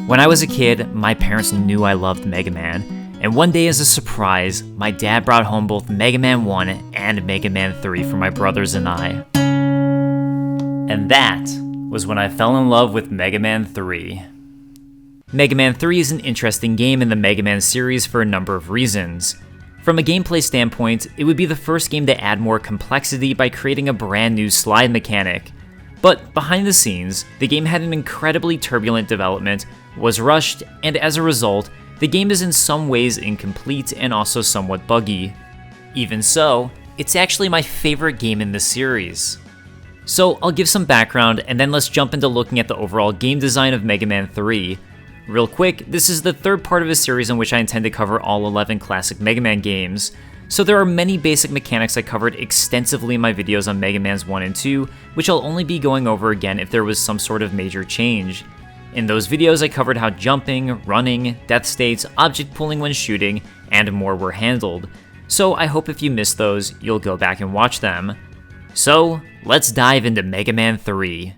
When I was a kid, my parents knew I loved Mega Man, and one day as a surprise, my dad brought home both Mega Man 1 and Mega Man 3 for my brothers and I. And that was when I fell in love with Mega Man 3. Mega Man 3 is an interesting game in the Mega Man series for a number of reasons. From a gameplay standpoint, it would be the first game to add more complexity by creating a brand new slide mechanic. But behind the scenes, the game had an incredibly turbulent development, was rushed, and as a result, the game is in some ways incomplete and also somewhat buggy. Even so, it's actually my favorite game in the series. So I'll give some background and then let's jump into looking at the overall game design of Mega Man 3. Real quick, this is the third part of a series in which I intend to cover all 11 classic Mega Man games. So there are many basic mechanics I covered extensively in my videos on Mega Man's 1 and 2, which I'll only be going over again if there was some sort of major change. In those videos I covered how jumping, running, death states, object pulling when shooting, and more were handled. So I hope if you missed those, you'll go back and watch them. So, let's dive into Mega Man 3.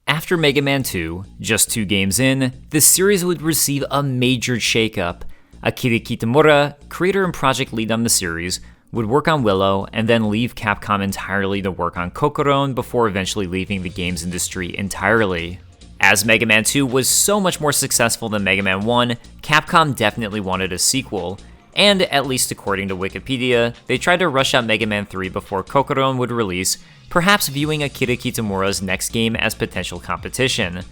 After Mega Man 2, just 2 games in, the series would receive a major shakeup. Akira Kitamura, creator and project lead on the series, would work on Willow and then leave Capcom entirely to work on Kokoron before eventually leaving the games industry entirely. As Mega Man 2 was so much more successful than Mega Man 1, Capcom definitely wanted a sequel, and at least according to Wikipedia, they tried to rush out Mega Man 3 before Kokoron would release, perhaps viewing Akira Kitamura's next game as potential competition.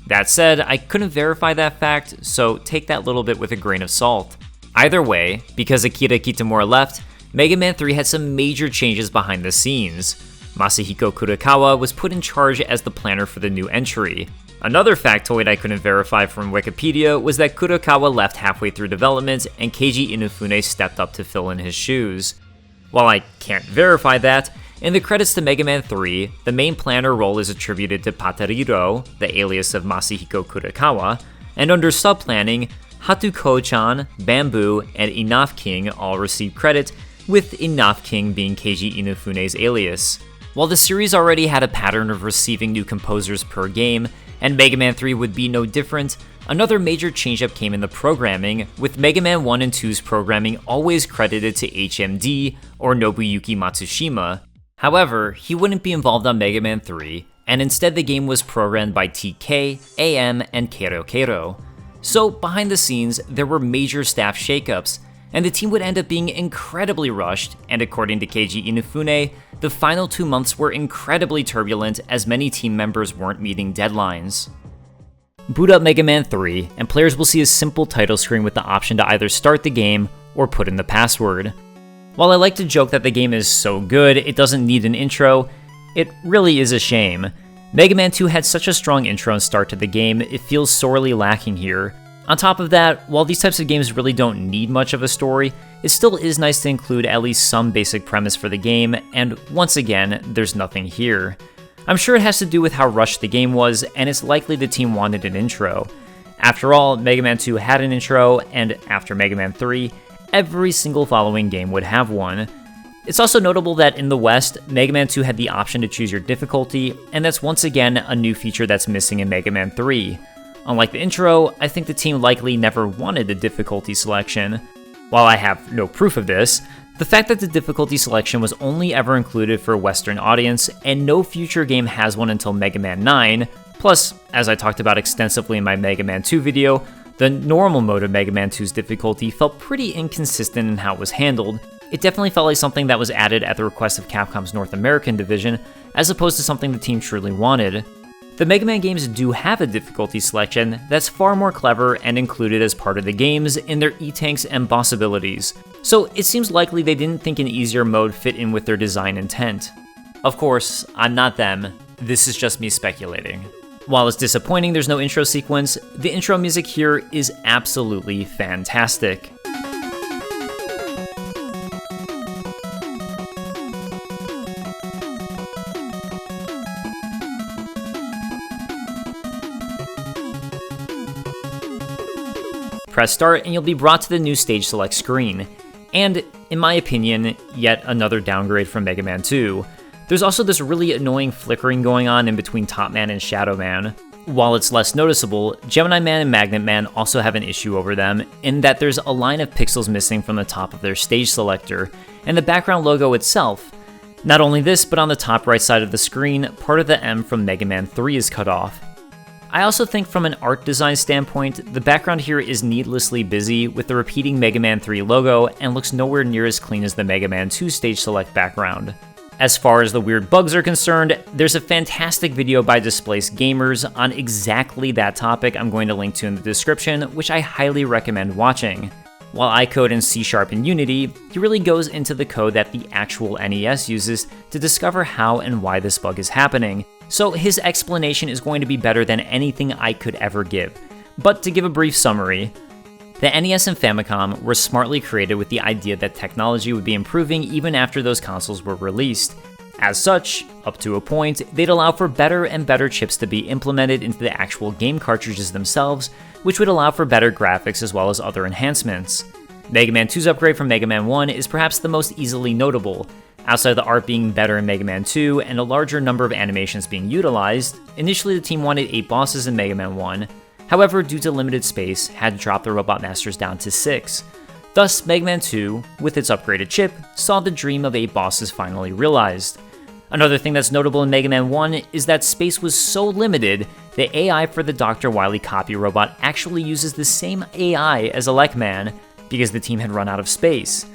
That said, I couldn't verify that fact, so take that little bit with a grain of salt. Either way, because Akira Kitamura left, Mega Man 3 had some major changes behind the scenes. Masahiko Kurokawa was put in charge as the planner for the new entry. Another factoid I couldn't verify from Wikipedia was that Kurokawa left halfway through development and Keiji Inafune stepped up to fill in his shoes. While I can't verify that, in the credits to Mega Man 3, the main planner role is attributed to Patariro, the alias of Masahiko Kurokawa, and under sub-planning, Hatuko-chan, Bamboo, and Enough King all receive credit, with Enough King being Keiji Inafune's alias. While the series already had a pattern of receiving new composers per game, and Mega Man 3 would be no different, another major changeup came in the programming, with Mega Man 1 and 2's programming always credited to HMD, or Nobuyuki Matsushima. However, he wouldn't be involved on Mega Man 3, and instead the game was programmed by TK, AM, and Kero Kero. So, behind the scenes, there were major staff shakeups, and the team would end up being incredibly rushed, and according to Keiji Inafune, the final 2 months were incredibly turbulent as many team members weren't meeting deadlines. Boot up Mega Man 3, and players will see a simple title screen with the option to either start the game or put in the password. While I like to joke that the game is so good it doesn't need an intro, it really is a shame. Mega Man 2 had such a strong intro and start to the game, it feels sorely lacking here. On top of that, while these types of games really don't need much of a story, it still is nice to include at least some basic premise for the game, and once again, there's nothing here. I'm sure it has to do with how rushed the game was, and it's likely the team wanted an intro. After all, Mega Man 2 had an intro, and after Mega Man 3, every single following game would have one. It's also notable that in the West, Mega Man 2 had the option to choose your difficulty, and that's once again a new feature that's missing in Mega Man 3. Unlike the intro, I think the team likely never wanted a difficulty selection. While I have no proof of this, the fact that the difficulty selection was only ever included for a Western audience, and no future game has one until Mega Man 9, plus, as I talked about extensively in my Mega Man 2 video, the normal mode of Mega Man 2's difficulty felt pretty inconsistent in how it was handled. It definitely felt like something that was added at the request of Capcom's North American division, as opposed to something the team truly wanted. The Mega Man games do have a difficulty selection that's far more clever and included as part of the games in their E-Tanks and boss abilities, so it seems likely they didn't think an easier mode fit in with their design intent. Of course, I'm not them, this is just me speculating. While it's disappointing there's no intro sequence, the intro music here is absolutely fantastic. Press start and you'll be brought to the new stage select screen. And, in my opinion, yet another downgrade from Mega Man 2. There's also this really annoying flickering going on in between Top Man and Shadow Man. While it's less noticeable, Gemini Man and Magnet Man also have an issue over them, in that there's a line of pixels missing from the top of their stage selector, and the background logo itself. Not only this, but on the top right side of the screen, part of the M from Mega Man 3 is cut off. I also think from an art design standpoint, the background here is needlessly busy with the repeating Mega Man 3 logo and looks nowhere near as clean as the Mega Man 2 stage select background. As far as the weird bugs are concerned, there's a fantastic video by Displaced Gamers on exactly that topic I'm going to link to in the description, which I highly recommend watching. While I code in C# and Unity, he really goes into the code that the actual NES uses to discover how and why this bug is happening, so his explanation is going to be better than anything I could ever give. But to give a brief summary, the NES and Famicom were smartly created with the idea that technology would be improving even after those consoles were released. As such, up to a point, they'd allow for better and better chips to be implemented into the actual game cartridges themselves, which would allow for better graphics as well as other enhancements. Mega Man 2's upgrade from Mega Man 1 is perhaps the most easily notable. Outside of the art being better in Mega Man 2 and a larger number of animations being utilized, initially the team wanted 8 bosses in Mega Man 1. However, due to limited space, had to drop the Robot Masters down to 6. Thus, Mega Man 2, with its upgraded chip, saw the dream of 8 bosses finally realized. Another thing that's notable in Mega Man 1 is that space was so limited, the AI for the Dr. Wily copy robot actually uses the same AI as Elecman, because the team had run out of space.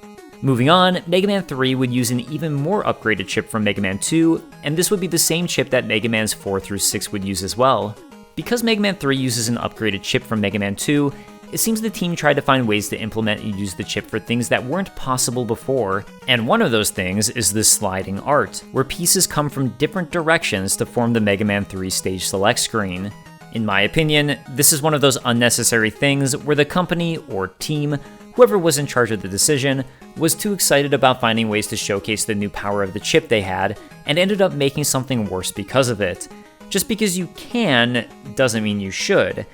Moving on, Mega Man 3 would use an even more upgraded chip from Mega Man 2, and this would be the same chip that Mega Man's 4 through 6 would use as well. Because Mega Man 3 uses an upgraded chip from Mega Man 2, it seems the team tried to find ways to implement and use the chip for things that weren't possible before, and one of those things is the sliding art, where pieces come from different directions to form the Mega Man 3 stage select screen. In my opinion, this is one of those unnecessary things where the company, or team, whoever was in charge of the decision, was too excited about finding ways to showcase the new power of the chip they had, and ended up making something worse because of it. Just because you can, doesn't mean you should.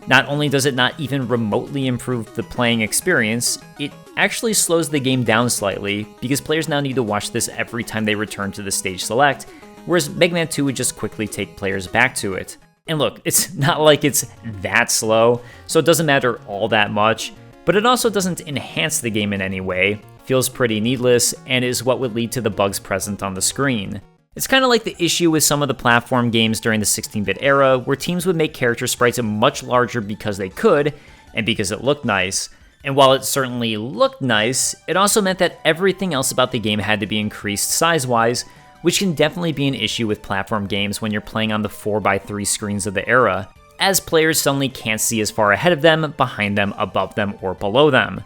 Not only does it not even remotely improve the playing experience, it actually slows the game down slightly, because players now need to watch this every time they return to the stage select, whereas Mega Man 2 would just quickly take players back to it. And look, it's not like it's that slow, so it doesn't matter all that much, but it also doesn't enhance the game in any way, feels pretty needless, and is what would lead to the bugs present on the screen. It's kind of like the issue with some of the platform games during the 16-bit era, where teams would make character sprites much larger because they could, and because it looked nice. And while it certainly looked nice, it also meant that everything else about the game had to be increased size-wise, which can definitely be an issue with platform games when you're playing on the 4x3 screens of the era, as players suddenly can't see as far ahead of them, behind them, above them, or below them.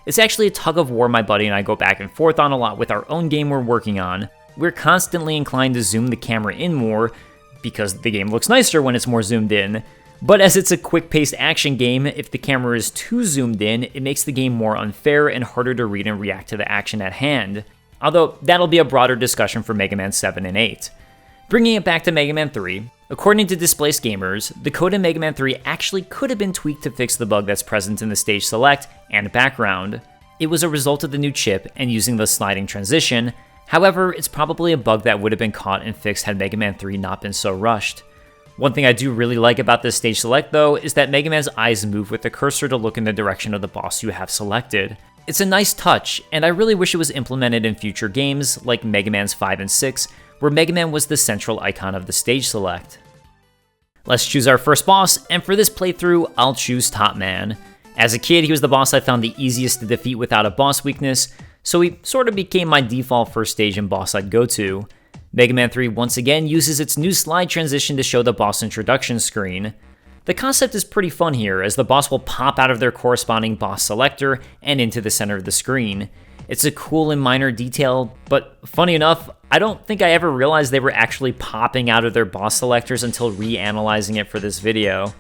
It's actually a tug of war my buddy and I go back and forth on a lot with our own game we're working on. We're constantly inclined to zoom the camera in more, because the game looks nicer when it's more zoomed in. But as it's a quick-paced action game, if the camera is too zoomed in, it makes the game more unfair and harder to read and react to the action at hand. Although, that'll be a broader discussion for Mega Man 7 and 8. Bringing it back to Mega Man 3, according to Displaced Gamers, the code in Mega Man 3 actually could have been tweaked to fix the bug that's present in the stage select and background. It was a result of the new chip and using the sliding transition. However, it's probably a bug that would have been caught and fixed had Mega Man 3 not been so rushed. One thing I do really like about this stage select though is that Mega Man's eyes move with the cursor to look in the direction of the boss you have selected. It's a nice touch, and I really wish it was implemented in future games like Mega Man's 5 and 6, where Mega Man was the central icon of the stage select. Let's choose our first boss, and for this playthrough, I'll choose Top Man. As a kid, he was the boss I found the easiest to defeat without a boss weakness, so he sort of became my default first stage and boss I'd go to. Mega Man 3 once again uses its new slide transition to show the boss introduction screen. The concept is pretty fun here, as the boss will pop out of their corresponding boss selector and into the center of the screen. It's a cool and minor detail, but funny enough, I don't think I ever realized they were actually popping out of their boss selectors until reanalyzing it for this video.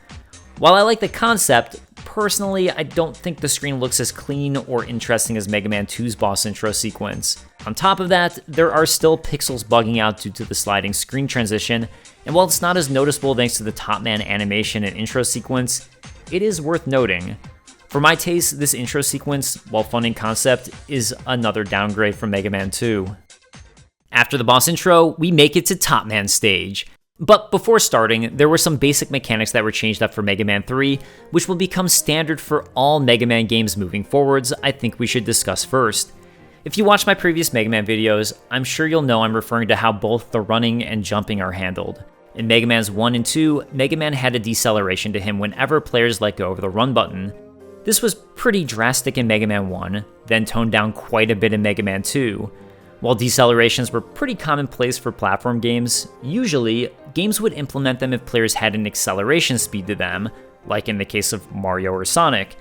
While I like the concept, personally, I don't think the screen looks as clean or interesting as Mega Man 2's boss intro sequence. On top of that, there are still pixels bugging out due to the sliding screen transition, and while it's not as noticeable thanks to the Top Man animation and intro sequence, it is worth noting. For my taste, this intro sequence, while fun in concept, is another downgrade from Mega Man 2. After the boss intro, we make it to Top Man stage. But before starting, there were some basic mechanics that were changed up for Mega Man 3, which will become standard for all Mega Man games moving forwards. I think we should discuss first. If you watch my previous Mega Man videos, I'm sure you'll know I'm referring to how both the running and jumping are handled. In Mega Man's 1 and 2, Mega Man had a deceleration to him whenever players let go of the run button. This was pretty drastic in Mega Man 1, then toned down quite a bit in Mega Man 2. While decelerations were pretty commonplace for platform games, usually, games would implement them if players had an acceleration speed to them, like in the case of Mario or Sonic.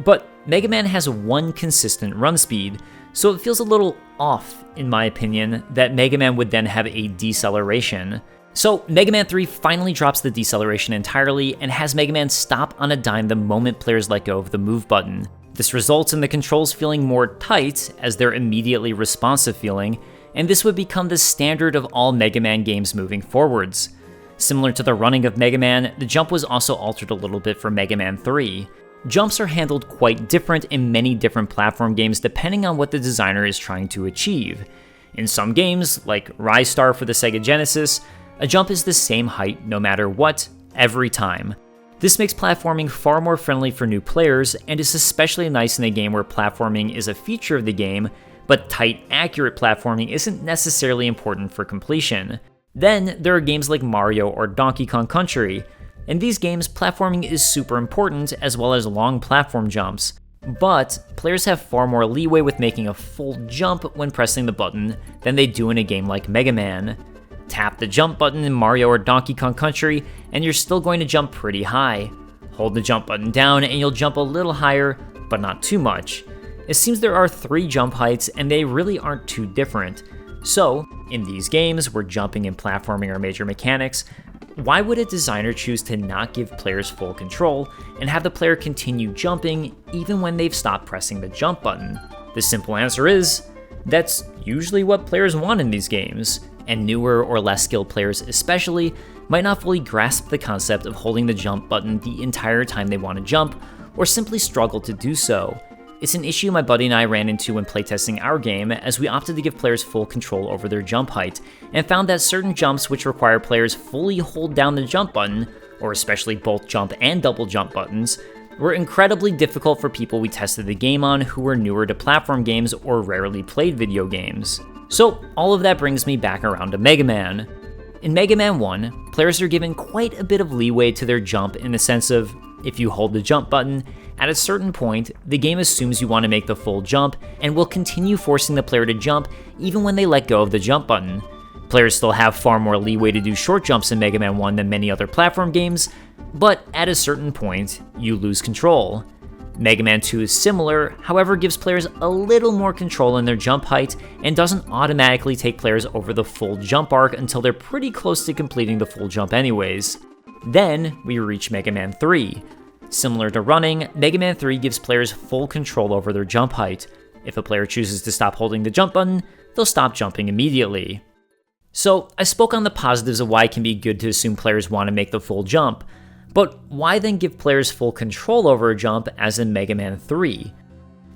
But Mega Man has one consistent run speed, so it feels a little off, in my opinion, that Mega Man would then have a deceleration. So Mega Man 3 finally drops the deceleration entirely and has Mega Man stop on a dime the moment players let go of the move button. This results in the controls feeling more tight, as they're immediately responsive feeling, and this would become the standard of all Mega Man games moving forwards. Similar to the running of Mega Man, the jump was also altered a little bit for Mega Man 3. Jumps are handled quite different in many different platform games depending on what the designer is trying to achieve. In some games, like Rise Star for the Sega Genesis, a jump is the same height no matter what, every time. This makes platforming far more friendly for new players, and is especially nice in a game where platforming is a feature of the game, but tight, accurate platforming isn't necessarily important for completion. Then, there are games like Mario or Donkey Kong Country. In these games, platforming is super important, as well as long platform jumps. But, players have far more leeway with making a full jump when pressing the button than they do in a game like Mega Man. Tap the jump button in Mario or Donkey Kong Country, and you're still going to jump pretty high. Hold the jump button down and you'll jump a little higher, but not too much. It seems there are 3 jump heights and they really aren't too different. So, in these games where jumping and platforming are major mechanics, why would a designer choose to not give players full control and have the player continue jumping even when they've stopped pressing the jump button? The simple answer is, that's usually what players want in these games. And newer or less skilled players especially might not fully grasp the concept of holding the jump button the entire time they want to jump, or simply struggle to do so. It's an issue my buddy and I ran into when playtesting our game, as we opted to give players full control over their jump height, and found that certain jumps which require players fully hold down the jump button, or especially both jump and double jump buttons, were incredibly difficult for people we tested the game on who were newer to platform games or rarely played video games. So, all of that brings me back around to Mega Man. In Mega Man 1, players are given quite a bit of leeway to their jump in the sense of, if you hold the jump button, at a certain point, the game assumes you want to make the full jump and will continue forcing the player to jump even when they let go of the jump button. Players still have far more leeway to do short jumps in Mega Man 1 than many other platform games, but at a certain point, you lose control. Mega Man 2 is similar, however gives players a little more control in their jump height and doesn't automatically take players over the full jump arc until they're pretty close to completing the full jump anyways. Then we reach Mega Man 3. Similar to running, Mega Man 3 gives players full control over their jump height. If a player chooses to stop holding the jump button, they'll stop jumping immediately. So I spoke on the positives of why it can be good to assume players want to make the full jump. But why then give players full control over a jump as in Mega Man 3?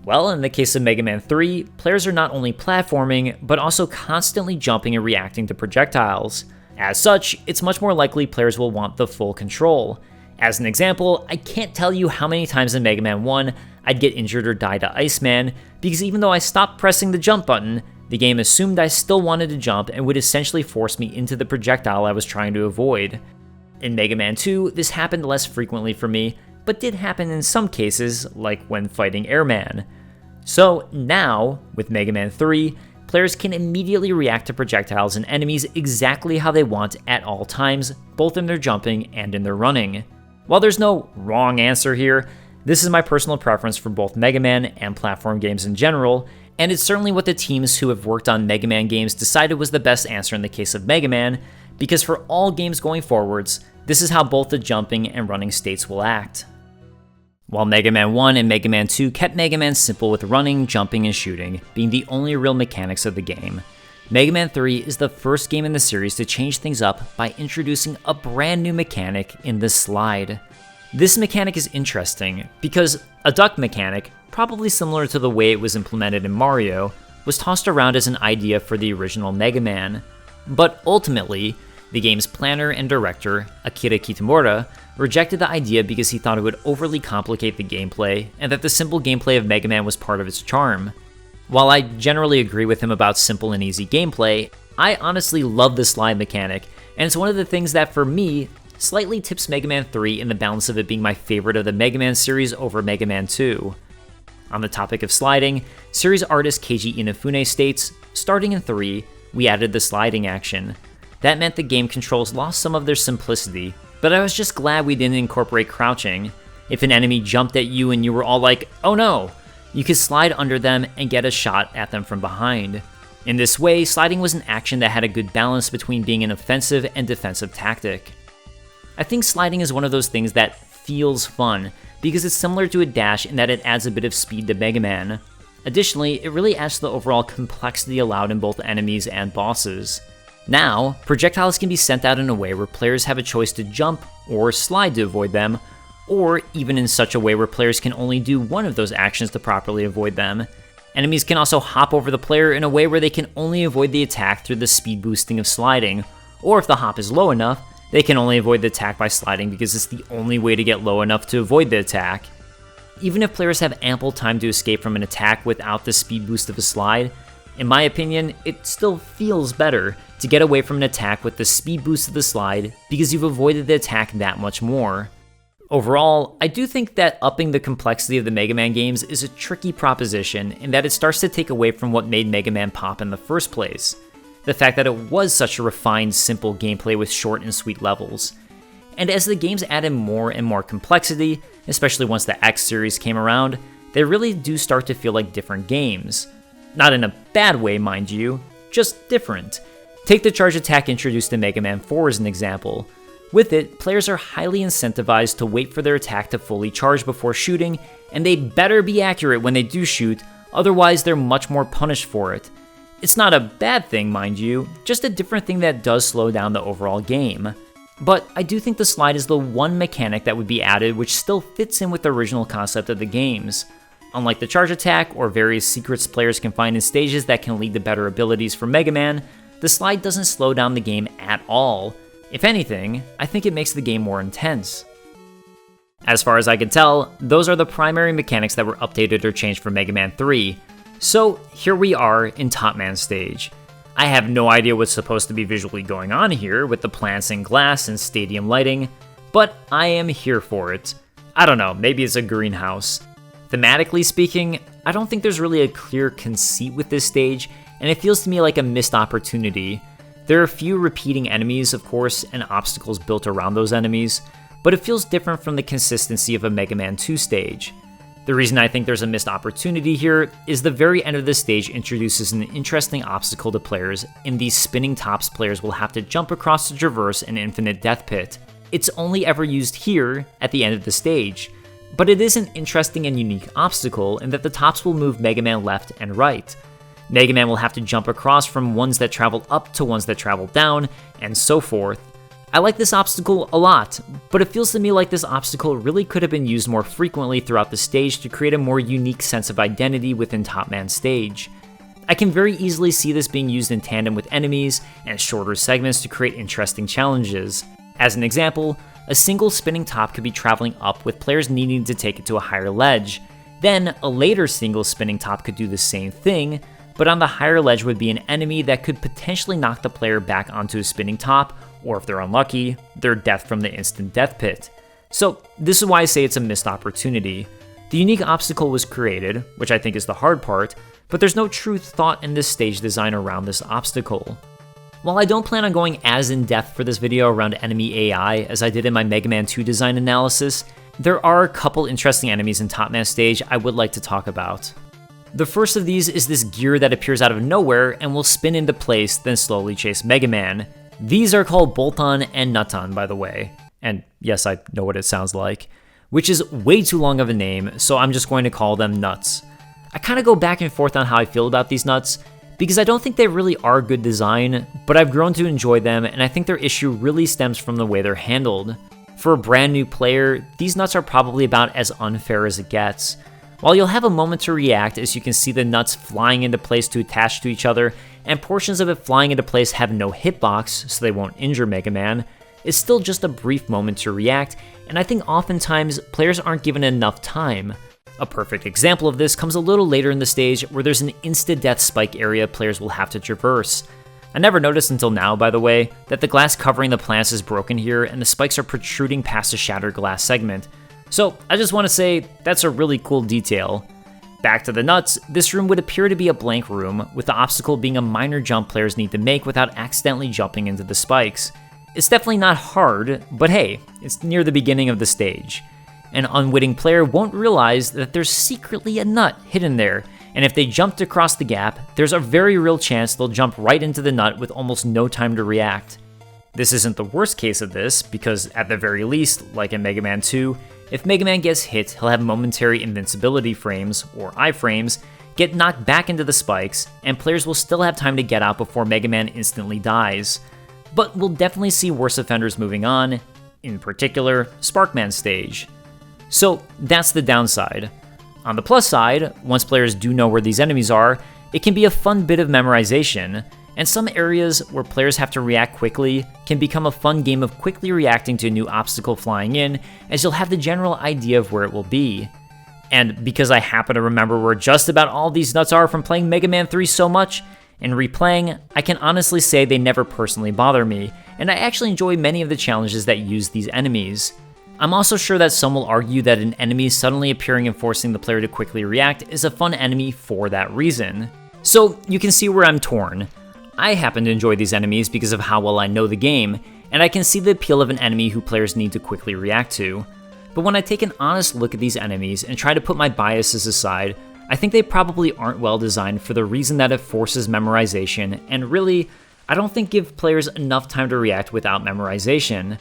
Well, in the case of Mega Man 3, players are not only platforming, but also constantly jumping and reacting to projectiles. As such, it's much more likely players will want the full control. As an example, I can't tell you how many times in Mega Man 1 I'd get injured or die to Iceman, because even though I stopped pressing the jump button, the game assumed I still wanted to jump and would essentially force me into the projectile I was trying to avoid. In Mega Man 2, this happened less frequently for me, but did happen in some cases, like when fighting Airman. So now, with Mega Man 3, players can immediately react to projectiles and enemies exactly how they want at all times, both in their jumping and in their running. While there's no wrong answer here, this is my personal preference for both Mega Man and platform games in general, and it's certainly what the teams who have worked on Mega Man games decided was the best answer in the case of Mega Man, because for all games going forwards, this is how both the jumping and running states will act. While Mega Man 1 and Mega Man 2 kept Mega Man simple with running, jumping, and shooting being the only real mechanics of the game, Mega Man 3 is the first game in the series to change things up by introducing a brand new mechanic in the slide. This mechanic is interesting because a duck mechanic, probably similar to the way it was implemented in Mario, was tossed around as an idea for the original Mega Man. But ultimately, the game's planner and director, Akira Kitamura, rejected the idea because he thought it would overly complicate the gameplay, and that the simple gameplay of Mega Man was part of its charm. While I generally agree with him about simple and easy gameplay, I honestly love the slide mechanic, and it's one of the things that, for me, slightly tips Mega Man 3 in the balance of it being my favorite of the Mega Man series over Mega Man 2. On the topic of sliding, series artist Keiji Inafune states, "Starting in 3, we added the sliding action. That meant the game controls lost some of their simplicity, but I was just glad we didn't incorporate crouching. If an enemy jumped at you and you were all like, oh no, you could slide under them and get a shot at them from behind. In this way, sliding was an action that had a good balance between being an offensive and defensive tactic." I think sliding is one of those things that feels fun, because it's similar to a dash in that it adds a bit of speed to Mega Man. Additionally, it really adds to the overall complexity allowed in both enemies and bosses. Now, projectiles can be sent out in a way where players have a choice to jump or slide to avoid them, or even in such a way where players can only do one of those actions to properly avoid them. Enemies can also hop over the player in a way where they can only avoid the attack through the speed boosting of sliding, or if the hop is low enough, they can only avoid the attack by sliding because it's the only way to get low enough to avoid the attack. Even if players have ample time to escape from an attack without the speed boost of a slide, in my opinion, it still feels better to get away from an attack with the speed boost of the slide because you've avoided the attack that much more. Overall, I do think that upping the complexity of the Mega Man games is a tricky proposition in that it starts to take away from what made Mega Man pop in the first place. The fact that it was such a refined, simple gameplay with short and sweet levels. And as the games added more and more complexity, especially once the X series came around, they really do start to feel like different games. Not in a bad way, mind you, just different. Take the charge attack introduced in Mega Man 4 as an example. With it, players are highly incentivized to wait for their attack to fully charge before shooting, and they better be accurate when they do shoot, otherwise they're much more punished for it. It's not a bad thing, mind you, just a different thing that does slow down the overall game. But I do think the slide is the one mechanic that would be added which still fits in with the original concept of the games. Unlike the charge attack or various secrets players can find in stages that can lead to better abilities for Mega Man, the slide doesn't slow down the game at all. If anything, I think it makes the game more intense. As far as I can tell, those are the primary mechanics that were updated or changed for Mega Man 3. So here we are in Top Man stage. I have no idea what's supposed to be visually going on here with the plants and glass and stadium lighting, but I am here for it. I don't know, maybe it's a greenhouse. Thematically speaking, I don't think there's really a clear conceit with this stage, and it feels to me like a missed opportunity. There are a few repeating enemies, of course, and obstacles built around those enemies, but it feels different from the consistency of a Mega Man 2 stage. The reason I think there's a missed opportunity here is the very end of the stage introduces an interesting obstacle to players in these spinning tops players will have to jump across to traverse an infinite death pit. It's only ever used here at the end of the stage, but it is an interesting and unique obstacle in that the tops will move Mega Man left and right. Mega Man will have to jump across from ones that travel up to ones that travel down, and so forth. I like this obstacle a lot, but it feels to me like this obstacle really could have been used more frequently throughout the stage to create a more unique sense of identity within Top Man stage. I can very easily see this being used in tandem with enemies and shorter segments to create interesting challenges. As an example, a single spinning top could be traveling up with players needing to take it to a higher ledge. Then, a later single spinning top could do the same thing, but on the higher ledge would be an enemy that could potentially knock the player back onto a spinning top, or if they're unlucky, their death from the instant death pit. So this is why I say it's a missed opportunity. The unique obstacle was created, which I think is the hard part, but there's no true thought in this stage design around this obstacle. While I don't plan on going as in-depth for this video around enemy AI as I did in my Mega Man 2 design analysis, there are a couple interesting enemies in Top Man stage I would like to talk about. The first of these is this gear that appears out of nowhere and will spin into place, then slowly chase Mega Man. These are called Bolt-On and Nut-On, by the way. And yes, I know what it sounds like. Which is way too long of a name, so I'm just going to call them nuts. I kind of go back and forth on how I feel about these nuts, because I don't think they really are good design, but I've grown to enjoy them, and I think their issue really stems from the way they're handled. For a brand new player, these nuts are probably about as unfair as it gets. While you'll have a moment to react as you can see the nuts flying into place to attach to each other, and portions of it flying into place have no hitbox so they won't injure Mega Man, it's still just a brief moment to react, and I think oftentimes players aren't given enough time. A perfect example of this comes a little later in the stage where there's an insta-death spike area players will have to traverse. I never noticed until now, by the way, that the glass covering the plants is broken here and the spikes are protruding past a shattered glass segment. So I just want to say that's a really cool detail. Back to the nuts, this room would appear to be a blank room, with the obstacle being a minor jump players need to make without accidentally jumping into the spikes. It's definitely not hard, but hey, it's near the beginning of the stage. An unwitting player won't realize that there's secretly a nut hidden there, and if they jumped across the gap, there's a very real chance they'll jump right into the nut with almost no time to react. This isn't the worst case of this, because at the very least, like in Mega Man 2, if Mega Man gets hit, he'll have momentary invincibility frames, or iframes, get knocked back into the spikes, and players will still have time to get out before Mega Man instantly dies. But we'll definitely see worse offenders moving on, in particular, Sark Man's stage. So that's the downside. On the plus side, once players do know where these enemies are, it can be a fun bit of memorization, and some areas where players have to react quickly can become a fun game of quickly reacting to a new obstacle flying in, as you'll have the general idea of where it will be. And because I happen to remember where just about all these nuts are from playing Mega Man 3 so much, and replaying, I can honestly say they never personally bother me, and I actually enjoy many of the challenges that use these enemies. I'm also sure that some will argue that an enemy suddenly appearing and forcing the player to quickly react is a fun enemy for that reason. So you can see where I'm torn. I happen to enjoy these enemies because of how well I know the game, and I can see the appeal of an enemy who players need to quickly react to. But when I take an honest look at these enemies and try to put my biases aside, I think they probably aren't well designed for the reason that it forces memorization, and really, I don't think give players enough time to react without memorization.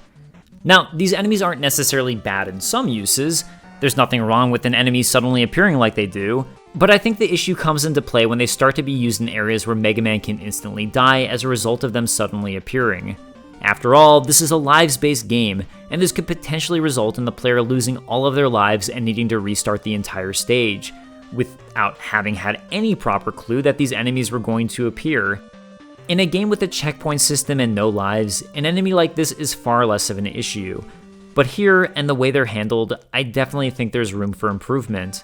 Now, these enemies aren't necessarily bad in some uses. There's nothing wrong with an enemy suddenly appearing like they do, but I think the issue comes into play when they start to be used in areas where Mega Man can instantly die as a result of them suddenly appearing. After all, this is a lives-based game, and this could potentially result in the player losing all of their lives and needing to restart the entire stage, without having had any proper clue that these enemies were going to appear. In a game with a checkpoint system and no lives, an enemy like this is far less of an issue. But here, and the way they're handled, I definitely think there's room for improvement.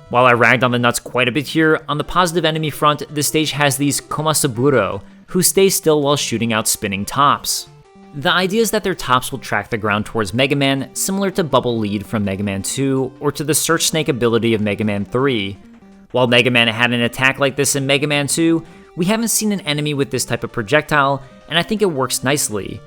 While I ragged on the nuts quite a bit here, on the positive enemy front, the stage has these Komasaburo, who stay still while shooting out spinning tops. The idea is that their tops will track the ground towards Mega Man, similar to Bubble Lead from Mega Man 2, or to the Search Snake ability of Mega Man 3. While Mega Man had an attack like this in Mega Man 2, we haven't seen an enemy with this type of projectile, and I think it works nicely.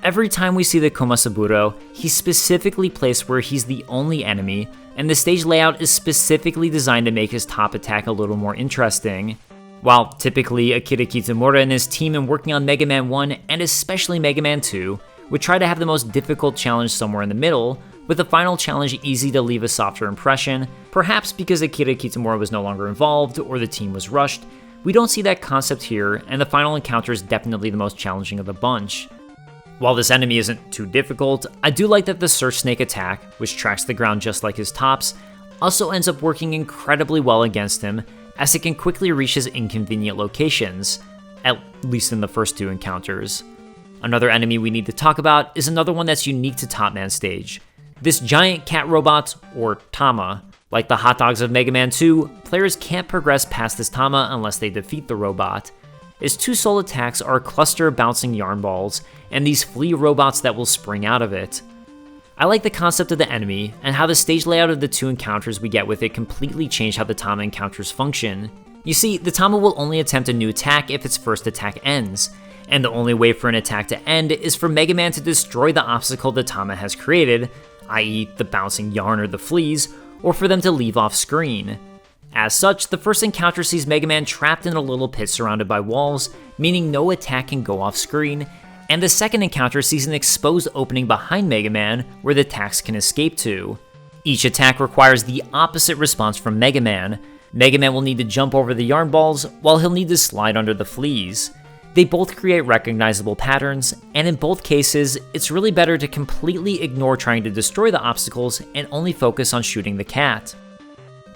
Every time we see the Komasaburo, he's specifically placed where he's the only enemy, and the stage layout is specifically designed to make his top attack a little more interesting. While typically Akira Kitamura and his team in working on Mega Man 1, and especially Mega Man 2, would try to have the most difficult challenge somewhere in the middle, with the final challenge easy to leave a softer impression, perhaps because Akira Kitamura was no longer involved or the team was rushed. We don't see that concept here, and the final encounter is definitely the most challenging of the bunch. While this enemy isn't too difficult, I do like that the Search Snake attack, which tracks the ground just like his tops, also ends up working incredibly well against him, as it can quickly reach his inconvenient locations, at least in the first two encounters. Another enemy we need to talk about is another one that's unique to Top Man stage. This giant cat robot, or Tama. Like the hot dogs of Mega Man 2, players can't progress past this Tama unless they defeat the robot. His two sole attacks are a cluster of bouncing yarn balls, and these flea robots that will spring out of it. I like the concept of the enemy, and how the stage layout of the two encounters we get with it completely change how the Tama encounters function. You see, the Tama will only attempt a new attack if its first attack ends, and the only way for an attack to end is for Mega Man to destroy the obstacle the Tama has created, i.e. the bouncing yarn or the fleas, or for them to leave off screen. As such, the first encounter sees Mega Man trapped in a little pit surrounded by walls, meaning no attack can go off screen, and the second encounter sees an exposed opening behind Mega Man where the attacks can escape to. Each attack requires the opposite response from Mega Man. Mega Man will need to jump over the yarn balls, while he'll need to slide under the fleas. They both create recognizable patterns, and in both cases, it's really better to completely ignore trying to destroy the obstacles and only focus on shooting the cat.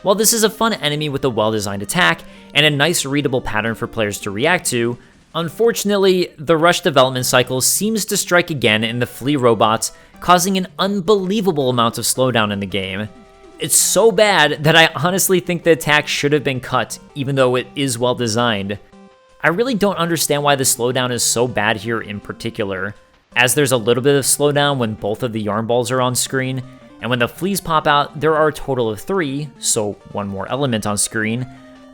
While this is a fun enemy with a well-designed attack and a nice readable pattern for players to react to, unfortunately, the rush development cycle seems to strike again in the flea robots, causing an unbelievable amount of slowdown in the game. It's so bad that I honestly think the attack should have been cut, even though it is well designed. I really don't understand why the slowdown is so bad here in particular, as there's a little bit of slowdown when both of the yarn balls are on screen, and when the fleas pop out, there are a total of 3, so one more element on screen.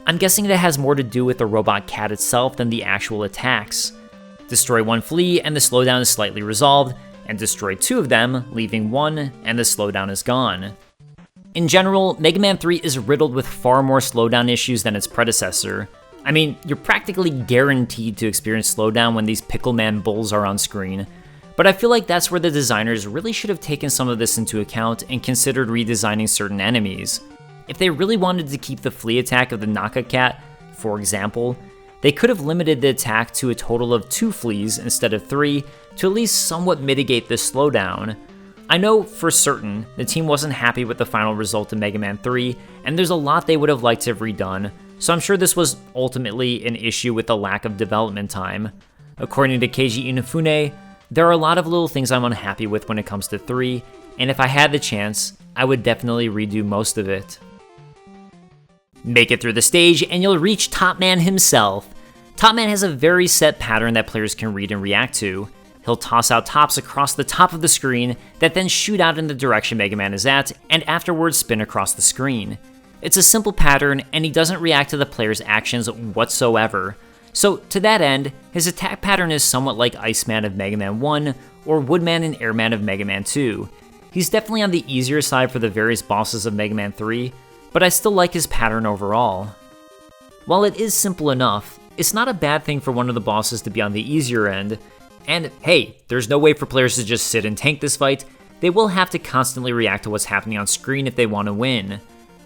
I'm guessing that has more to do with the robot cat itself than the actual attacks. Destroy 1 flea and the slowdown is slightly resolved, and destroy 2 of them, leaving 1, and the slowdown is gone. In general, Mega Man 3 is riddled with far more slowdown issues than its predecessor. I mean, you're practically guaranteed to experience slowdown when these Pickle Man bulls are on screen, but I feel like that's where the designers really should have taken some of this into account and considered redesigning certain enemies. If they really wanted to keep the flea attack of the Naka Cat, for example, they could have limited the attack to a total of 2 fleas instead of 3 to at least somewhat mitigate this slowdown. I know for certain the team wasn't happy with the final result of Mega Man 3, and there's a lot they would have liked to have redone, so I'm sure this was ultimately an issue with the lack of development time. According to Keiji Inafune, there are a lot of little things I'm unhappy with when it comes to 3, and if I had the chance, I would definitely redo most of it. Make it through the stage and you'll reach Top Man himself. Top Man has a very set pattern that players can read and react to. He'll toss out tops across the top of the screen that then shoot out in the direction Mega Man is at, and afterwards spin across the screen. It's a simple pattern, and he doesn't react to the player's actions whatsoever. So, to that end, his attack pattern is somewhat like Iceman of Mega Man 1, or Woodman and Airman of Mega Man 2. He's definitely on the easier side for the various bosses of Mega Man 3, but I still like his pattern overall. While it is simple enough, it's not a bad thing for one of the bosses to be on the easier end, and hey, there's no way for players to just sit and tank this fight. They will have to constantly react to what's happening on screen if they want to win.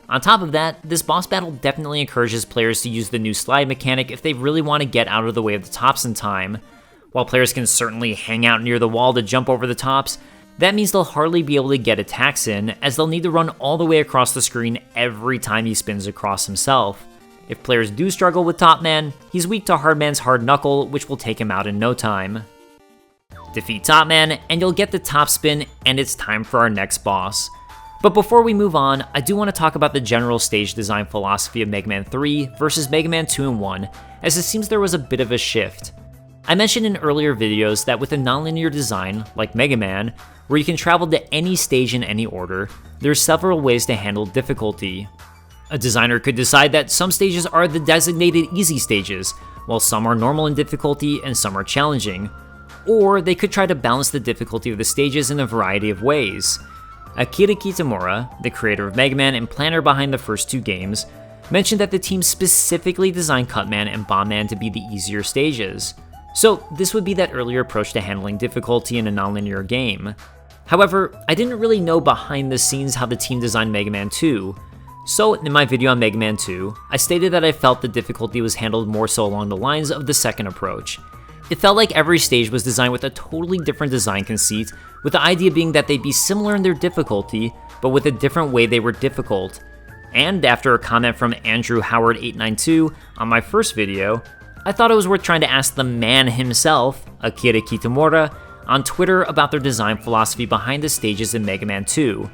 On top of that, this boss battle definitely encourages players to use the new slide mechanic if they really want to get out of the way of the tops in time. While players can certainly hang out near the wall to jump over the tops, that means they'll hardly be able to get attacks in, as they'll need to run all the way across the screen every time he spins across himself. If players do struggle with Top Man, he's weak to Hard Man's Hard Knuckle, which will take him out in no time. Defeat Top Man, and you'll get the top spin, and it's time for our next boss. But before we move on, I do want to talk about the general stage design philosophy of Mega Man 3 versus Mega Man 2 and 1, as it seems there was a bit of a shift. I mentioned in earlier videos that with a nonlinear design, like Mega Man, where you can travel to any stage in any order, there are several ways to handle difficulty. A designer could decide that some stages are the designated easy stages, while some are normal in difficulty and some are challenging. Or they could try to balance the difficulty of the stages in a variety of ways. Akira Kitamura, the creator of Mega Man and planner behind the first 2 games, mentioned that the team specifically designed Cutman and Bombman to be the easier stages. So this would be that earlier approach to handling difficulty in a nonlinear game. However, I didn't really know behind the scenes how the team designed Mega Man 2. So in my video on Mega Man 2, I stated that I felt the difficulty was handled more so along the lines of the second approach. It felt like every stage was designed with a totally different design conceit, with the idea being that they'd be similar in their difficulty, but with a different way they were difficult. And after a comment from Andrew Howard 892 on my first video, I thought it was worth trying to ask the man himself, Akira Kitamura, on Twitter about their design philosophy behind the stages in Mega Man 2.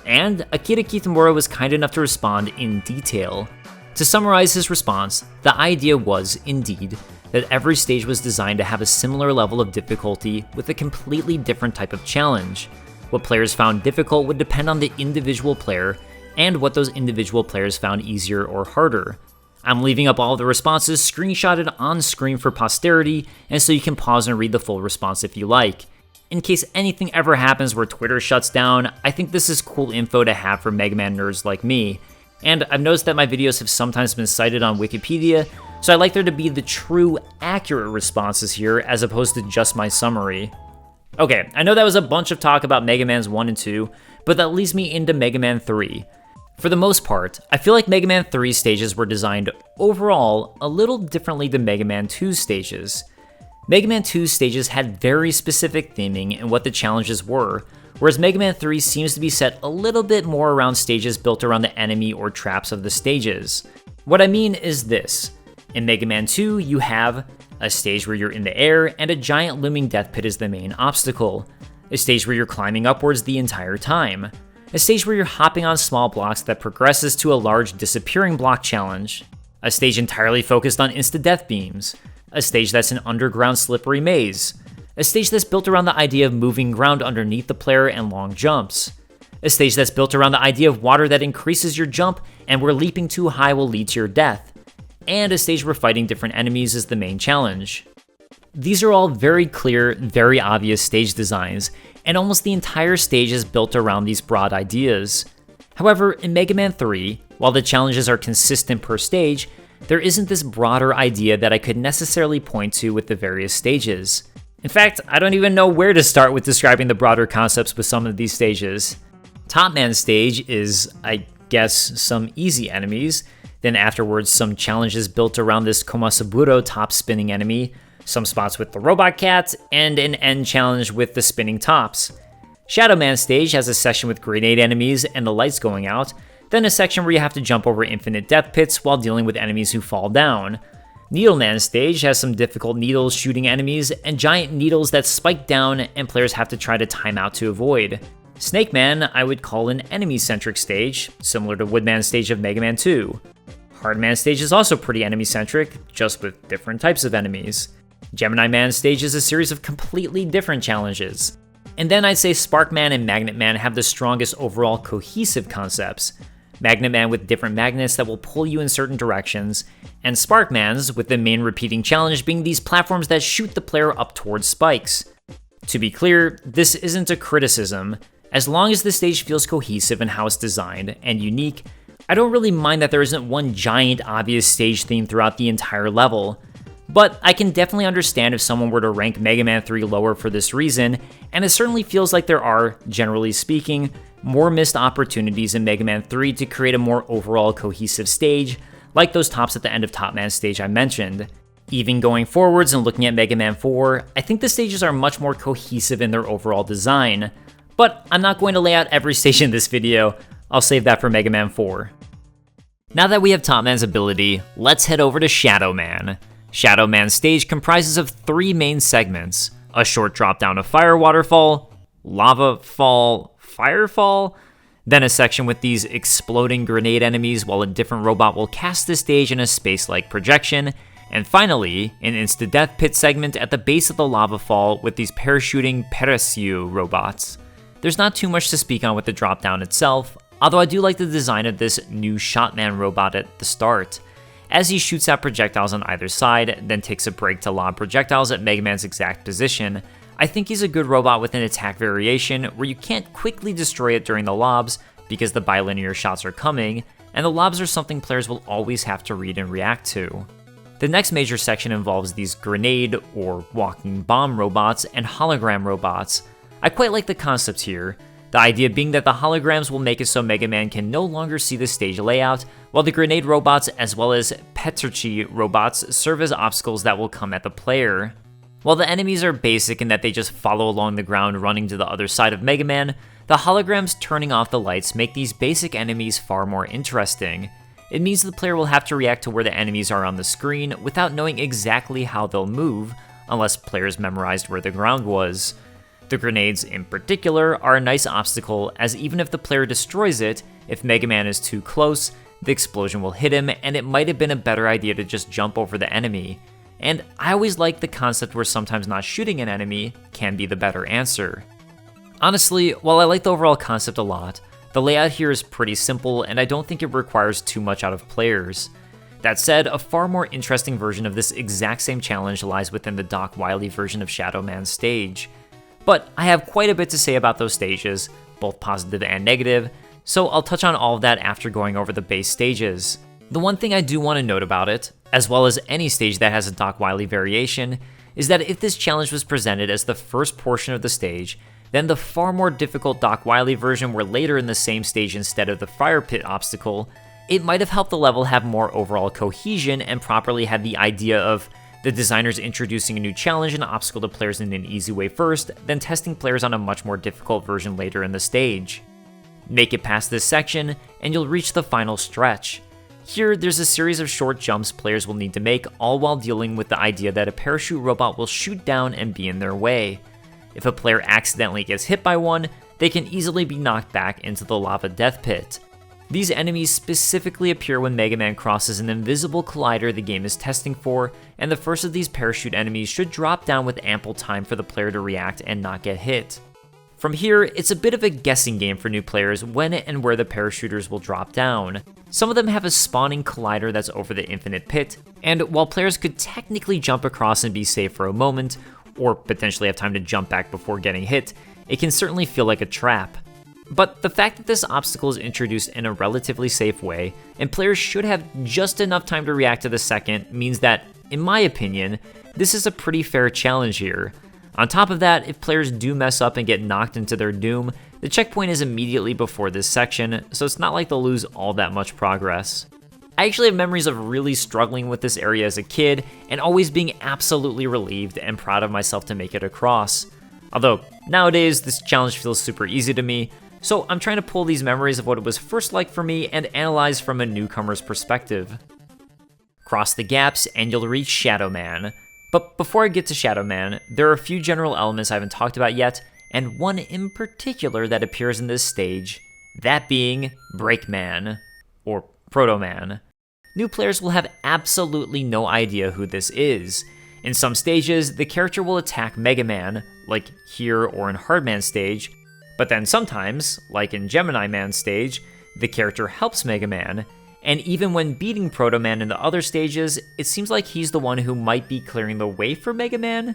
And Akira Kitamura was kind enough to respond in detail. To summarize his response, the idea was, indeed, that every stage was designed to have a similar level of difficulty with a completely different type of challenge. What players found difficult would depend on the individual player, and what those individual players found easier or harder. I'm leaving up all of the responses screenshotted on screen for posterity, and so you can pause and read the full response if you like. In case anything ever happens where Twitter shuts down, I think this is cool info to have for Mega Man nerds like me. And I've noticed that my videos have sometimes been cited on Wikipedia, so I like there to be the true, accurate responses here as opposed to just my summary. Okay, I know that was a bunch of talk about Mega Man's 1 and 2, but that leads me into Mega Man 3. For the most part, I feel like Mega Man 3's stages were designed overall a little differently than Mega Man 2's stages. Mega Man 2's stages had very specific theming in what the challenges were, whereas Mega Man 3 seems to be set a little bit more around stages built around the enemy or traps of the stages. What I mean is this. In Mega Man 2, you have a stage where you're in the air and a giant looming death pit is the main obstacle, a stage where you're climbing upwards the entire time, a stage where you're hopping on small blocks that progresses to a large disappearing block challenge, a stage entirely focused on insta-death beams, a stage that's an underground slippery maze, a stage that's built around the idea of moving ground underneath the player and long jumps, a stage that's built around the idea of water that increases your jump and where leaping too high will lead to your death, and a stage where fighting different enemies is the main challenge. These are all very clear, very obvious stage designs, and almost the entire stage is built around these broad ideas. However, in Mega Man 3, while the challenges are consistent per stage, there isn't this broader idea that I could necessarily point to with the various stages. In fact, I don't even know where to start with describing the broader concepts with some of these stages. Top Man stage is, I guess, some easy enemies, then afterwards some challenges built around this Komasaburo top spinning enemy, some spots with the robot cat, and an end challenge with the spinning tops. Shadow Man stage has a section with grenade enemies and the lights going out, then a section where you have to jump over infinite death pits while dealing with enemies who fall down. Needle Man stage has some difficult needles shooting enemies and giant needles that spike down and players have to try to time out to avoid. Snake Man I would call an enemy-centric stage, similar to Woodman stage of Mega Man 2. Hard Man stage is also pretty enemy-centric, just with different types of enemies. Gemini Man stage is a series of completely different challenges. And then I'd say Spark Man and Magnet Man have the strongest overall cohesive concepts. Magnet Man with different magnets that will pull you in certain directions, and Spark Man's with the main repeating challenge being these platforms that shoot the player up towards spikes. To be clear, this isn't a criticism. As long as the stage feels cohesive in how it's designed and unique, I don't really mind that there isn't one giant obvious stage theme throughout the entire level. But I can definitely understand if someone were to rank Mega Man 3 lower for this reason, and it certainly feels like there are, generally speaking, more missed opportunities in Mega Man 3 to create a more overall cohesive stage, like those tops at the end of Top Man stage I mentioned. Even going forwards and looking at Mega Man 4, I think the stages are much more cohesive in their overall design. But I'm not going to lay out every stage in this video, I'll save that for Mega Man 4. Now that we have Top Man's ability, let's head over to Shadow Man. Shadow Man's stage comprises of 3 main segments: a short drop down of fire waterfall, lava fall, firefall, then a section with these exploding grenade enemies while a different robot will cast the stage in a space-like projection, and finally, an insta-death pit segment at the base of the lava fall with these parachuting Peresiu robots. There's not too much to speak on with the drop down itself, although I do like the design of this new Shotman robot at the start, as he shoots out projectiles on either side, then takes a break to lob projectiles at Mega Man's exact position. I think he's a good robot with an attack variation where you can't quickly destroy it during the lobs because the bilinear shots are coming, and the lobs are something players will always have to read and react to. The next major section involves these grenade or walking bomb robots and hologram robots. I quite like the concept here, the idea being that the holograms will make it so Mega Man can no longer see the stage layout, while the grenade robots as well as Peterchi robots serve as obstacles that will come at the player. While the enemies are basic in that they just follow along the ground running to the other side of Mega Man, the holograms turning off the lights make these basic enemies far more interesting. It means the player will have to react to where the enemies are on the screen without knowing exactly how they'll move, unless players memorized where the ground was. The grenades, in particular, are a nice obstacle, as even if the player destroys it, if Mega Man is too close, the explosion will hit him, and it might have been a better idea to just jump over the enemy. And I always like the concept where sometimes not shooting an enemy can be the better answer. Honestly, while I like the overall concept a lot, the layout here is pretty simple, and I don't think it requires too much out of players. That said, a far more interesting version of this exact same challenge lies within the Doc Wily version of Shadow Man's stage. But I have quite a bit to say about those stages, both positive and negative, so I'll touch on all of that after going over the base stages. The one thing I do want to note about it, as well as any stage that has a Doc Wily variation, is that if this challenge was presented as the first portion of the stage, then the far more difficult Doc Wily version were later in the same stage instead of the fire pit obstacle, it might have helped the level have more overall cohesion and properly had the idea of the designers introducing a new challenge and obstacle to players in an easy way first, then testing players on a much more difficult version later in the stage. Make it past this section, and you'll reach the final stretch. Here, there's a series of short jumps players will need to make, all while dealing with the idea that a parachute robot will shoot down and be in their way. If a player accidentally gets hit by one, they can easily be knocked back into the lava death pit. These enemies specifically appear when Mega Man crosses an invisible collider the game is testing for, and the first of these parachute enemies should drop down with ample time for the player to react and not get hit. From here, it's a bit of a guessing game for new players when and where the parachuters will drop down. Some of them have a spawning collider that's over the infinite pit, and while players could technically jump across and be safe for a moment, or potentially have time to jump back before getting hit, it can certainly feel like a trap. But the fact that this obstacle is introduced in a relatively safe way, and players should have just enough time to react to the second, means that, in my opinion, this is a pretty fair challenge here. On top of that, if players do mess up and get knocked into their doom, the checkpoint is immediately before this section, so it's not like they'll lose all that much progress. I actually have memories of really struggling with this area as a kid, and always being absolutely relieved and proud of myself to make it across. Although, nowadays, this challenge feels super easy to me, so I'm trying to pull these memories of what it was first like for me and analyze from a newcomer's perspective. Cross the gaps and you'll reach Shadow Man. But before I get to Shadow Man, there are a few general elements I haven't talked about yet, and one in particular that appears in this stage, that being Break Man, or Proto Man. New players will have absolutely no idea who this is. In some stages, the character will attack Mega Man, like here or in Hard Man stage, but then sometimes, like in Gemini Man stage, the character helps Mega Man, and even when beating Proto Man in the other stages, it seems like he's the one who might be clearing the way for Mega Man.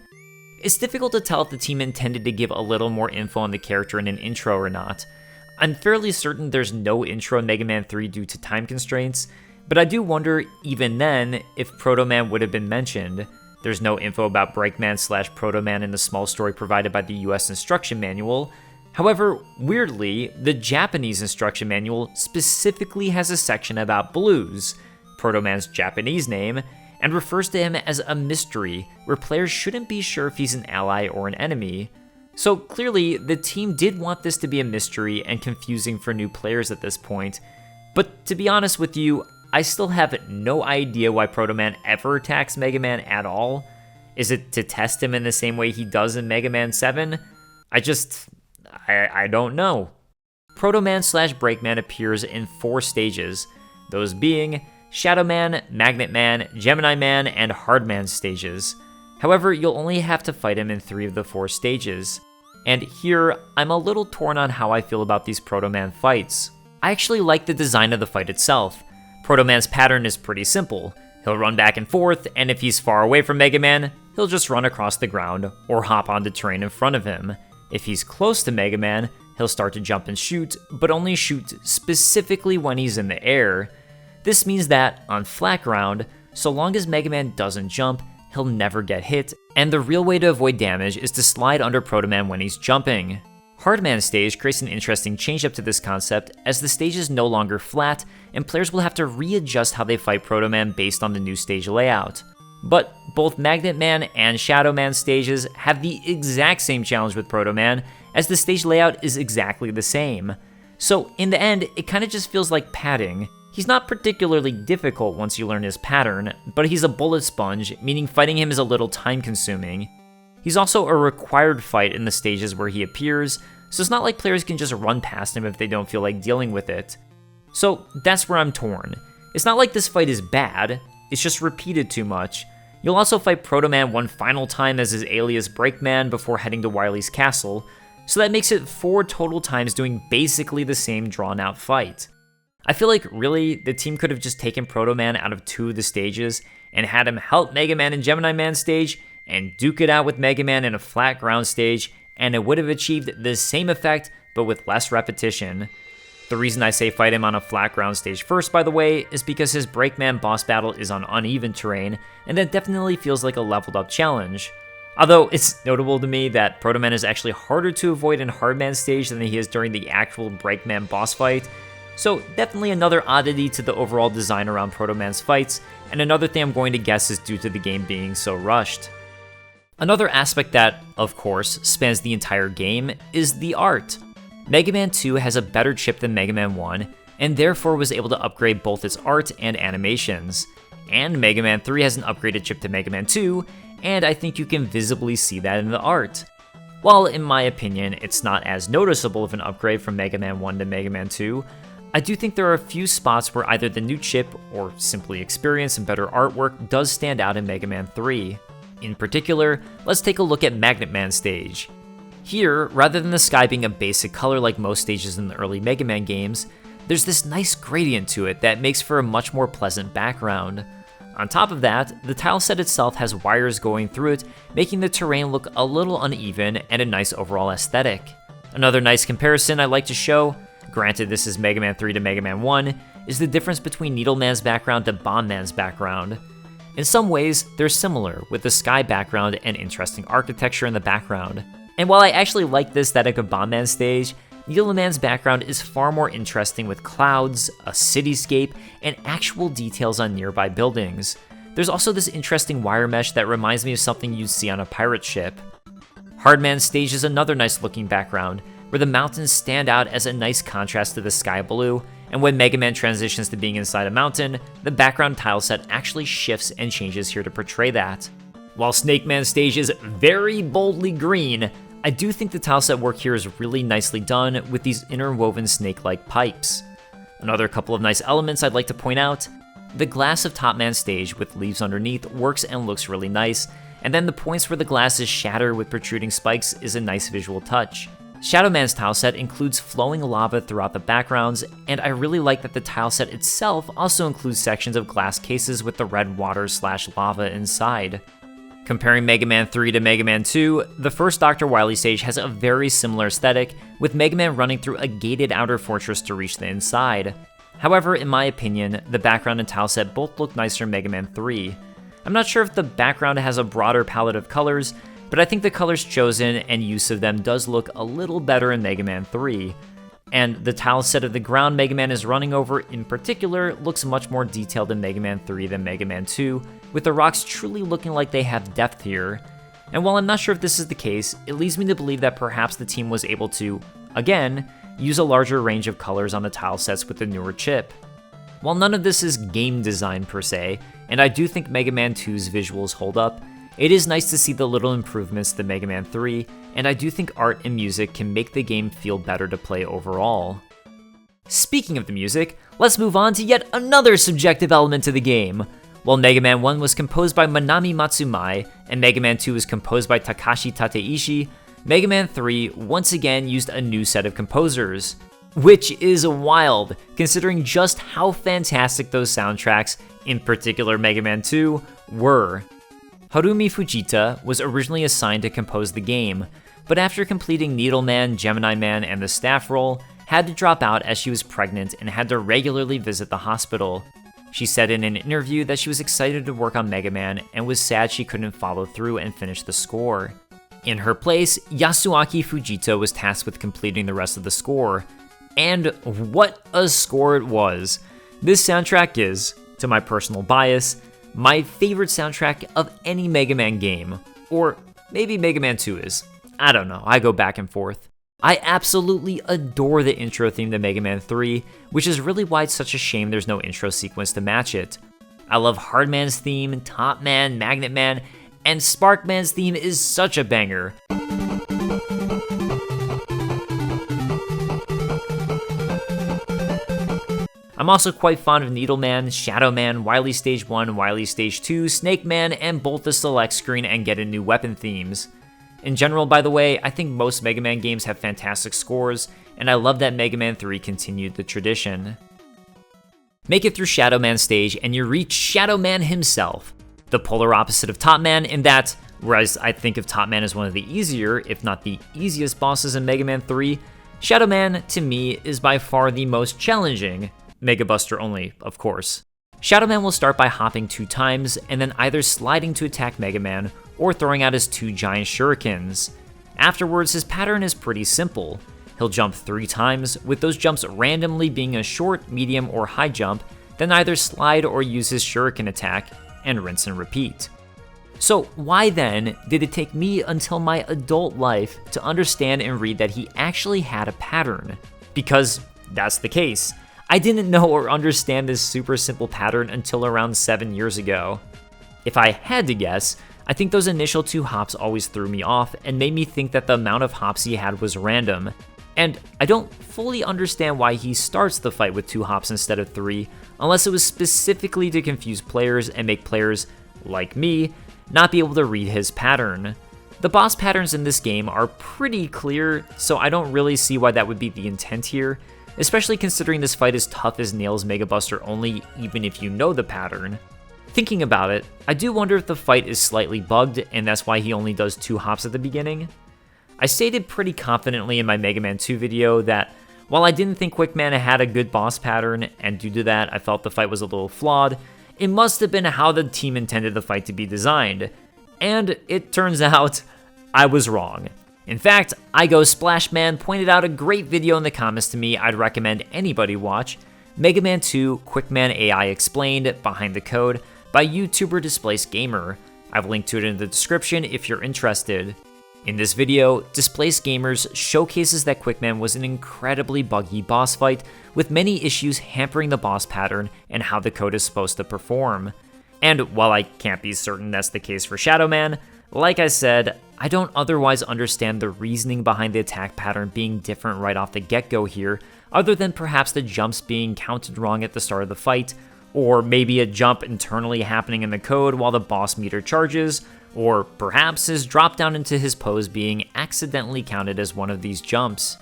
It's difficult to tell if the team intended to give a little more info on the character in an intro or not. I'm fairly certain there's no intro in Mega Man 3 due to time constraints, but I do wonder, even then, if Proto Man would have been mentioned. There's no info about Breakman/Proto Man in the small story provided by the US instruction manual. However, weirdly, the Japanese instruction manual specifically has a section about blues, Proto Man's Japanese name, and refers to him as a mystery, where players shouldn't be sure if he's an ally or an enemy. So clearly, the team did want this to be a mystery and confusing for new players at this point. But to be honest with you, I still have no idea why Proto Man ever attacks Mega Man at all. Is it to test him in the same way he does in Mega Man 7? I don't know. Proto Man/Breakman appears in 4 stages, those being Shadow Man, Magnet Man, Gemini Man, and Hard Man stages. However, you'll only have to fight him in 3 of the 4 stages. And here, I'm a little torn on how I feel about these Proto Man fights. I actually like the design of the fight itself. Proto Man's pattern is pretty simple. He'll run back and forth, and if he's far away from Mega Man, he'll just run across the ground or hop onto terrain in front of him. If he's close to Mega Man, he'll start to jump and shoot, but only shoot specifically when he's in the air. This means that, on flat ground, so long as Mega Man doesn't jump, he'll never get hit, and the real way to avoid damage is to slide under Proto Man when he's jumping. Hard Man stage creates an interesting change-up to this concept, as the stage is no longer flat, and players will have to readjust how they fight Proto Man based on the new stage layout. But both Magnet Man and Shadow Man stages have the exact same challenge with Proto Man, as the stage layout is exactly the same. So in the end, it kinda just feels like padding. He's not particularly difficult once you learn his pattern, but he's a bullet sponge, meaning fighting him is a little time consuming. He's also a required fight in the stages where he appears, so it's not like players can just run past him if they don't feel like dealing with it. So that's where I'm torn. It's not like this fight is bad, it's just repeated too much. You'll also fight Proto Man one final time as his alias Breakman before heading to Wily's castle, so that makes it 4 total times doing basically the same drawn out fight. I feel like really, the team could have just taken Proto Man out of 2 of the stages and had him help Mega Man in Gemini Man stage and duke it out with Mega Man in a flat ground stage, and it would have achieved the same effect but with less repetition. The reason I say fight him on a flat ground stage first, by the way, is because his Breakman boss battle is on uneven terrain, and that definitely feels like a leveled up challenge. Although it's notable to me that Proto Man is actually harder to avoid in Hard Man stage than he is during the actual Breakman boss fight, So definitely another oddity to the overall design around Proto Man's fights, and another thing I'm going to guess is due to the game being so rushed. Another aspect that, of course, spans the entire game is the art. Mega Man 2 has a better chip than Mega Man 1, and therefore was able to upgrade both its art and animations. And Mega Man 3 has an upgraded chip to Mega Man 2, and I think you can visibly see that in the art. While in my opinion, it's not as noticeable of an upgrade from Mega Man 1 to Mega Man 2, I do think there are a few spots where either the new chip or simply experience and better artwork does stand out in Mega Man 3. In particular, let's take a look at Magnet Man stage. Here, rather than the sky being a basic color like most stages in the early Mega Man games, there's this nice gradient to it that makes for a much more pleasant background. On top of that, the tile set itself has wires going through it, making the terrain look a little uneven and a nice overall aesthetic. Another nice comparison I like to show, granted this is Mega Man 3 to Mega Man 1, is the difference between Needle Man's background to Bomb Man's background. In some ways, they're similar, with the sky background and interesting architecture in the background. And while I actually like the aesthetic of Bomb Man's stage, Needle Man's background is far more interesting with clouds, a cityscape, and actual details on nearby buildings. There's also this interesting wire mesh that reminds me of something you'd see on a pirate ship. Hard Man's stage is another nice looking background, where the mountains stand out as a nice contrast to the sky blue, and when Mega Man transitions to being inside a mountain, the background tile set actually shifts and changes here to portray that. While Snake Man's stage is very boldly green, I do think the tileset work here is really nicely done with these interwoven snake-like pipes. Another couple of nice elements I'd like to point out: the glass of Top Man's stage with leaves underneath works and looks really nice, and then the points where the glass is shattered with protruding spikes is a nice visual touch. Shadow Man's tileset includes flowing lava throughout the backgrounds, and I really like that the tileset itself also includes sections of glass cases with the red water/lava inside. Comparing Mega Man 3 to Mega Man 2, the first Dr. Wily stage has a very similar aesthetic, with Mega Man running through a gated outer fortress to reach the inside. However, in my opinion, the background and tileset both look nicer in Mega Man 3. I'm not sure if the background has a broader palette of colors, but I think the colors chosen and use of them does look a little better in Mega Man 3. And the tileset of the ground Mega Man is running over in particular looks much more detailed in Mega Man 3 than Mega Man 2, with the rocks truly looking like they have depth here. And while I'm not sure if this is the case, it leads me to believe that perhaps the team was able to, again, use a larger range of colors on the tile sets with the newer chip. While none of this is game design per se, and I do think Mega Man 2's visuals hold up, it is nice to see the little improvements to Mega Man 3, and I do think art and music can make the game feel better to play overall. Speaking of the music, let's move on to yet another subjective element to the game. While Mega Man 1 was composed by Manami Matsumai, and Mega Man 2 was composed by Takashi Tateishi, Mega Man 3 once again used a new set of composers. Which is wild, considering just how fantastic those soundtracks, in particular Mega Man 2, were. Harumi Fujita was originally assigned to compose the game, but after completing Needle Man, Gemini Man, and the staff role, had to drop out as she was pregnant and had to regularly visit the hospital. She said in an interview that she was excited to work on Mega Man and was sad she couldn't follow through and finish the score. In her place, Yasuaki Fujita was tasked with completing the rest of the score. And what a score it was! This soundtrack is, to my personal bias, my favorite soundtrack of any Mega Man game. Or maybe Mega Man 2 is. I don't know, I go back and forth. I absolutely adore the intro theme to Mega Man 3, which is really why it's such a shame there's no intro sequence to match it. I love Hard Man's theme, Top Man, Magnet Man, and Spark Man's theme is such a banger. I'm also quite fond of Needle Man, Shadow Man, Wily Stage 1, Wily Stage 2, Snake Man, and both the Select Screen and Get a New Weapon themes. In general, by the way, I think most Mega Man games have fantastic scores, and I love that Mega Man 3 continued the tradition. Make it through Shadow Man stage and you reach Shadow Man himself, the polar opposite of Top Man in that, whereas I think of Top Man as one of the easier, if not the easiest bosses in Mega Man 3, Shadow Man, to me, is by far the most challenging. Mega Buster only, of course. Shadow Man will start by hopping 2 times, and then either sliding to attack Mega Man, or throwing out his 2 giant shurikens. Afterwards, his pattern is pretty simple. He'll jump 3 times, with those jumps randomly being a short, medium, or high jump, then either slide or use his shuriken attack, and rinse and repeat. So why then did it take me until my adult life to understand and read that he actually had a pattern? Because that's the case. I didn't know or understand this super simple pattern until around 7 years ago. If I had to guess, I think those initial 2 hops always threw me off and made me think that the amount of hops he had was random. And I don't fully understand why he starts the fight with 2 hops instead of 3, unless it was specifically to confuse players and make players, like me, not be able to read his pattern. The boss patterns in this game are pretty clear, so I don't really see why that would be the intent here, especially considering this fight is tough as nails Mega Buster only even if you know the pattern. Thinking about it, I do wonder if the fight is slightly bugged and that's why he only does 2 hops at the beginning. I stated pretty confidently in my Mega Man 2 video that while I didn't think Quick Man had a good boss pattern, and due to that I felt the fight was a little flawed, it must have been how the team intended the fight to be designed. And it turns out, I was wrong. In fact, Splash Man pointed out a great video in the comments to me I'd recommend anybody watch, Mega Man 2 Quick Man AI Explained Behind the Code by YouTuber Displaced Gamer. I've linked to it in the description if you're interested. In this video, Displaced Gamers showcases that Quick Man was an incredibly buggy boss fight, with many issues hampering the boss pattern and how the code is supposed to perform. And while I can't be certain that's the case for Shadow Man, like I said, I don't otherwise understand the reasoning behind the attack pattern being different right off the get-go here, other than perhaps the jumps being counted wrong at the start of the fight, or maybe a jump internally happening in the code while the boss meter charges, or perhaps his drop down into his pose being accidentally counted as one of these jumps.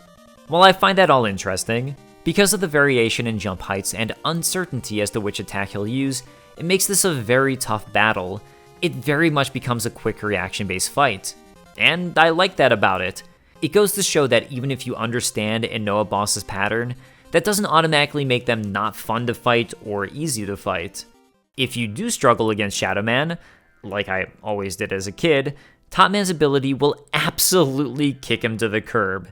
While I find that all interesting, because of the variation in jump heights and uncertainty as to which attack he'll use, it makes this a very tough battle. It very much becomes a quick reaction-based fight. And I like that about it. It goes to show that even if you understand and know a boss's pattern, that doesn't automatically make them not fun to fight or easy to fight. If you do struggle against Shadow Man, like I always did as a kid, Top Man's ability will absolutely kick him to the curb.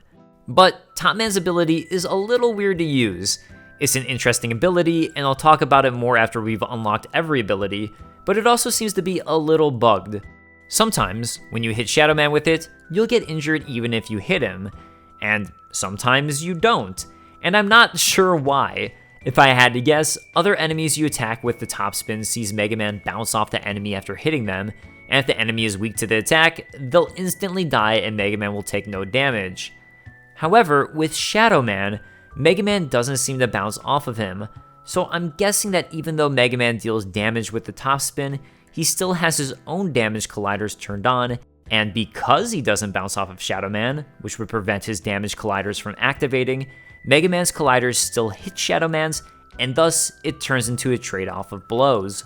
But Top Man's ability is a little weird to use. It's an interesting ability, and I'll talk about it more after we've unlocked every ability, but it also seems to be a little bugged. Sometimes, when you hit Shadow Man with it, you'll get injured even if you hit him, and sometimes you don't, and I'm not sure why. If I had to guess, other enemies you attack with the top spin sees Mega Man bounce off the enemy after hitting them, and if the enemy is weak to the attack, they'll instantly die and Mega Man will take no damage. However, with Shadow Man, Mega Man doesn't seem to bounce off of him, so I'm guessing that even though Mega Man deals damage with the top spin, he still has his own damage colliders turned on, and because he doesn't bounce off of Shadow Man, which would prevent his damage colliders from activating, Mega Man's colliders still hit Shadow Man's, and thus it turns into a trade-off of blows.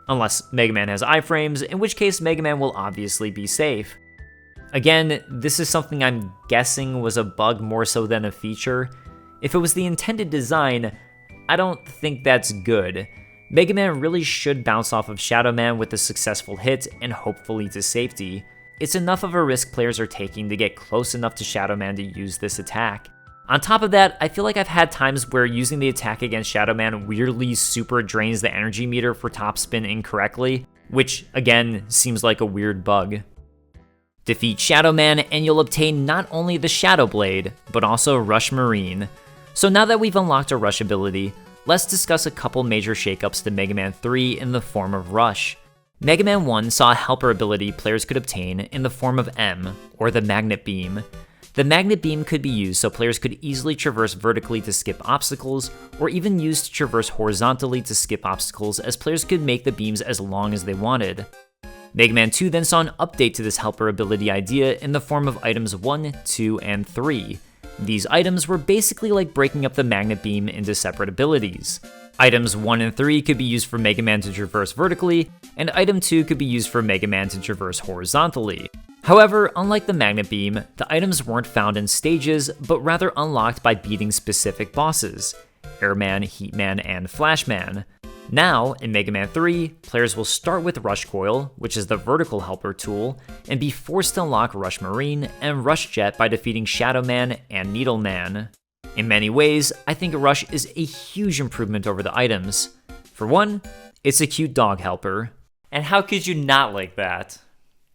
Unless Mega Man has iframes, in which case Mega Man will obviously be safe. Again, this is something I'm guessing was a bug more so than a feature. If it was the intended design, I don't think that's good. Mega Man really should bounce off of Shadow Man with a successful hit and hopefully to safety. It's enough of a risk players are taking to get close enough to Shadow Man to use this attack. On top of that, I feel like I've had times where using the attack against Shadow Man weirdly super drains the energy meter for top spin incorrectly, which again seems like a weird bug. Defeat Shadow Man and you'll obtain not only the Shadow Blade, but also Rush Marine. So now that we've unlocked a Rush ability, let's discuss a couple major shakeups to Mega Man 3 in the form of Rush. Mega Man 1 saw a helper ability players could obtain in the form of M, or the Magnet Beam. The Magnet Beam could be used so players could easily traverse vertically to skip obstacles, or even used to traverse horizontally to skip obstacles as players could make the beams as long as they wanted. Mega Man 2 then saw an update to this helper ability idea in the form of items 1, 2, and 3. These items were basically like breaking up the Magnet Beam into separate abilities. Items 1 and 3 could be used for Mega Man to traverse vertically, and item 2 could be used for Mega Man to traverse horizontally. However, unlike the Magnet Beam, the items weren't found in stages, but rather unlocked by beating specific bosses: Airman, Heatman, and Flashman. Now, in Mega Man 3, players will start with Rush Coil, which is the vertical helper tool, and be forced to unlock Rush Marine and Rush Jet by defeating Shadow Man and Needle Man. In many ways, I think Rush is a huge improvement over the items. For one, it's a cute dog helper. And how could you not like that?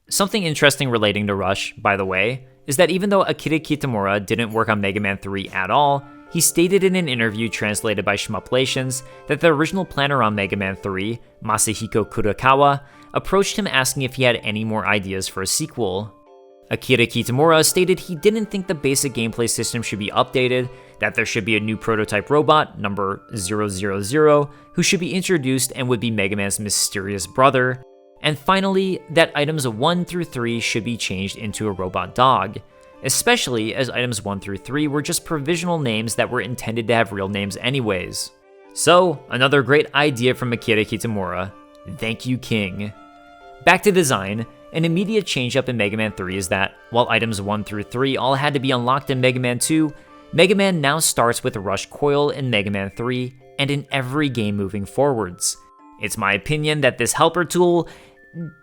Something interesting relating to Rush, by the way, is that even though Akira Kitamura didn't work on Mega Man 3 at all, he stated in an interview translated by Shmuplations that the original planner on Mega Man 3, Masahiko Kurokawa, approached him asking if he had any more ideas for a sequel. Akira Kitamura stated he didn't think the basic gameplay system should be updated, that there should be a new prototype robot, number 000, who should be introduced and would be Mega Man's mysterious brother, and finally, that items 1 through 3 should be changed into a robot dog, especially as items 1 through 3 were just provisional names that were intended to have real names anyways. So, another great idea from Akira Kitamura. Thank you, King. Back to design, an immediate change up in Mega Man 3 is that, while items 1 through 3 all had to be unlocked in Mega Man 2, Mega Man now starts with Rush Coil in Mega Man 3 and in every game moving forwards. It's my opinion that this helper tool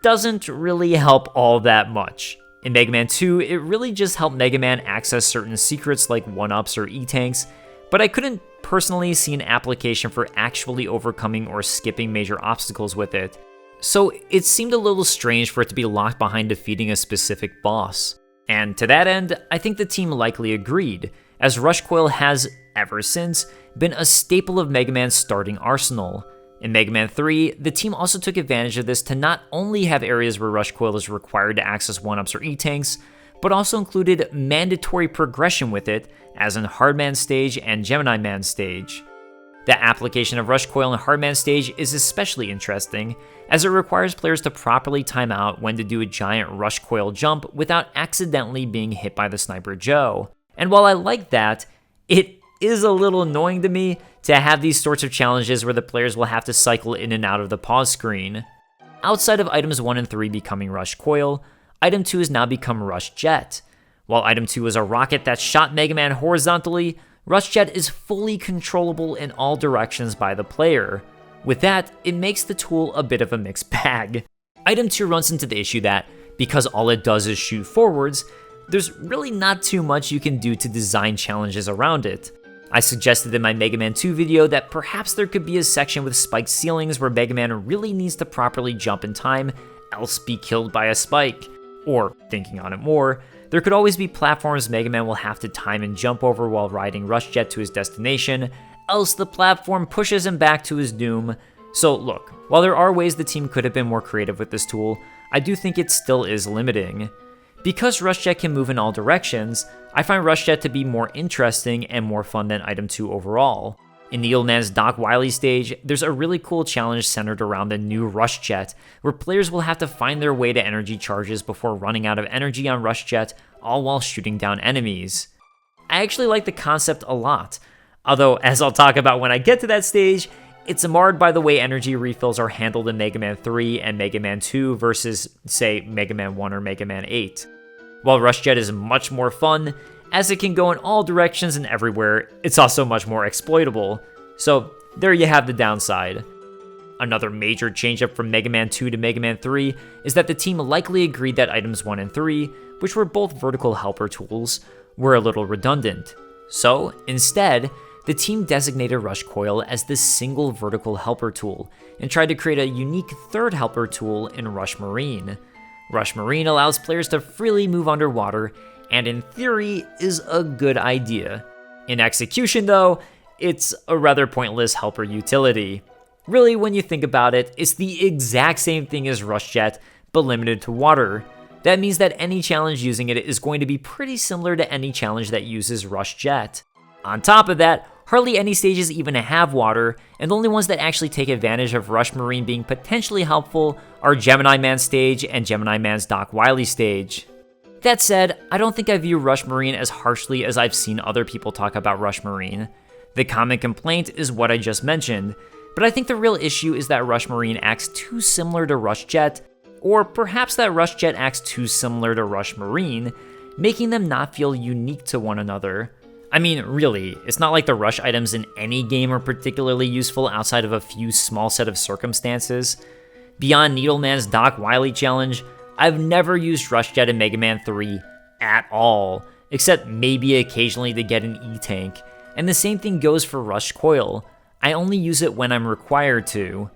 doesn't really help all that much. In Mega Man 2, it really just helped Mega Man access certain secrets like 1-ups or E-tanks, but I couldn't personally see an application for actually overcoming or skipping major obstacles with it. So it seemed a little strange for it to be locked behind defeating a specific boss. And to that end, I think the team likely agreed, as Rush Coil has, ever since, been a staple of Mega Man's starting arsenal. In Mega Man 3, the team also took advantage of this to not only have areas where Rush Coil is required to access 1-ups or E-tanks, but also included mandatory progression with it, as in Hard Man Stage and Gemini Man Stage. The application of Rush Coil in Hard Man Stage is especially interesting, as it requires players to properly time out when to do a giant Rush Coil jump without accidentally being hit by the Sniper Joe. And while I like that, it is a little annoying to me to have these sorts of challenges where the players will have to cycle in and out of the pause screen. Outside of items 1 and 3 becoming Rush Coil, item 2 has now become Rush Jet. While item 2 is a rocket that shot Mega Man horizontally, Rush Jet is fully controllable in all directions by the player. With that, it makes the tool a bit of a mixed bag. Item 2 runs into the issue that, because all it does is shoot forwards, there's really not too much you can do to design challenges around it. I suggested in my Mega Man 2 video that perhaps there could be a section with spiked ceilings where Mega Man really needs to properly jump in time, else be killed by a spike. Or, thinking on it more, there could always be platforms Mega Man will have to time and jump over while riding Rush Jet to his destination, else the platform pushes him back to his doom. So look, while there are ways the team could have been more creative with this tool, I do think it still is limiting. Because Rush Jet can move in all directions, I find Rush Jet to be more interesting and more fun than item 2 overall. In Needle Man's Doc Wily stage, there's a really cool challenge centered around the new Rush Jet, where players will have to find their way to energy charges before running out of energy on Rush Jet, all while shooting down enemies. I actually like the concept a lot, although as I'll talk about when I get to that stage, it's marred by the way energy refills are handled in Mega Man 3 and Mega Man 2 versus, say, Mega Man 1 or Mega Man 8. While Rush Jet is much more fun, as it can go in all directions and everywhere, it's also much more exploitable. So there you have the downside. Another major change-up from Mega Man 2 to Mega Man 3 is that the team likely agreed that items 1 and 3, which were both vertical helper tools, were a little redundant. So, instead, the team designated Rush Coil as the single vertical helper tool, and tried to create a unique third helper tool in Rush Marine. Rush Marine allows players to freely move underwater, and in theory is a good idea. In execution though, it's a rather pointless helper utility. Really, when you think about it, it's the exact same thing as Rush Jet, but limited to water. That means that any challenge using it is going to be pretty similar to any challenge that uses Rush Jet. On top of that, hardly any stages even have water, and the only ones that actually take advantage of Rush Marine being potentially helpful are Gemini Man stage and Gemini Man's Doc Wily stage. That said, I don't think I view Rush Marine as harshly as I've seen other people talk about Rush Marine. The common complaint is what I just mentioned, but I think the real issue is that Rush Marine acts too similar to Rush Jet, or perhaps that Rush Jet acts too similar to Rush Marine, making them not feel unique to one another. I mean, really, it's not like the rush items in any game are particularly useful outside of a few small set of circumstances. Beyond Needleman's Doc Wily challenge, I've never used Rush Jet in Mega Man 3 at all, except maybe occasionally to get an E-Tank, and the same thing goes for Rush Coil. I only use it when I'm required to.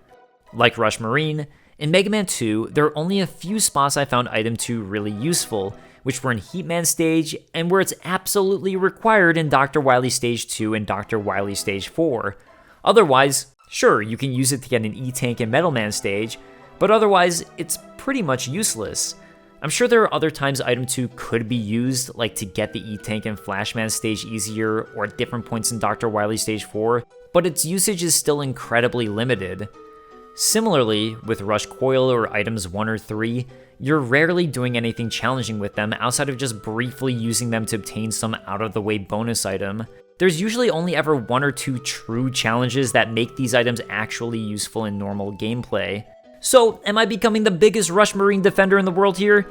Like Rush Marine, in Mega Man 2, there are only a few spots I found Item 2 really useful, which were in Heatman Stage, and where it's absolutely required in Dr. Wily Stage 2 and Dr. Wily Stage 4. Otherwise, sure, you can use it to get an E-Tank in Metal Man Stage, but otherwise, it's pretty much useless. I'm sure there are other times Item 2 could be used, like to get the E-Tank in Flashman Stage easier, or at different points in Dr. Wily Stage 4, but its usage is still incredibly limited. Similarly, with Rush Coil or items 1 or 3, you're rarely doing anything challenging with them outside of just briefly using them to obtain some out-of-the-way bonus item. There's usually only ever 1 or 2 true challenges that make these items actually useful in normal gameplay. So, am I becoming the biggest Rush Marine defender in the world here?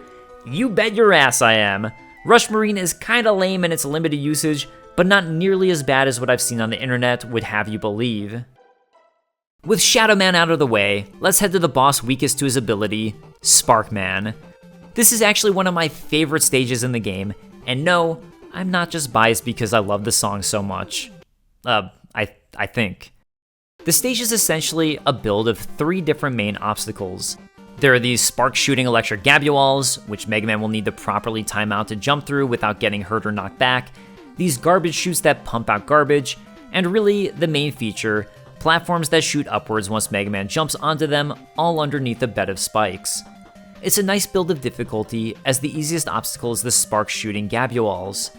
You bet your ass I am. Rush Marine is kinda lame in its limited usage, but not nearly as bad as what I've seen on the internet would have you believe. With Shadow Man out of the way, let's head to the boss weakest to his ability, Sark Man. This is actually one of my favorite stages in the game, and no, I'm not just biased because I love the song so much. I think. The stage is essentially a build of 3 different main obstacles. There are these spark-shooting electric Gabuals, which Mega Man will need to properly time out to jump through without getting hurt or knocked back, these garbage chutes that pump out garbage, and really, the main feature, platforms that shoot upwards once Mega Man jumps onto them, all underneath a bed of spikes. It's a nice build of difficulty, as the easiest obstacle is the spark-shooting Gabuals.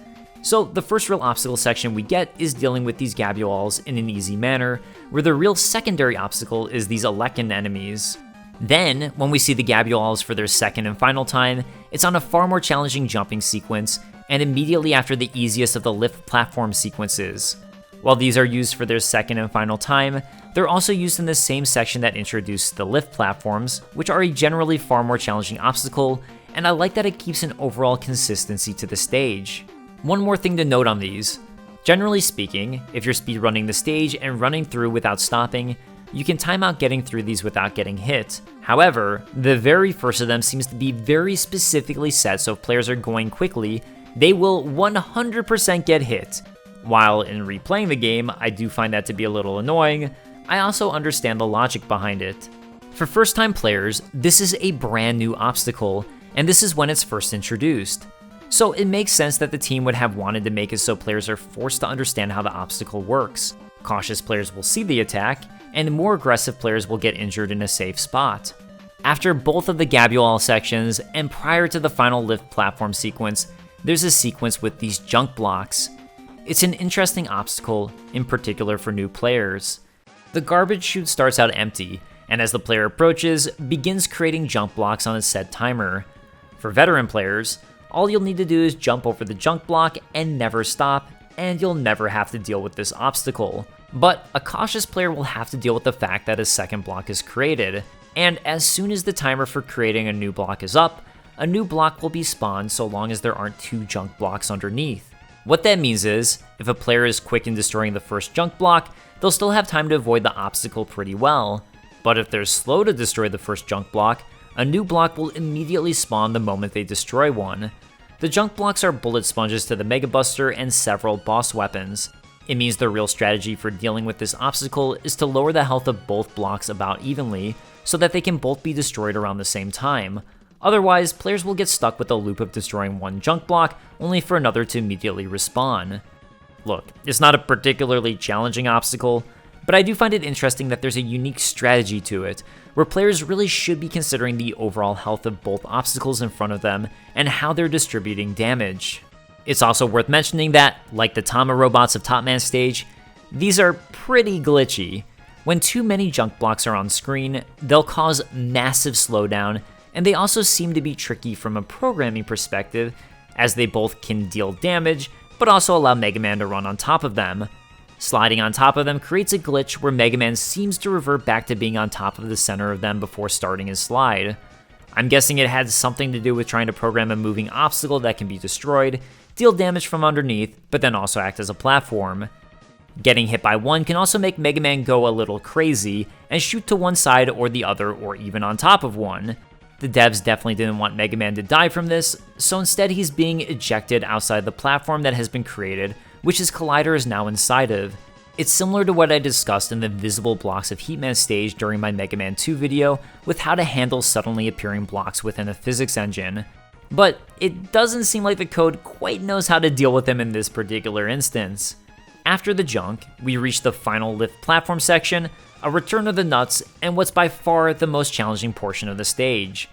So the first real obstacle section we get is dealing with these Gabuals in an easy manner, where the real secondary obstacle is these Alekin enemies. Then, when we see the Gabuals for their second and final time, it's on a far more challenging jumping sequence, and immediately after the easiest of the lift platform sequences. While these are used for their second and final time, they're also used in the same section that introduced the lift platforms, which are a generally far more challenging obstacle, and I like that it keeps an overall consistency to the stage. One more thing to note on these. Generally speaking, if you're speedrunning the stage and running through without stopping, you can time out getting through these without getting hit. However, the very first of them seems to be very specifically set so if players are going quickly, they will 100% get hit. While in replaying the game, I do find that to be a little annoying, I also understand the logic behind it. For first-time players, this is a brand new obstacle, and this is when it's first introduced. So it makes sense that the team would have wanted to make it so players are forced to understand how the obstacle works. Cautious players will see the attack, and more aggressive players will get injured in a safe spot. After both of the Gabual sections, and prior to the final lift platform sequence, there's a sequence with these junk blocks. It's an interesting obstacle, in particular for new players. The garbage chute starts out empty, and as the player approaches, begins creating junk blocks on a set timer. For veteran players, all you'll need to do is jump over the junk block and never stop, and you'll never have to deal with this obstacle. But a cautious player will have to deal with the fact that a second block is created, and as soon as the timer for creating a new block is up, a new block will be spawned so long as there aren't 2 junk blocks underneath. What that means is, if a player is quick in destroying the first junk block, they'll still have time to avoid the obstacle pretty well. But if they're slow to destroy the first junk block, a new block will immediately spawn the moment they destroy one. The junk blocks are bullet sponges to the Mega Buster and several boss weapons. It means the real strategy for dealing with this obstacle is to lower the health of both blocks about evenly, so that they can both be destroyed around the same time. Otherwise, players will get stuck with the loop of destroying one junk block, only for another to immediately respawn. Look, it's not a particularly challenging obstacle, but I do find it interesting that there's a unique strategy to it, where players really should be considering the overall health of both obstacles in front of them and how they're distributing damage. It's also worth mentioning that, like the Tama robots of Top Man stage, these are pretty glitchy. When too many junk blocks are on screen, they'll cause massive slowdown, and they also seem to be tricky from a programming perspective, as they both can deal damage, but also allow Mega Man to run on top of them. Sliding on top of them creates a glitch where Mega Man seems to revert back to being on top of the center of them before starting his slide. I'm guessing it had something to do with trying to program a moving obstacle that can be destroyed, deal damage from underneath, but then also act as a platform. Getting hit by one can also make Mega Man go a little crazy and shoot to one side or the other or even on top of one. The devs definitely didn't want Mega Man to die from this, so instead he's being ejected outside the platform that has been created, which his collider is now inside of. It's similar to what I discussed in the visible blocks of Heatman stage during my Mega Man 2 video with how to handle suddenly appearing blocks within a physics engine. But it doesn't seem like the code quite knows how to deal with them in this particular instance. After the junk, we reach the final lift platform section, a return of the nuts, and what's by far the most challenging portion of the stage.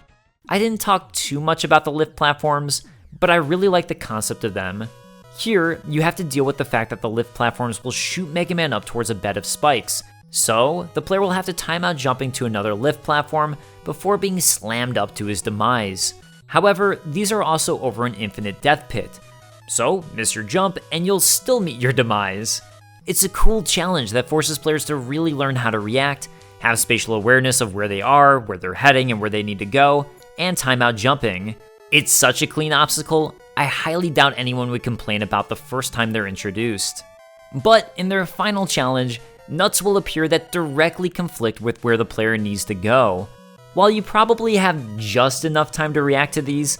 I didn't talk too much about the lift platforms, but I really like the concept of them. Here, you have to deal with the fact that the lift platforms will shoot Mega Man up towards a bed of spikes, so the player will have to time out jumping to another lift platform before being slammed up to his demise. However, these are also over an infinite death pit, so miss your jump and you'll still meet your demise. It's a cool challenge that forces players to really learn how to react, have spatial awareness of where they are, where they're heading and where they need to go, and time out jumping. It's such a clean obstacle, I highly doubt anyone would complain about the first time they're introduced. But in their final challenge, nuts will appear that directly conflict with where the player needs to go. While you probably have just enough time to react to these,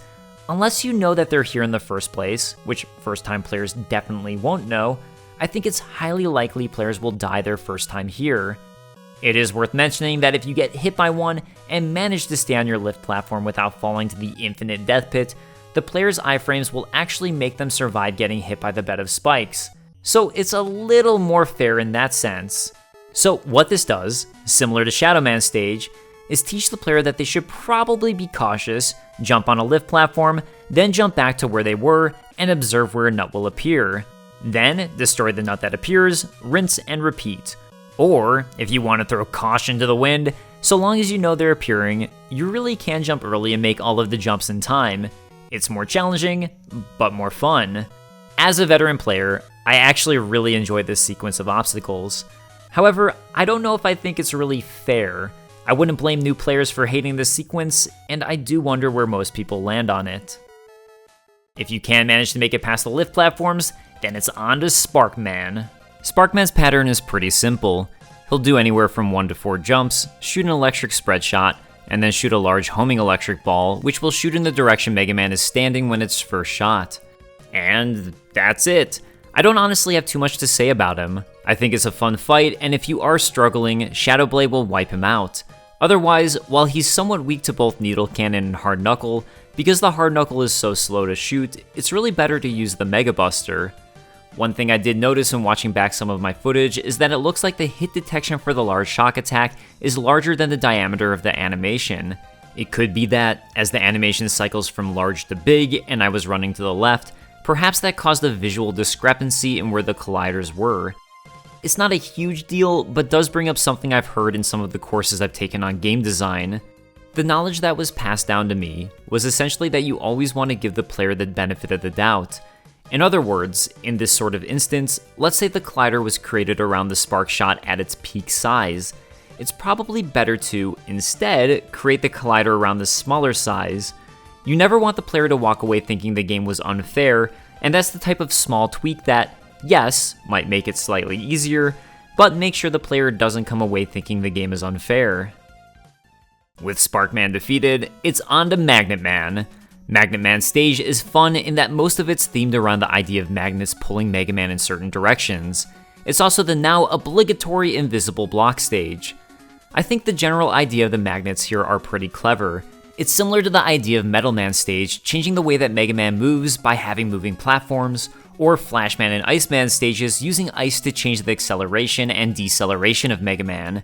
unless you know that they're here in the first place, which first-time players definitely won't know, I think it's highly likely players will die their first time here. It is worth mentioning that if you get hit by one and manage to stay on your lift platform without falling to the infinite death pit, the player's iframes will actually make them survive getting hit by the bed of spikes. So it's a little more fair in that sense. So what this does, similar to Shadow Man stage, is teach the player that they should probably be cautious, jump on a lift platform, then jump back to where they were, and observe where a nut will appear. Then, destroy the nut that appears, rinse and repeat. Or, if you want to throw caution to the wind, so long as you know they're appearing, you really can jump early and make all of the jumps in time. It's more challenging, but more fun. As a veteran player, I actually really enjoyed this sequence of obstacles. However, I don't know if I think it's really fair. I wouldn't blame new players for hating this sequence, and I do wonder where most people land on it. If you can manage to make it past the lift platforms, then it's on to Sark Man. Sark Man's pattern is pretty simple. He'll do anywhere from 1 to 4 jumps, shoot an electric spread shot, and then shoot a large homing electric ball, which will shoot in the direction Mega Man is standing when it's first shot. And that's it. I don't honestly have too much to say about him. I think it's a fun fight, and if you are struggling, Shadow Blade will wipe him out. Otherwise, while he's somewhat weak to both Needle Cannon and Hard Knuckle, because the Hard Knuckle is so slow to shoot, it's really better to use the Mega Buster. One thing I did notice when watching back some of my footage is that it looks like the hit detection for the large shock attack is larger than the diameter of the animation. It could be that, as the animation cycles from large to big and I was running to the left, perhaps that caused a visual discrepancy in where the colliders were. It's not a huge deal, but does bring up something I've heard in some of the courses I've taken on game design. The knowledge that was passed down to me was essentially that you always want to give the player the benefit of the doubt. In other words, in this sort of instance, let's say the collider was created around the spark shot at its peak size. It's probably better to, instead, create the collider around the smaller size. You never want the player to walk away thinking the game was unfair, and that's the type of small tweak that, yes, might make it slightly easier, but make sure the player doesn't come away thinking the game is unfair. With Sark Man defeated, it's on to Magnet Man. Magnet Man's stage is fun in that most of it's themed around the idea of magnets pulling Mega Man in certain directions. It's also the now obligatory invisible block stage. I think the general idea of the magnets here are pretty clever. It's similar to the idea of Metal Man stage, changing the way that Mega Man moves by having moving platforms, or Flash Man and Ice Man stages using ice to change the acceleration and deceleration of Mega Man.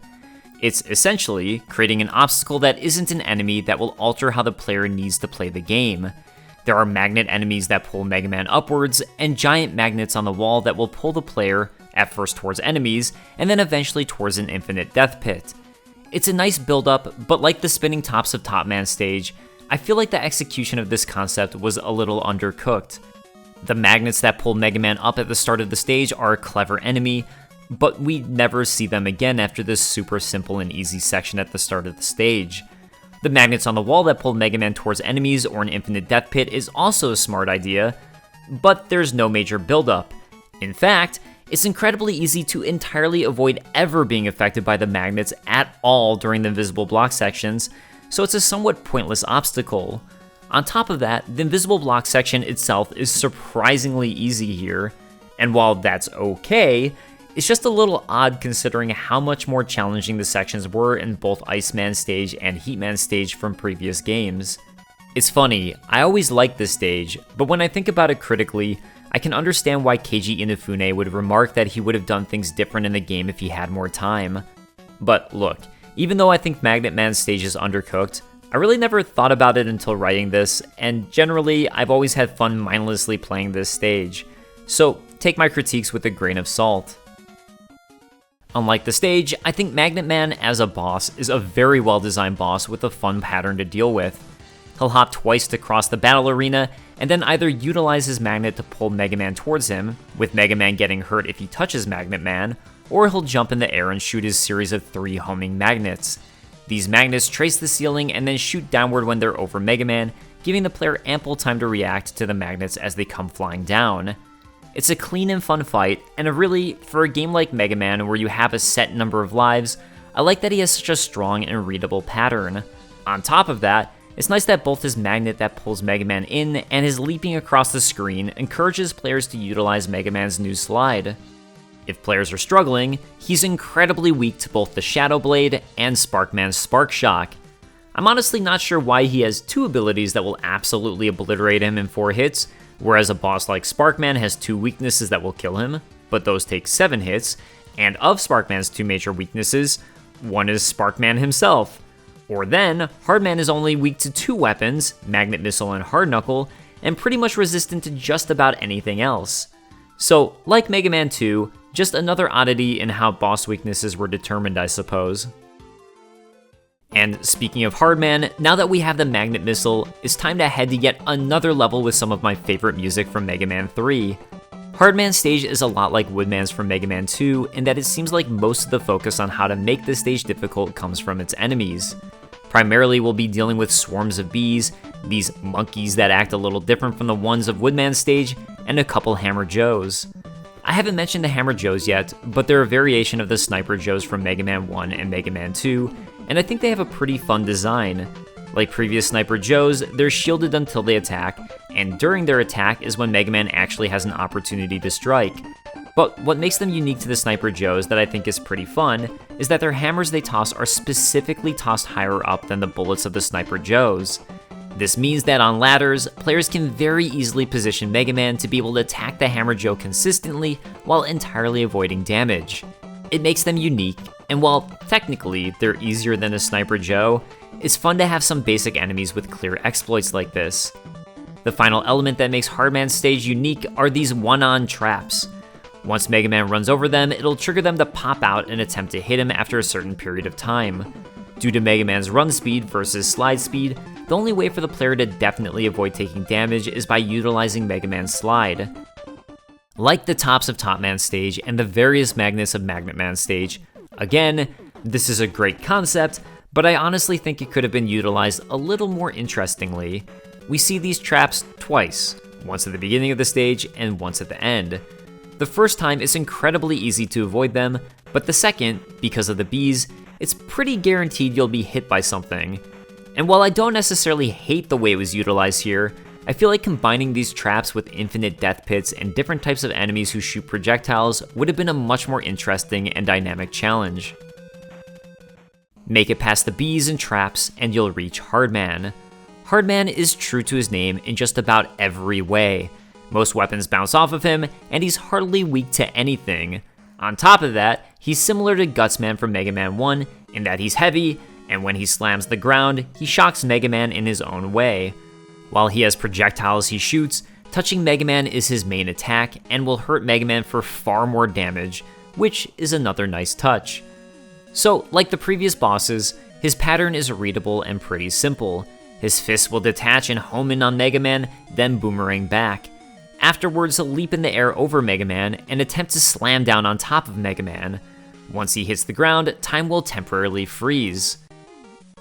It's essentially creating an obstacle that isn't an enemy that will alter how the player needs to play the game. There are magnet enemies that pull Mega Man upwards, and giant magnets on the wall that will pull the player, at first towards enemies, and then eventually towards an infinite death pit. It's a nice build-up, but like the spinning tops of Top Man stage, I feel like the execution of this concept was a little undercooked. The magnets that pull Mega Man up at the start of the stage are a clever enemy, but we never see them again after this super simple and easy section at the start of the stage. The magnets on the wall that pull Mega Man towards enemies or an infinite death pit is also a smart idea. but there's no major buildup. In fact, it's incredibly easy to entirely avoid ever being affected by the magnets at all during the invisible block sections, so it's a somewhat pointless obstacle. On top of that, the invisible block section itself is surprisingly easy here, and while that's okay, it's just a little odd considering how much more challenging the sections were in both Iceman stage and Heatman stage from previous games. It's funny, I always liked this stage, but when I think about it critically, I can understand why Keiji Inafune would remark that he would have done things different in the game if he had more time. But look, even though I think Magnet Man's stage is undercooked, I really never thought about it until writing this, and generally, I've always had fun mindlessly playing this stage, so take my critiques with a grain of salt. Unlike the stage, I think Magnet Man as a boss is a very well designed boss with a fun pattern to deal with. He'll hop twice to cross the battle arena, and then either utilize his magnet to pull Mega Man towards him, with Mega Man getting hurt if he touches Magnet Man, or he'll jump in the air and shoot his series of 3 homing magnets. These magnets trace the ceiling and then shoot downward when they're over Mega Man, giving the player ample time to react to the magnets as they come flying down. It's a clean and fun fight, and really, for a game like Mega Man where you have a set number of lives, I like that he has such a strong and readable pattern. On top of that, it's nice that both his magnet that pulls Mega Man in and his leaping across the screen encourages players to utilize Mega Man's new slide. If players are struggling, he's incredibly weak to both the Shadow Blade and Sark Man's Spark Shock. I'm honestly not sure why he has 2 abilities that will absolutely obliterate him in 4 hits, whereas a boss like Sark Man has 2 weaknesses that will kill him, but those take 7 hits, and of Sark Man's 2 major weaknesses, one is Sark Man himself. Or then, Hard Man is only weak to 2 weapons, Magnet Missile and Hard Knuckle, and pretty much resistant to just about anything else. So, like Mega Man 2, just another oddity in how boss weaknesses were determined, I suppose. And speaking of Hard Man, now that we have the Magnet Missile, it's time to head to yet another level with some of my favorite music from Mega Man 3. Hard Man's stage is a lot like Woodman's from Mega Man 2 in that it seems like most of the focus on how to make this stage difficult comes from its enemies. Primarily, we'll be dealing with swarms of bees, these monkeys that act a little different from the ones of Woodman's stage, and a couple Hammer Joes. I haven't mentioned the Hammer Joes yet, but they're a variation of the Sniper Joes from Mega Man 1 and Mega Man 2, and I think they have a pretty fun design. Like previous Sniper Joes, they're shielded until they attack, and during their attack is when Mega Man actually has an opportunity to strike. But what makes them unique to the Sniper Joes that I think is pretty fun is that their hammers they toss are specifically tossed higher up than the bullets of the Sniper Joes. This means that on ladders, players can very easily position Mega Man to be able to attack the Hammer Joe consistently while entirely avoiding damage. It makes them unique, and while technically they're easier than a Sniper Joe, it's fun to have some basic enemies with clear exploits like this. The final element that makes Hard Man's stage unique are these one-on traps. Once Mega Man runs over them, it'll trigger them to pop out and attempt to hit him after a certain period of time. Due to Mega Man's run speed versus slide speed, the only way for the player to definitely avoid taking damage is by utilizing Mega Man's slide. Like the tops of Top Man's stage and the various magnets of Magnet Man's stage, again, this is a great concept, but I honestly think it could have been utilized a little more interestingly. We see these traps twice, once at the beginning of the stage and once at the end. The first time it's incredibly easy to avoid them, but the second, because of the bees, it's pretty guaranteed you'll be hit by something. And while I don't necessarily hate the way it was utilized here, I feel like combining these traps with infinite death pits and different types of enemies who shoot projectiles would have been a much more interesting and dynamic challenge. Make it past the bees and traps and you'll reach Hard Man. Hard Man is true to his name in just about every way. Most weapons bounce off of him, and he's hardly weak to anything. On top of that, he's similar to Gutsman from Mega Man 1 in that he's heavy, and when he slams the ground, he shocks Mega Man in his own way. While he has projectiles he shoots, touching Mega Man is his main attack and will hurt Mega Man for far more damage, which is another nice touch. So, like the previous bosses, his pattern is readable and pretty simple. His fists will detach and home in on Mega Man, then boomerang back. Afterwards, he'll leap in the air over Mega Man and attempt to slam down on top of Mega Man. Once he hits the ground, time will temporarily freeze.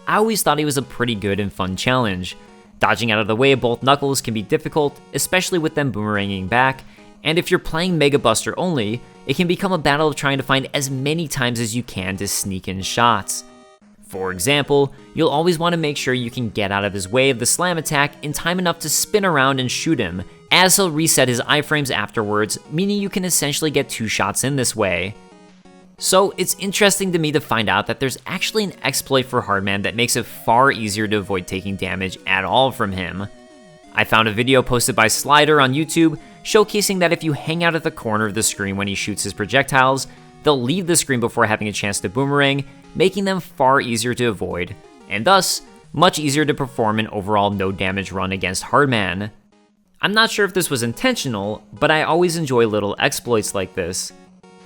I always thought he was a pretty good and fun challenge. Dodging out of the way of both knuckles can be difficult, especially with them boomeranging back, and if you're playing Mega Buster only, it can become a battle of trying to find as many times as you can to sneak in shots. For example, you'll always want to make sure you can get out of his way of the slam attack in time enough to spin around and shoot him, as he'll reset his iframes afterwards, meaning you can essentially get 2 shots in this way. So it's interesting to me to find out that there's actually an exploit for Hardman that makes it far easier to avoid taking damage at all from him. I found a video posted by Slider on YouTube showcasing that if you hang out at the corner of the screen when he shoots his projectiles, they'll leave the screen before having a chance to boomerang, making them far easier to avoid, and thus, much easier to perform an overall no damage run against Hardman. I'm not sure if this was intentional, but I always enjoy little exploits like this.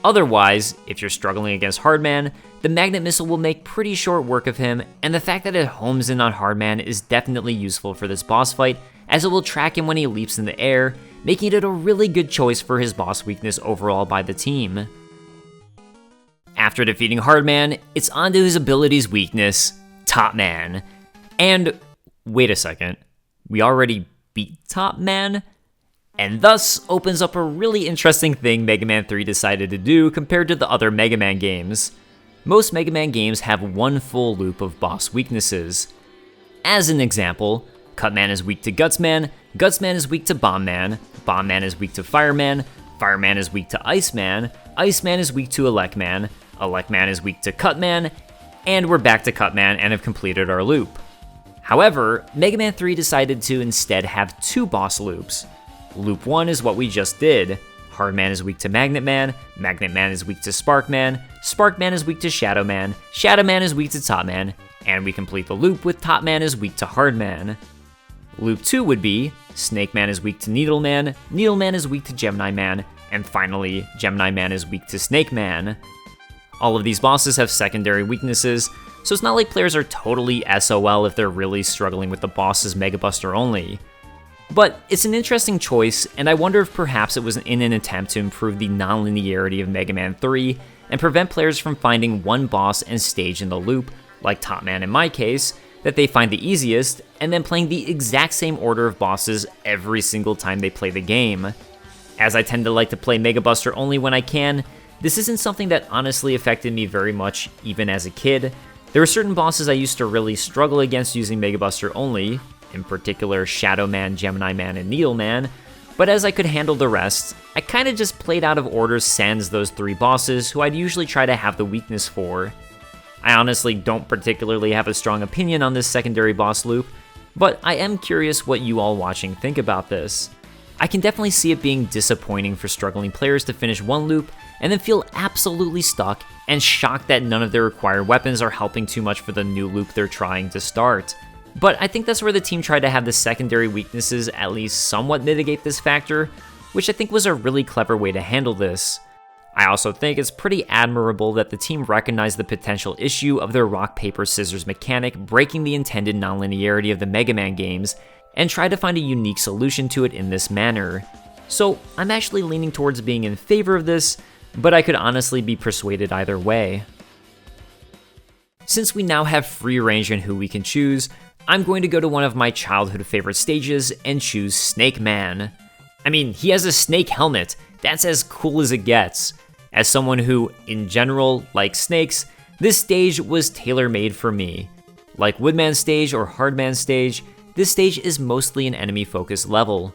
Otherwise, if you're struggling against Hardman, the Magnet Missile will make pretty short work of him, and the fact that it homes in on Hardman is definitely useful for this boss fight, as it will track him when he leaps in the air, making it a really good choice for his boss weakness overall by the team. After defeating Hardman, it's on to his ability's weakness, Top Man. And wait a second, we already beat Top Man? And thus opens up a really interesting thing Mega Man 3 decided to do compared to the other Mega Man games. Most Mega Man games have one full loop of boss weaknesses. As an example, Cutman is weak to Gutsman, Gutsman is weak to Bombman, Bombman is weak to Fireman, Fireman is weak to Iceman, Iceman is weak to Electman, Electman is weak to Cutman, and we're back to Cutman and have completed our loop. However, Mega Man 3 decided to instead have 2 boss loops. Loop 1 is what we just did. Hardman is weak to Magnet Man, Magnet Man is weak to Spark Man, Spark Man is weak to Shadow Man, Shadow Man is weak to Top Man, and we complete the loop with Top Man is weak to Hardman. Loop 2 would be Snake Man is weak to Needle Man, Needle Man is weak to Gemini Man, and finally, Gemini Man is weak to Snake Man. All of these bosses have secondary weaknesses, so it's not like players are totally SOL if they're really struggling with the boss's Mega Buster only. But it's an interesting choice, and I wonder if perhaps it was in an attempt to improve the non-linearity of Mega Man 3 and prevent players from finding one boss and stage in the loop, like Top Man in my case, that they find the easiest, and then playing the exact same order of bosses every single time they play the game. As I tend to like to play Mega Buster only when I can, this isn't something that honestly affected me very much even as a kid. There were certain bosses I used to really struggle against using Mega Buster only, in particular Shadow Man, Gemini Man, and Needle Man, but as I could handle the rest, I kinda just played out of order sans those 3 bosses who I'd usually try to have the weakness for. I honestly don't particularly have a strong opinion on this secondary boss loop, but I am curious what you all watching think about this. I can definitely see it being disappointing for struggling players to finish one loop and then feel absolutely stuck and shocked that none of their required weapons are helping too much for the new loop they're trying to start. But I think that's where the team tried to have the secondary weaknesses at least somewhat mitigate this factor, which I think was a really clever way to handle this. I also think it's pretty admirable that the team recognized the potential issue of their rock, paper, scissors mechanic breaking the intended nonlinearity of the Mega Man games, and tried to find a unique solution to it in this manner. So I'm actually leaning towards being in favor of this, but I could honestly be persuaded either way. Since we now have free range in who we can choose, I'm going to go to one of my childhood favorite stages and choose Snake Man. I mean, he has a snake helmet, that's as cool as it gets. As someone who, in general, likes snakes, this stage was tailor-made for me. Like Woodman stage or Hardman stage, this stage is mostly an enemy-focused level.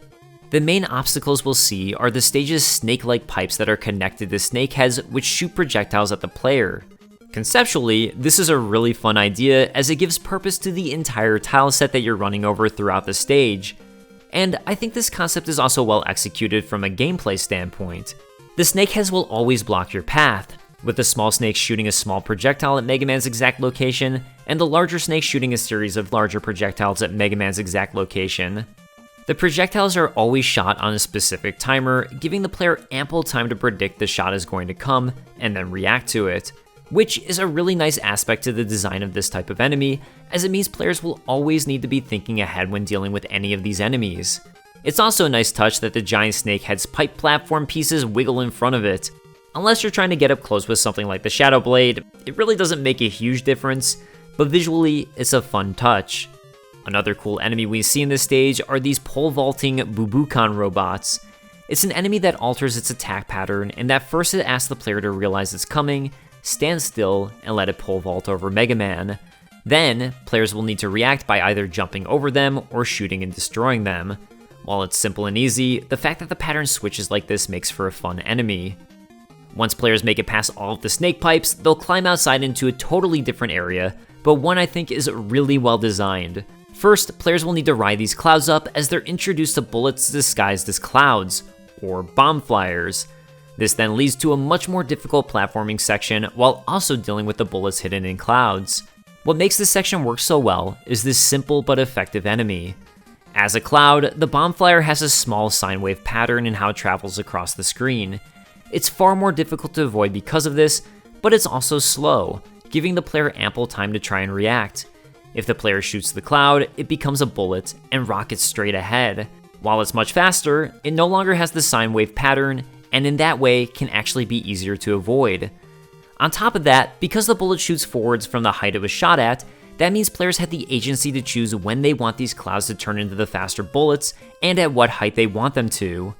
The main obstacles we'll see are the stage's snake-like pipes that are connected to snake heads which shoot projectiles at the player. Conceptually, this is a really fun idea as it gives purpose to the entire tile set that you're running over throughout the stage. And I think this concept is also well executed from a gameplay standpoint. The snake heads will always block your path, with the small snake shooting a small projectile at Mega Man's exact location, and the larger snake shooting a series of larger projectiles at Mega Man's exact location. The projectiles are always shot on a specific timer, giving the player ample time to predict the shot is going to come, and then react to it. Which is a really nice aspect to the design of this type of enemy, as it means players will always need to be thinking ahead when dealing with any of these enemies. It's also a nice touch that the giant snake head's pipe platform pieces wiggle in front of it. Unless you're trying to get up close with something like the Shadow Blade, it really doesn't make a huge difference, but visually, it's a fun touch. Another cool enemy we see in this stage are these pole vaulting Bubukan robots. It's an enemy that alters its attack pattern, and that first it asks the player to realize it's coming, stand still, and let it pole vault over Mega Man. Then, players will need to react by either jumping over them or shooting and destroying them. While it's simple and easy, the fact that the pattern switches like this makes for a fun enemy. Once players make it past all of the snake pipes, they'll climb outside into a totally different area, but one I think is really well designed. First, players will need to ride these clouds up as they're introduced to bullets disguised as clouds, or bomb flyers. This then leads to a much more difficult platforming section while also dealing with the bullets hidden in clouds. What makes this section work so well is this simple but effective enemy. As a cloud, the bomb flyer has a small sine wave pattern in how it travels across the screen. It's far more difficult to avoid because of this, but it's also slow, giving the player ample time to try and react. If the player shoots the cloud, it becomes a bullet and rockets straight ahead. While it's much faster, it no longer has the sine wave pattern, and in that way can actually be easier to avoid. On top of that, because the bullet shoots forwards from the height it was shot at, that means players have the agency to choose when they want these clouds to turn into the faster bullets, and at what height they want them to.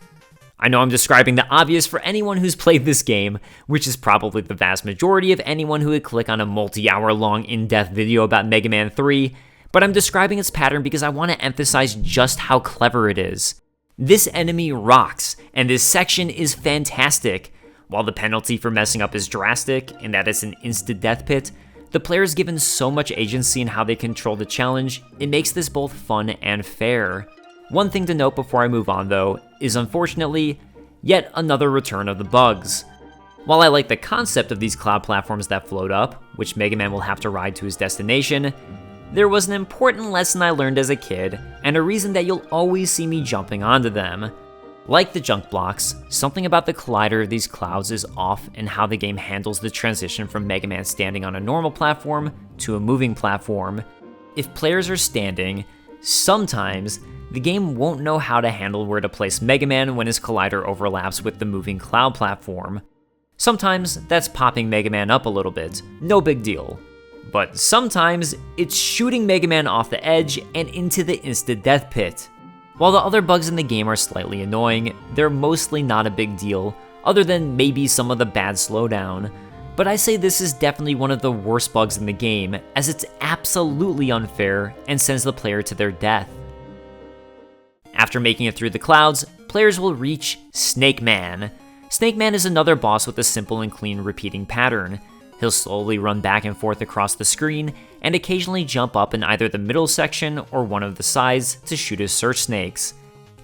I know I'm describing the obvious for anyone who's played this game, which is probably the vast majority of anyone who would click on a multi-hour long in-depth video about Mega Man 3, but I'm describing its pattern because I want to emphasize just how clever it is. This enemy rocks, and this section is fantastic. While the penalty for messing up is drastic, in that it's an instant death pit, the player is given so much agency in how they control the challenge, it makes this both fun and fair. One thing to note before I move on though, is unfortunately, yet another return of the bugs. While I like the concept of these cloud platforms that float up, which Mega Man will have to ride to his destination, there was an important lesson I learned as a kid, and a reason that you'll always see me jumping onto them. Like the junk blocks, something about the collider of these clouds is off in how the game handles the transition from Mega Man standing on a normal platform to a moving platform. If players are standing, sometimes the game won't know how to handle where to place Mega Man when his collider overlaps with the moving cloud platform. Sometimes that's popping Mega Man up a little bit, no big deal. But sometimes it's shooting Mega Man off the edge and into the instant death pit. While the other bugs in the game are slightly annoying, they're mostly not a big deal, other than maybe some of the bad slowdown. But I say this is definitely one of the worst bugs in the game, as it's absolutely unfair and sends the player to their death. After making it through the clouds, players will reach Snake Man. Snake Man is another boss with a simple and clean repeating pattern. He'll slowly run back and forth across the screen, and occasionally jump up in either the middle section or one of the sides to shoot his search snakes.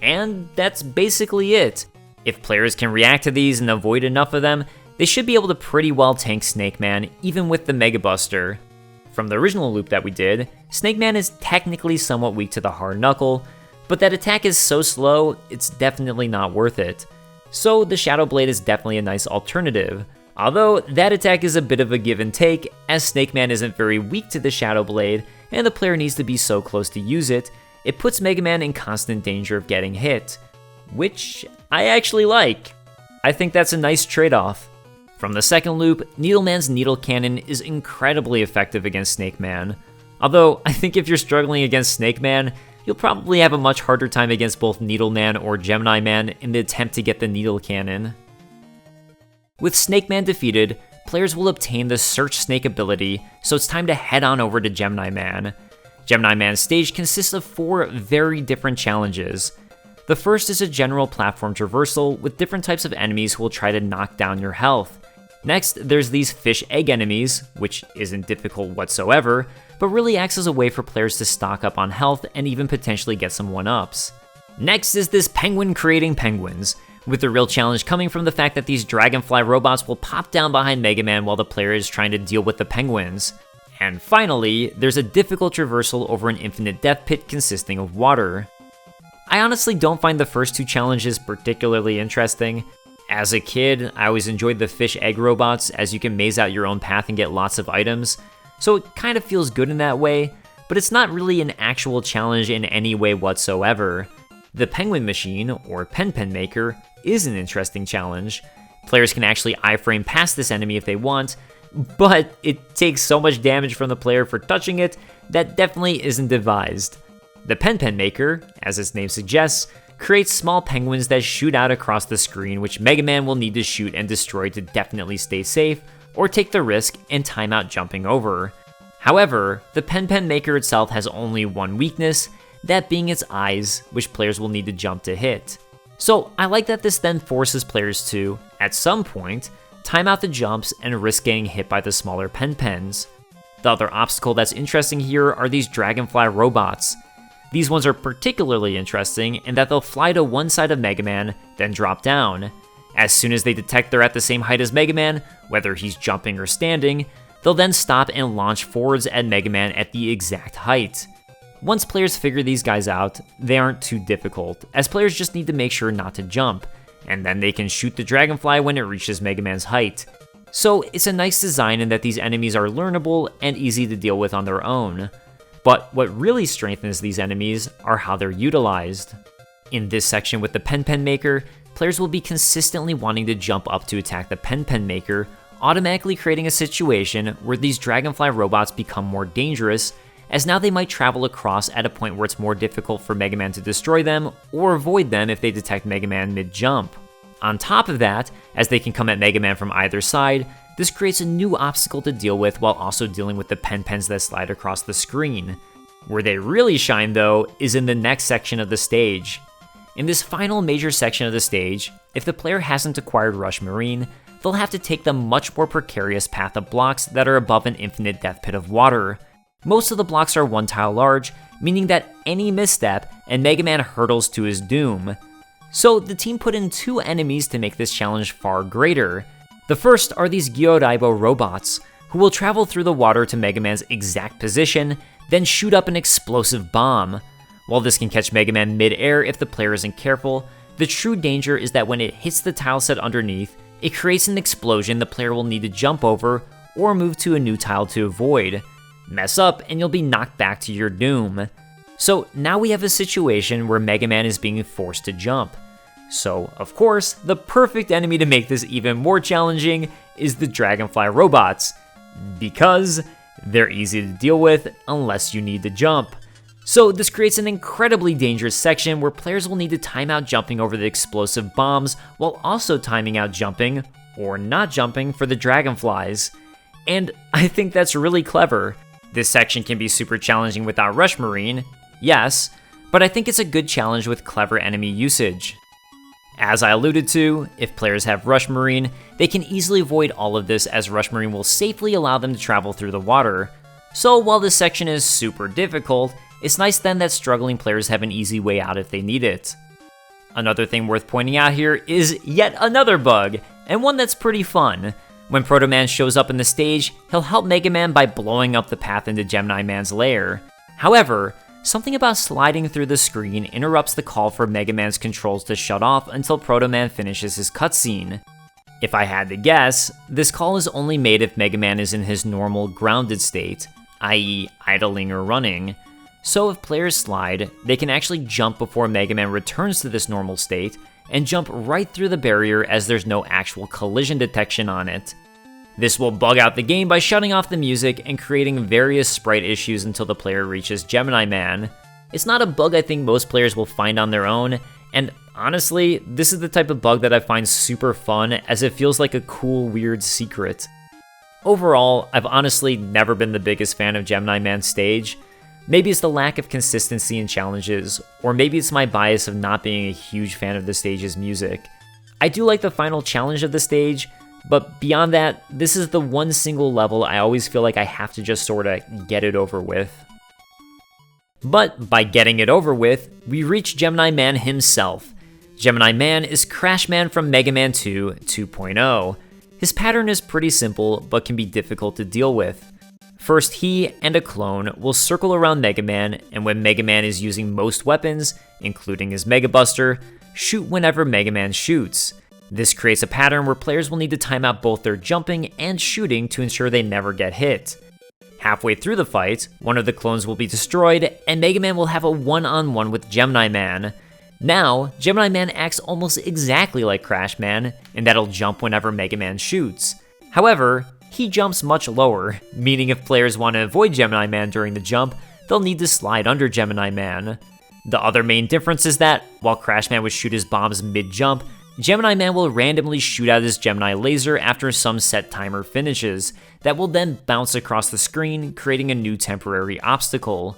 And that's basically it. If players can react to these and avoid enough of them, they should be able to pretty well tank Snake Man, even with the Mega Buster. From the original loop that we did, Snake Man is technically somewhat weak to the hard knuckle, but that attack is so slow, it's definitely not worth it. So the Shadow Blade is definitely a nice alternative. Although, that attack is a bit of a give and take, as Snake Man isn't very weak to the Shadow Blade, and the player needs to be so close to use it, it puts Mega Man in constant danger of getting hit. Which I actually like. I think that's a nice trade-off. From the second loop, Needle Man's Needle Cannon is incredibly effective against Snake Man. Although, I think if you're struggling against Snake Man, you'll probably have a much harder time against both Needle Man or Gemini Man in the attempt to get the Needle Cannon. With Snake Man defeated, players will obtain the Search Snake ability, so it's time to head on over to Gemini Man. Gemini Man's stage consists of 4 very different challenges. The first is a general platform traversal with different types of enemies who will try to knock down your health. Next, there's these fish egg enemies, which isn't difficult whatsoever, but really acts as a way for players to stock up on health and even potentially get some 1-ups. Next is this penguin creating penguins, with the real challenge coming from the fact that these dragonfly robots will pop down behind Mega Man while the player is trying to deal with the penguins. And finally, there's a difficult traversal over an infinite death pit consisting of water. I honestly don't find the first 2 challenges particularly interesting. As a kid, I always enjoyed the fish egg robots, as you can maze out your own path and get lots of items, so it kind of feels good in that way, but it's not really an actual challenge in any way whatsoever. The Penguin Machine, or Pen Maker, is an interesting challenge. Players can actually iframe past this enemy if they want, but it takes so much damage from the player for touching it that definitely isn't advised. The Pen Maker, as its name suggests, creates small penguins that shoot out across the screen, which Mega Man will need to shoot and destroy to definitely stay safe, or take the risk and time out jumping over. However, the Pen Maker itself has only one weakness, that being its eyes, which players will need to jump to hit. So I like that this then forces players to, at some point, time out the jumps and risk getting hit by the smaller pens. The other obstacle that's interesting here are these dragonfly robots. These ones are particularly interesting in that they'll fly to one side of Mega Man, then drop down. As soon as they detect they're at the same height as Mega Man, whether he's jumping or standing, they'll then stop and launch forwards at Mega Man at the exact height. Once players figure these guys out, they aren't too difficult, as players just need to make sure not to jump, and then they can shoot the dragonfly when it reaches Mega Man's height. So it's a nice design in that these enemies are learnable and easy to deal with on their own. But what really strengthens these enemies are how they're utilized. In this section with the Pen Maker, players will be consistently wanting to jump up to attack the Pen Maker, automatically creating a situation where these dragonfly robots become more dangerous, as now they might travel across at a point where it's more difficult for Mega Man to destroy them, or avoid them if they detect Mega Man mid-jump. On top of that, as they can come at Mega Man from either side, this creates a new obstacle to deal with while also dealing with the pens that slide across the screen. Where they really shine though, is in the next section of the stage. In this final major section of the stage, if the player hasn't acquired Rush Marine, they'll have to take the much more precarious path of blocks that are above an infinite death pit of water. Most of the blocks are one tile large, meaning that any misstep and Mega Man hurtles to his doom. So the team put in two enemies to make this challenge far greater. The first are these Gyodaibo robots, who will travel through the water to Mega Man's exact position, then shoot up an explosive bomb. While this can catch Mega Man mid-air if the player isn't careful, the true danger is that when it hits the tile set underneath, it creates an explosion the player will need to jump over or move to a new tile to avoid. Mess up and you'll be knocked back to your doom. So now we have a situation where Mega Man is being forced to jump. So, of course, the perfect enemy to make this even more challenging is the Dragonfly robots, because they're easy to deal with unless you need to jump. So this creates an incredibly dangerous section where players will need to time out jumping over the explosive bombs while also timing out jumping, or not jumping, for the Dragonflies. And I think that's really clever. This section can be super challenging without Rush Marine, yes, but I think it's a good challenge with clever enemy usage. As I alluded to, if players have Rush Marine, they can easily avoid all of this as Rush Marine will safely allow them to travel through the water. So while this section is super difficult, it's nice then that struggling players have an easy way out if they need it. Another thing worth pointing out here is yet another bug, and one that's pretty fun. When Proto Man shows up in the stage, he'll help Mega Man by blowing up the path into Gemini Man's lair. However, something about sliding through the screen interrupts the call for Mega Man's controls to shut off until Proto Man finishes his cutscene. If I had to guess, this call is only made if Mega Man is in his normal grounded state, i.e. idling or running. So if players slide, they can actually jump before Mega Man returns to this normal state, and jump right through the barrier as there's no actual collision detection on it. This will bug out the game by shutting off the music and creating various sprite issues until the player reaches Gemini Man. It's not a bug I think most players will find on their own, and honestly, this is the type of bug that I find super fun as it feels like a cool, weird secret. Overall, I've honestly never been the biggest fan of Gemini Man's stage. Maybe it's the lack of consistency in challenges, or maybe it's my bias of not being a huge fan of the stage's music. I do like the final challenge of the stage, but beyond that, this is the one single level I always feel like I have to just sorta get it over with. But by getting it over with, we reach Gemini Man himself. Gemini Man is Crash Man from Mega Man 2 2.0. His pattern is pretty simple, but can be difficult to deal with. First, he and a clone will circle around Mega Man, and when Mega Man is using most weapons, including his Mega Buster, shoot whenever Mega Man shoots. This creates a pattern where players will need to time out both their jumping and shooting to ensure they never get hit. Halfway through the fight, one of the clones will be destroyed, and Mega Man will have a one-on-one with Gemini Man. Now, Gemini Man acts almost exactly like Crash Man, in that he'll jump whenever Mega Man shoots. However, he jumps much lower, meaning if players want to avoid Gemini Man during the jump, they'll need to slide under Gemini Man. The other main difference is that, while Crash Man would shoot his bombs mid-jump, Gemini Man will randomly shoot out his Gemini laser after some set timer finishes, that will then bounce across the screen, creating a new temporary obstacle.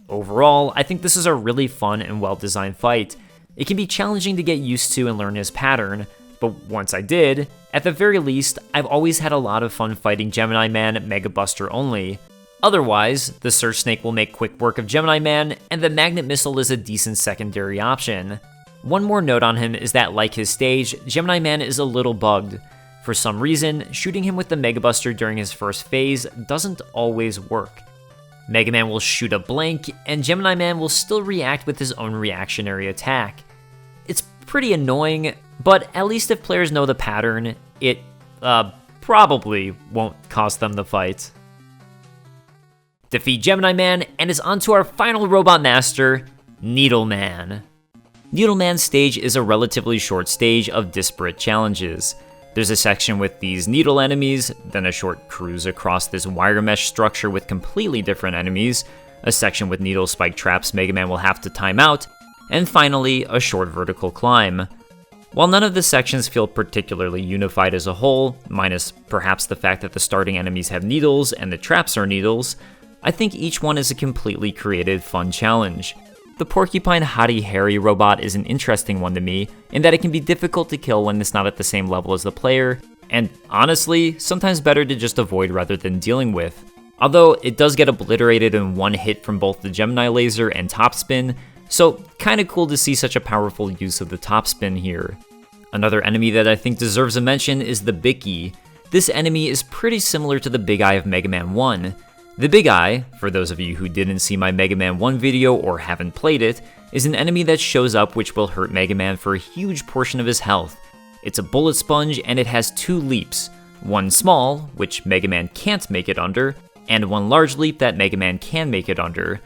Overall, I think this is a really fun and well-designed fight. It can be challenging to get used to and learn his pattern, but once I did, at the very least, I've always had a lot of fun fighting Gemini Man Mega Buster only. Otherwise, the Surge Snake will make quick work of Gemini Man, and the Magnet Missile is a decent secondary option. One more note on him is that, like his stage, Gemini Man is a little bugged. For some reason, shooting him with the Mega Buster during his first phase doesn't always work. Mega Man will shoot a blank, and Gemini Man will still react with his own reactionary attack. It's pretty annoying, but at least if players know the pattern, it probably won't cost them the fight. Defeat Gemini Man, and it's on to our final robot master, Needle Man. Needle Man's stage is a relatively short stage of disparate challenges. There's a section with these needle enemies, then a short cruise across this wire mesh structure with completely different enemies, a section with needle spike traps Mega Man will have to time out, and finally, a short vertical climb. While none of the sections feel particularly unified as a whole, minus perhaps the fact that the starting enemies have needles and the traps are needles, I think each one is a completely creative, fun challenge. The Porcupine Hottie Harry robot is an interesting one to me, in that it can be difficult to kill when it's not at the same level as the player, and honestly, sometimes better to just avoid rather than dealing with. Although it does get obliterated in one hit from both the Gemini laser and topspin, so kinda cool to see such a powerful use of the topspin here. Another enemy that I think deserves a mention is the Bicky. This enemy is pretty similar to the Big Eye of Mega Man 1. The Big Eye, for those of you who didn't see my Mega Man 1 video or haven't played it, is an enemy that shows up which will hurt Mega Man for a huge portion of his health. It's a bullet sponge and it has two leaps, one small, which Mega Man can't make it under, and one large leap that Mega Man can make it under.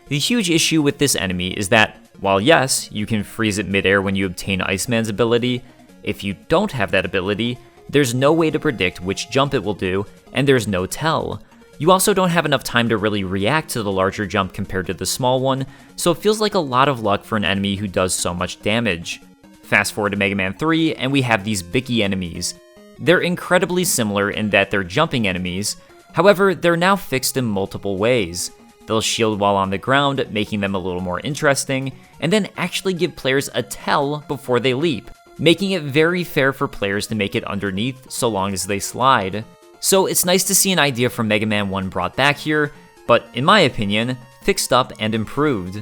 The huge issue with this enemy is that, while yes, you can freeze it midair when you obtain Iceman's ability, if you don't have that ability, there's no way to predict which jump it will do, and there's no tell. You also don't have enough time to really react to the larger jump compared to the small one, so it feels like a lot of luck for an enemy who does so much damage. Fast forward to Mega Man 3, and we have these Bicky enemies. They're incredibly similar in that they're jumping enemies, however, they're now fixed in multiple ways. They'll shield while on the ground, making them a little more interesting, and then actually give players a tell before they leap, making it very fair for players to make it underneath so long as they slide. So it's nice to see an idea from Mega Man 1 brought back here, but in my opinion, fixed up and improved.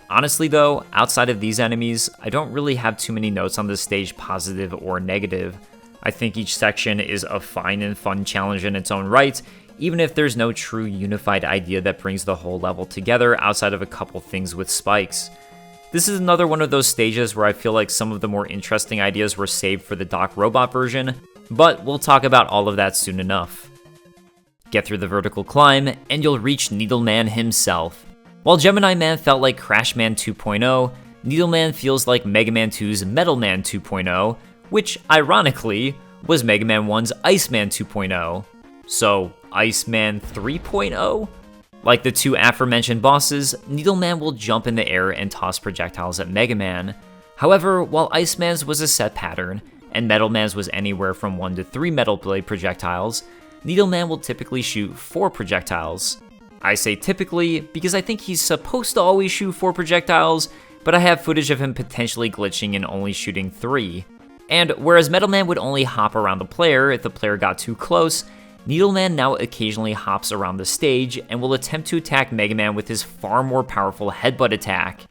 Honestly though, outside of these enemies, I don't really have too many notes on this stage, positive or negative. I think each section is a fine and fun challenge in its own right, even if there's no true unified idea that brings the whole level together outside of a couple things with spikes. This is another one of those stages where I feel like some of the more interesting ideas were saved for the Doc Robot version, but we'll talk about all of that soon enough. Get through the vertical climb, and you'll reach Needle Man himself. While Gemini Man felt like Crash Man 2.0, Needle Man feels like Mega Man 2's Metal Man 2.0, which, ironically, was Mega Man 1's Iceman 2.0. So, Iceman 3.0? Like the two aforementioned bosses, Needle Man will jump in the air and toss projectiles at Mega Man. However, while Iceman's was a set pattern, and Metal Man's was anywhere from 1 to 3 Metal Blade projectiles, Needle Man will typically shoot 4 projectiles. I say typically because I think he's supposed to always shoot 4 projectiles, but I have footage of him potentially glitching and only shooting 3. And whereas Metal Man would only hop around the player if the player got too close, Needle Man now occasionally hops around the stage and will attempt to attack Mega Man with his far more powerful headbutt attack.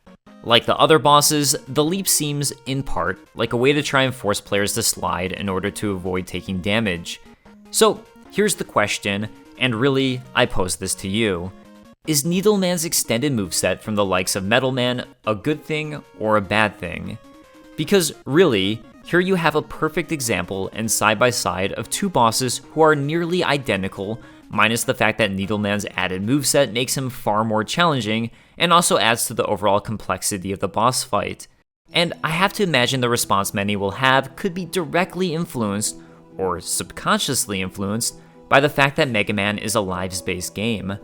Like the other bosses, the leap seems, in part, like a way to try and force players to slide in order to avoid taking damage. So, here's the question, and really, I pose this to you. Is Needle Man's extended moveset from the likes of Metal Man a good thing or a bad thing? Because really, here you have a perfect example and side-by-side of two bosses who are nearly identical, minus the fact that Needle Man's added moveset makes him far more challenging and also adds to the overall complexity of the boss fight. And I have to imagine the response many will have could be directly influenced, or subconsciously influenced, by the fact that Mega Man is a lives-based game.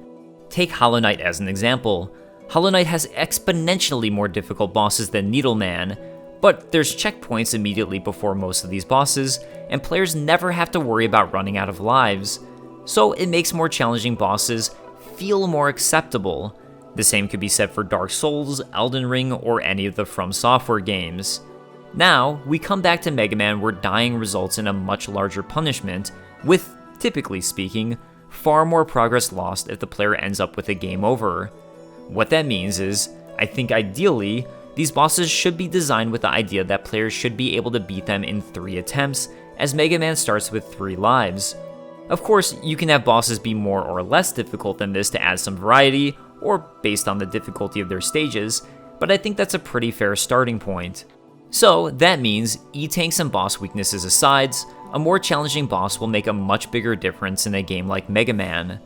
Take Hollow Knight as an example. Hollow Knight has exponentially more difficult bosses than Needle Man, but there's checkpoints immediately before most of these bosses, and players never have to worry about running out of lives. So it makes more challenging bosses feel more acceptable. The same could be said for Dark Souls, Elden Ring, or any of the From Software games. Now, we come back to Mega Man where dying results in a much larger punishment, with, typically speaking, far more progress lost if the player ends up with a game over. What that means is, I think ideally, these bosses should be designed with the idea that players should be able to beat them in 3 attempts, as Mega Man starts with 3 lives. Of course, you can have bosses be more or less difficult than this to add some variety, or based on the difficulty of their stages, but I think that's a pretty fair starting point. So, that means, E-tanks and boss weaknesses aside, a more challenging boss will make a much bigger difference in a game like Mega Man.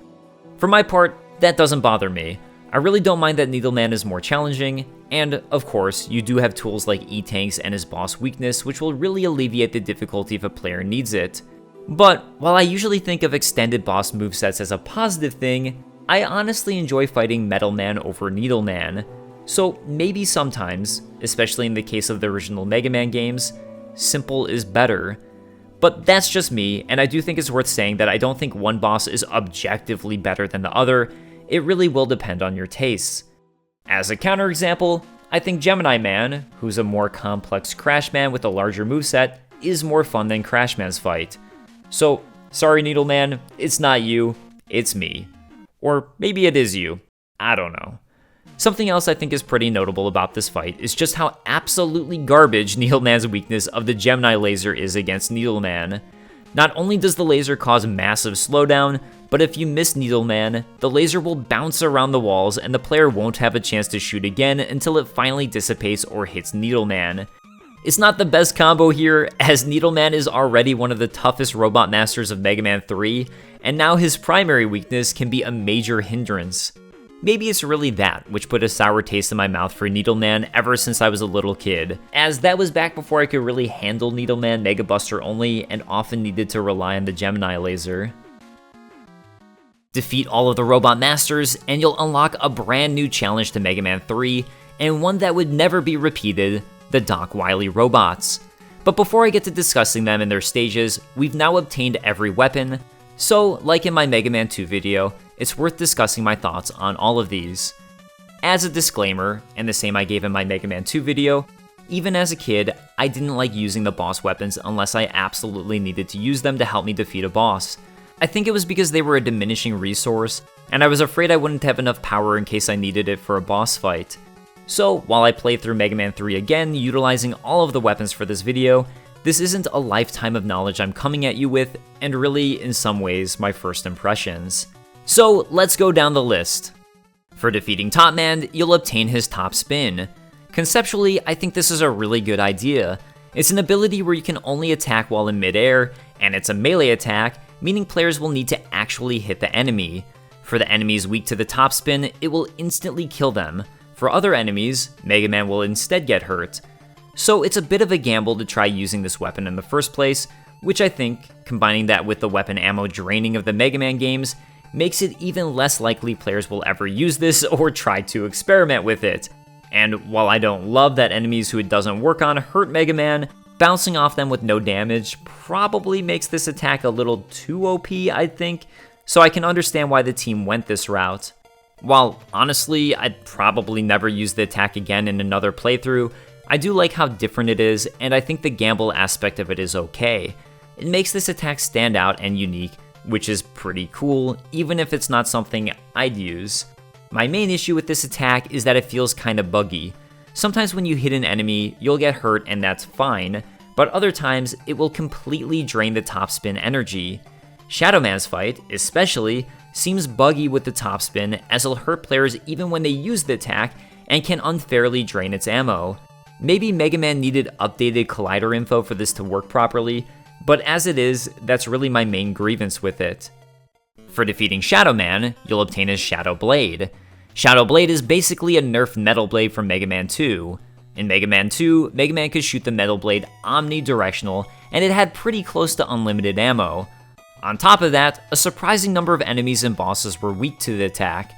For my part, that doesn't bother me. I really don't mind that Needle Man is more challenging, and of course, you do have tools like E-tanks and his boss weakness which will really alleviate the difficulty if a player needs it. But, while I usually think of extended boss movesets as a positive thing, I honestly enjoy fighting Metal Man over Needle Man. So maybe sometimes, especially in the case of the original Mega Man games, simple is better. But that's just me, and I do think it's worth saying that I don't think one boss is objectively better than the other. It really will depend on your tastes. As a counterexample, I think Gemini Man, who's a more complex Crash Man with a larger moveset, is more fun than Crash Man's fight. So, sorry Needle Man, it's not you, it's me. Or maybe it is you, I don't know. Something else I think is pretty notable about this fight is just how absolutely garbage Needle Man's weakness of the Gemini laser is against Needle Man. Not only does the laser cause massive slowdown, but if you miss Needle Man, the laser will bounce around the walls and the player won't have a chance to shoot again until it finally dissipates or hits Needle Man. It's not the best combo here, as Needle Man is already one of the toughest robot masters of Mega Man 3, and now his primary weakness can be a major hindrance. Maybe it's really that which put a sour taste in my mouth for Needle Man ever since I was a little kid, as that was back before I could really handle Needle Man Mega Buster only and often needed to rely on the Gemini laser. Defeat all of the robot masters and you'll unlock a brand new challenge to Mega Man 3, and one that would never be repeated, the Doc Wily robots. But before I get to discussing them and their stages, we've now obtained every weapon, so like in my Mega Man 2 video, it's worth discussing my thoughts on all of these. As a disclaimer, and the same I gave in my Mega Man 2 video, even as a kid, I didn't like using the boss weapons unless I absolutely needed to use them to help me defeat a boss. I think it was because they were a diminishing resource, and I was afraid I wouldn't have enough power in case I needed it for a boss fight. So, while I played through Mega Man 3 again, utilizing all of the weapons for this video, this isn't a lifetime of knowledge I'm coming at you with, and really, in some ways, my first impressions. So, let's go down the list. For defeating Top Man, you'll obtain his Top Spin. Conceptually, I think this is a really good idea. It's an ability where you can only attack while in midair, and it's a melee attack, meaning players will need to actually hit the enemy. For the enemies weak to the Top Spin, it will instantly kill them. For other enemies, Mega Man will instead get hurt. So it's a bit of a gamble to try using this weapon in the first place, which I think, combining that with the weapon ammo draining of the Mega Man games, makes it even less likely players will ever use this or try to experiment with it. And while I don't love that enemies who it doesn't work on hurt Mega Man, bouncing off them with no damage probably makes this attack a little too OP, I think, so I can understand why the team went this route. While, honestly, I'd probably never use the attack again in another playthrough, I do like how different it is, and I think the gamble aspect of it is okay. It makes this attack stand out and unique, which is pretty cool, even if it's not something I'd use. My main issue with this attack is that it feels kinda buggy. Sometimes when you hit an enemy, you'll get hurt and that's fine, but other times it will completely drain the top spin energy. Shadow Man's fight, especially, seems buggy with the top spin as it'll hurt players even when they use the attack and can unfairly drain its ammo. Maybe Mega Man needed updated collider info for this to work properly, but as it is, that's really my main grievance with it. For defeating Shadow Man, you'll obtain his Shadow Blade. Shadow Blade is basically a nerfed Metal Blade from Mega Man 2. In Mega Man 2, Mega Man could shoot the Metal Blade omnidirectional, and it had pretty close to unlimited ammo. On top of that, a surprising number of enemies and bosses were weak to the attack.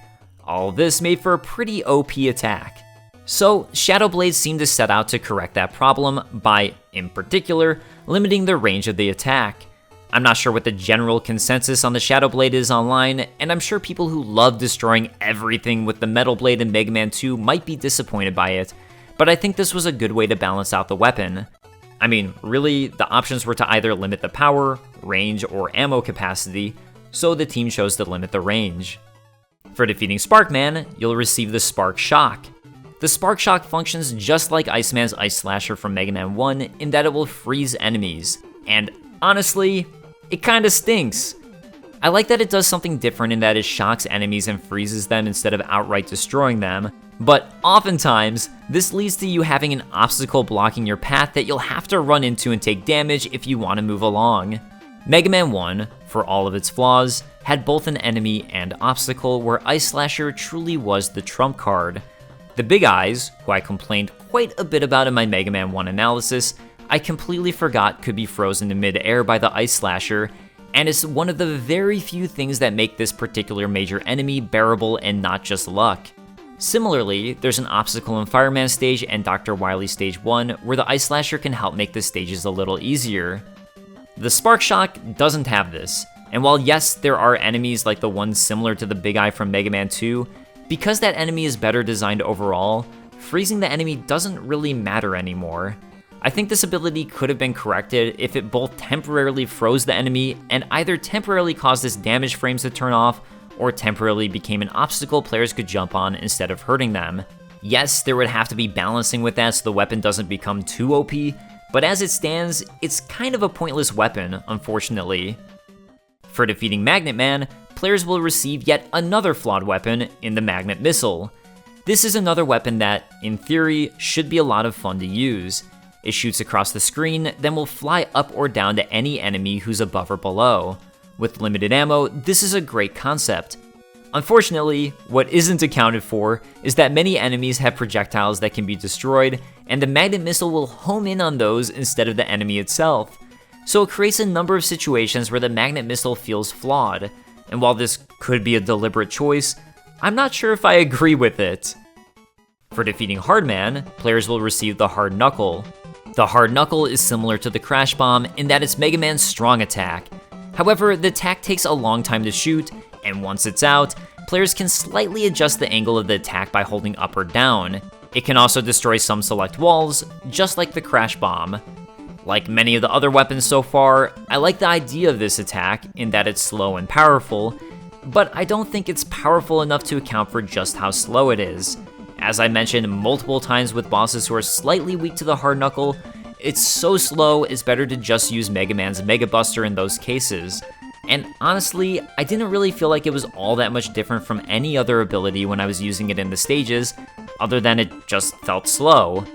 All of this made for a pretty OP attack. So, Shadow Blade seemed to set out to correct that problem by, in particular, limiting the range of the attack. I'm not sure what the general consensus on the Shadow Blade is online, and I'm sure people who love destroying everything with the Metal Blade in Mega Man 2 might be disappointed by it, but I think this was a good way to balance out the weapon. I mean, really, the options were to either limit the power, range, or ammo capacity, so the team chose to limit the range. For defeating Sark Man, you'll receive the Spark Shock. The Spark Shock functions just like Iceman's Ice Slasher from Mega Man 1 in that it will freeze enemies, and honestly, it kinda stinks. I like that it does something different in that it shocks enemies and freezes them instead of outright destroying them, but oftentimes, this leads to you having an obstacle blocking your path that you'll have to run into and take damage if you want to move along. Mega Man 1, for all of its flaws, had both an enemy and obstacle where Ice Slasher truly was the trump card. The Big Eyes, who I complained quite a bit about in my Mega Man 1 analysis, I completely forgot could be frozen in mid-air by the Ice Slasher, and is one of the very few things that make this particular major enemy bearable and not just luck. Similarly, there's an obstacle in Fireman stage and Dr. Wily stage 1 where the Ice Slasher can help make the stages a little easier. The Spark Shock doesn't have this, and while yes, there are enemies like the one similar to the Big Eye from Mega Man 2, because that enemy is better designed overall, freezing the enemy doesn't really matter anymore. I think this ability could have been corrected if it both temporarily froze the enemy and either temporarily caused its damage frames to turn off, or temporarily became an obstacle players could jump on instead of hurting them. Yes, there would have to be balancing with that so the weapon doesn't become too OP, but as it stands, it's kind of a pointless weapon, unfortunately. For defeating Magnet Man, players will receive yet another flawed weapon in the Magnet Missile. This is another weapon that, in theory, should be a lot of fun to use. It shoots across the screen, then will fly up or down to any enemy who's above or below. With limited ammo, this is a great concept. Unfortunately, what isn't accounted for is that many enemies have projectiles that can be destroyed, and the Magnet Missile will home in on those instead of the enemy itself. So it creates a number of situations where the Magnet Missile feels flawed, and while this could be a deliberate choice, I'm not sure if I agree with it. For defeating Hard Man, players will receive the Hard Knuckle. The Hard Knuckle is similar to the Crash Bomb in that it's Mega Man's strong attack. However, the attack takes a long time to shoot, and once it's out, players can slightly adjust the angle of the attack by holding up or down. It can also destroy some select walls, just like the Crash Bomb. Like many of the other weapons so far, I like the idea of this attack in that it's slow and powerful, but I don't think it's powerful enough to account for just how slow it is. As I mentioned multiple times with bosses who are slightly weak to the Hard Knuckle, it's so slow it's better to just use Mega Man's Mega Buster in those cases. And honestly, I didn't really feel like it was all that much different from any other ability when I was using it in the stages, other than it just felt slow.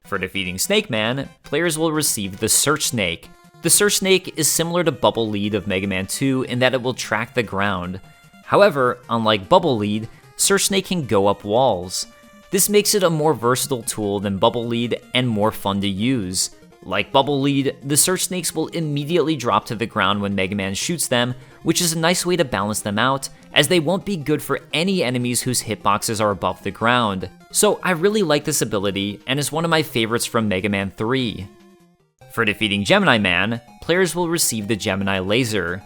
For defeating Snake Man, players will receive the Search Snake. The Search Snake is similar to Bubble Lead of Mega Man 2 in that it will track the ground. However, unlike Bubble Lead, Search Snake can go up walls. This makes it a more versatile tool than Bubble Lead and more fun to use. Like Bubble Lead, the Search Snakes will immediately drop to the ground when Mega Man shoots them, which is a nice way to balance them out, as they won't be good for any enemies whose hitboxes are above the ground. So I really like this ability, and is one of my favorites from Mega Man 3. For defeating Gemini Man, players will receive the Gemini Laser.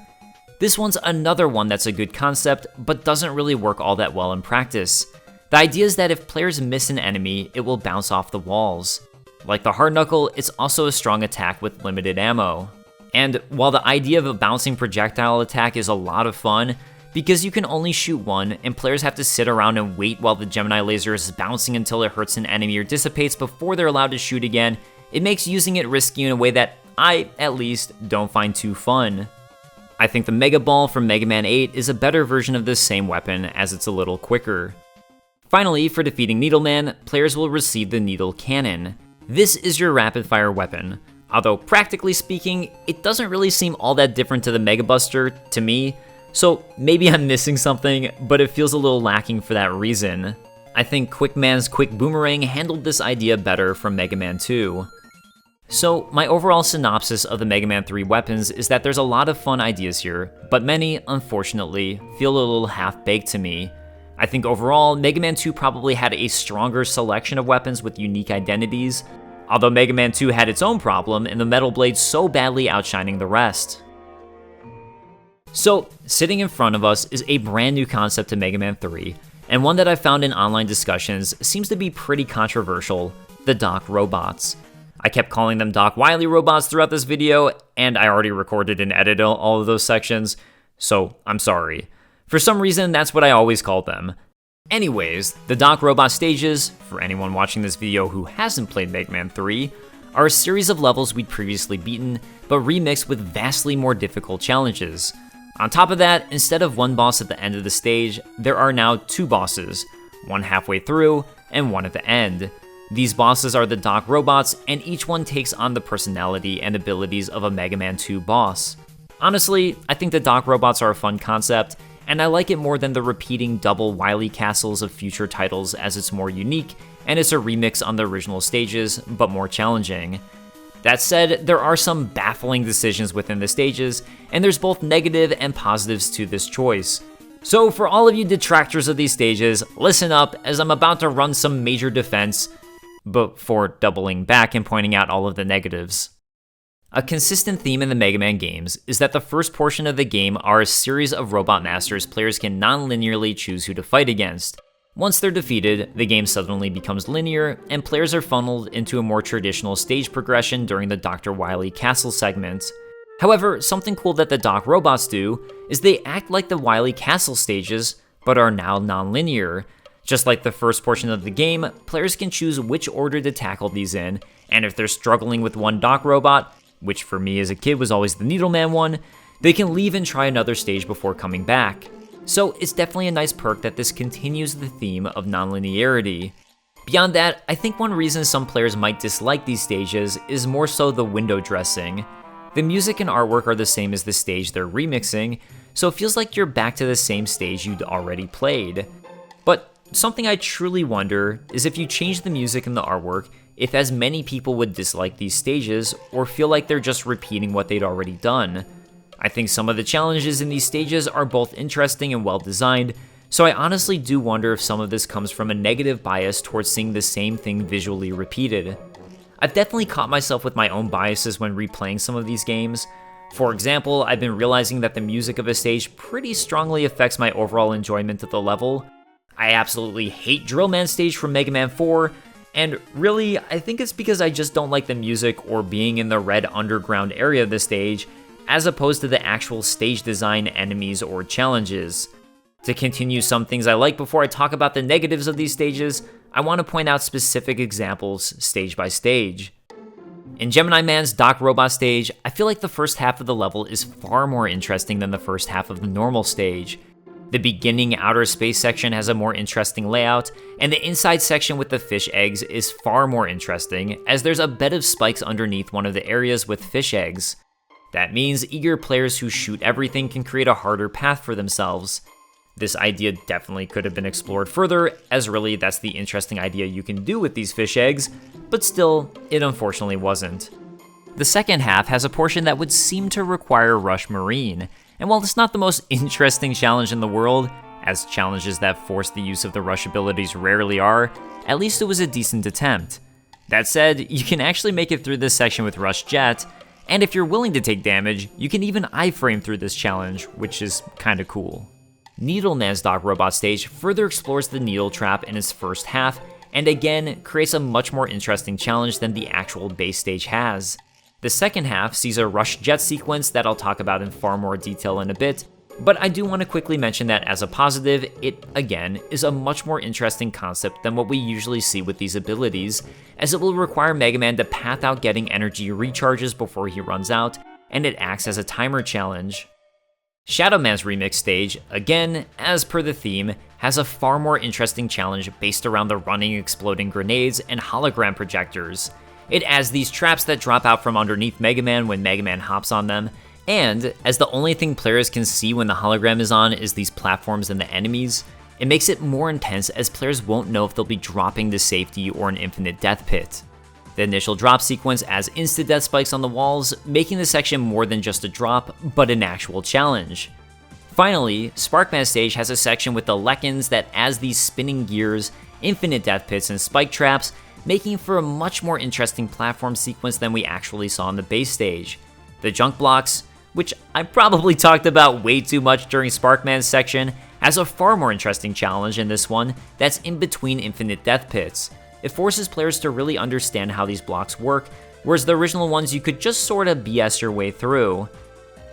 This one's another one that's a good concept, but doesn't really work all that well in practice. The idea is that if players miss an enemy, it will bounce off the walls. Like the Hard Knuckle, it's also a strong attack with limited ammo. And while the idea of a bouncing projectile attack is a lot of fun, because you can only shoot one, and players have to sit around and wait while the Gemini Laser is bouncing until it hurts an enemy or dissipates before they're allowed to shoot again, it makes using it risky in a way that I, at least, don't find too fun. I think the Mega Ball from Mega Man 8 is a better version of this same weapon, as it's a little quicker. Finally, for defeating Needle Man, players will receive the Needle Cannon. This is your rapid-fire weapon. Although, practically speaking, it doesn't really seem all that different to the Mega Buster, to me, so maybe I'm missing something, but it feels a little lacking for that reason. I think Quick Man's Quick Boomerang handled this idea better from Mega Man 2. So, my overall synopsis of the Mega Man 3 weapons is that there's a lot of fun ideas here, but many, unfortunately, feel a little half-baked to me. I think overall, Mega Man 2 probably had a stronger selection of weapons with unique identities, although Mega Man 2 had its own problem in the Metal Blade so badly outshining the rest. So, sitting in front of us is a brand new concept to Mega Man 3, and one that I found in online discussions seems to be pretty controversial: the Doc Robots. I kept calling them Doc Wily robots throughout this video, and I already recorded and edited all of those sections, so I'm sorry. For some reason, that's what I always called them. Anyways, the Doc Robot stages, for anyone watching this video who hasn't played Mega Man 3, are a series of levels we'd previously beaten, but remixed with vastly more difficult challenges. On top of that, instead of one boss at the end of the stage, there are now two bosses, one halfway through and one at the end. These bosses are the Doc Robots, and each one takes on the personality and abilities of a Mega Man 2 boss. Honestly, I think the Doc Robots are a fun concept, and I like it more than the repeating double Wily castles of future titles, as it's more unique, and it's a remix on the original stages, but more challenging. That said, there are some baffling decisions within the stages, and there's both negative and positives to this choice. So for all of you detractors of these stages, listen up, as I'm about to run some major defense, before doubling back and pointing out all of the negatives. A consistent theme in the Mega Man games is that the first portion of the game are a series of robot masters players can non-linearly choose who to fight against. Once they're defeated, the game suddenly becomes linear, and players are funneled into a more traditional stage progression during the Dr. Wily Castle segment. However, something cool that the Doc Robots do is they act like the Wily Castle stages, but are now non-linear. Just like the first portion of the game, players can choose which order to tackle these in, and if they're struggling with one Doc Robot, which for me as a kid was always the Needle Man one, they can leave and try another stage before coming back. So it's definitely a nice perk that this continues the theme of non-linearity. Beyond that, I think one reason some players might dislike these stages is more so the window dressing. The music and artwork are the same as the stage they're remixing, so it feels like you're back to the same stage you'd already played. But something I truly wonder is if you change the music and the artwork, if as many people would dislike these stages or feel like they're just repeating what they'd already done. I think some of the challenges in these stages are both interesting and well designed, so I honestly do wonder if some of this comes from a negative bias towards seeing the same thing visually repeated. I've definitely caught myself with my own biases when replaying some of these games. For example, I've been realizing that the music of a stage pretty strongly affects my overall enjoyment of the level. I absolutely hate Drill Man stage from Mega Man 4, and really, I think it's because I just don't like the music or being in the red underground area of the stage, as opposed to the actual stage design, enemies, or challenges. To continue some things I like before I talk about the negatives of these stages, I want to point out specific examples stage by stage. In Gemini Man's Doc Robot stage, I feel like the first half of the level is far more interesting than the first half of the normal stage. The beginning outer space section has a more interesting layout, and the inside section with the fish eggs is far more interesting, as there's a bed of spikes underneath one of the areas with fish eggs. That means eager players who shoot everything can create a harder path for themselves. This idea definitely could have been explored further, as really that's the interesting idea you can do with these fish eggs, but still, it unfortunately wasn't. The second half has a portion that would seem to require Rush Marine, and while it's not the most interesting challenge in the world, as challenges that force the use of the Rush abilities rarely are, at least it was a decent attempt. That said, you can actually make it through this section with Rush Jet, and if you're willing to take damage, you can even iframe through this challenge, which is kinda cool. Needle Man's Doc Robot stage further explores the needle trap in its first half, and again, creates a much more interesting challenge than the actual base stage has. The second half sees a Rush Jet sequence that I'll talk about in far more detail in a bit, but I do want to quickly mention that as a positive, it, again, is a much more interesting concept than what we usually see with these abilities, as it will require Mega Man to path out getting energy recharges before he runs out, and it acts as a timer challenge. Shadow Man's remix stage, again, as per the theme, has a far more interesting challenge based around the running exploding grenades and hologram projectors. It adds these traps that drop out from underneath Mega Man when Mega Man hops on them, and as the only thing players can see when the hologram is on is these platforms and the enemies, it makes it more intense as players won't know if they'll be dropping to safety or an infinite death pit. The initial drop sequence adds insta-death spikes on the walls, making the section more than just a drop, but an actual challenge. Finally, Sark Man stage has a section with the Lekins that adds these spinning gears, infinite death pits, and spike traps, making for a much more interesting platform sequence than we actually saw in the base stage. The junk blocks, which I probably talked about way too much during Sark Man's section, has a far more interesting challenge in this one that's in between infinite death pits. It forces players to really understand how these blocks work, whereas the original ones you could just sorta BS your way through.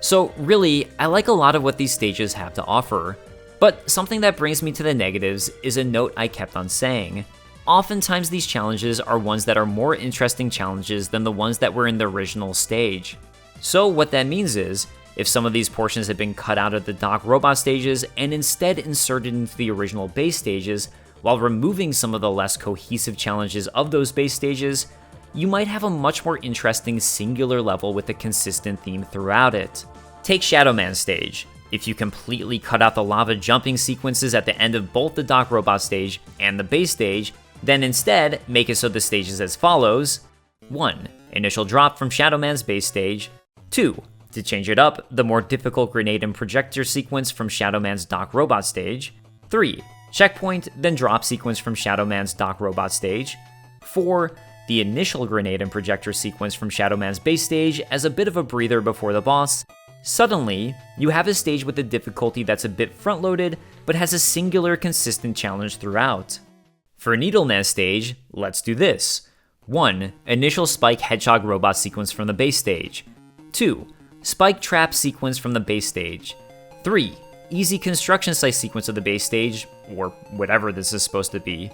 So really, I like a lot of what these stages have to offer. But something that brings me to the negatives is a note I kept on saying. Oftentimes these challenges are ones that are more interesting challenges than the ones that were in the original stage. So what that means is, if some of these portions had been cut out of the Doc Robot stages and instead inserted into the original base stages, while removing some of the less cohesive challenges of those base stages, you might have a much more interesting singular level with a consistent theme throughout it. Take Shadow Man stage. If you completely cut out the lava jumping sequences at the end of both the Doc Robot stage and the base stage, then instead make it so the stage is as follows: 1. Initial drop from Shadow Man's base stage. 2. To change it up, the more difficult grenade and projector sequence from Shadow Man's Doc Robot stage. 3. Checkpoint, then drop sequence from Shadow Man's Doc Robot stage. 4. The initial grenade and projector sequence from Shadow Man's base stage as a bit of a breather before the boss. Suddenly, you have a stage with a difficulty that's a bit front-loaded, but has a singular consistent challenge throughout. For Needleman stage, let's do this. 1. Initial Spike Hedgehog Robot sequence from the base stage. 2. Spike Trap sequence from the base stage. 3. Easy construction site sequence of the base stage, or whatever this is supposed to be.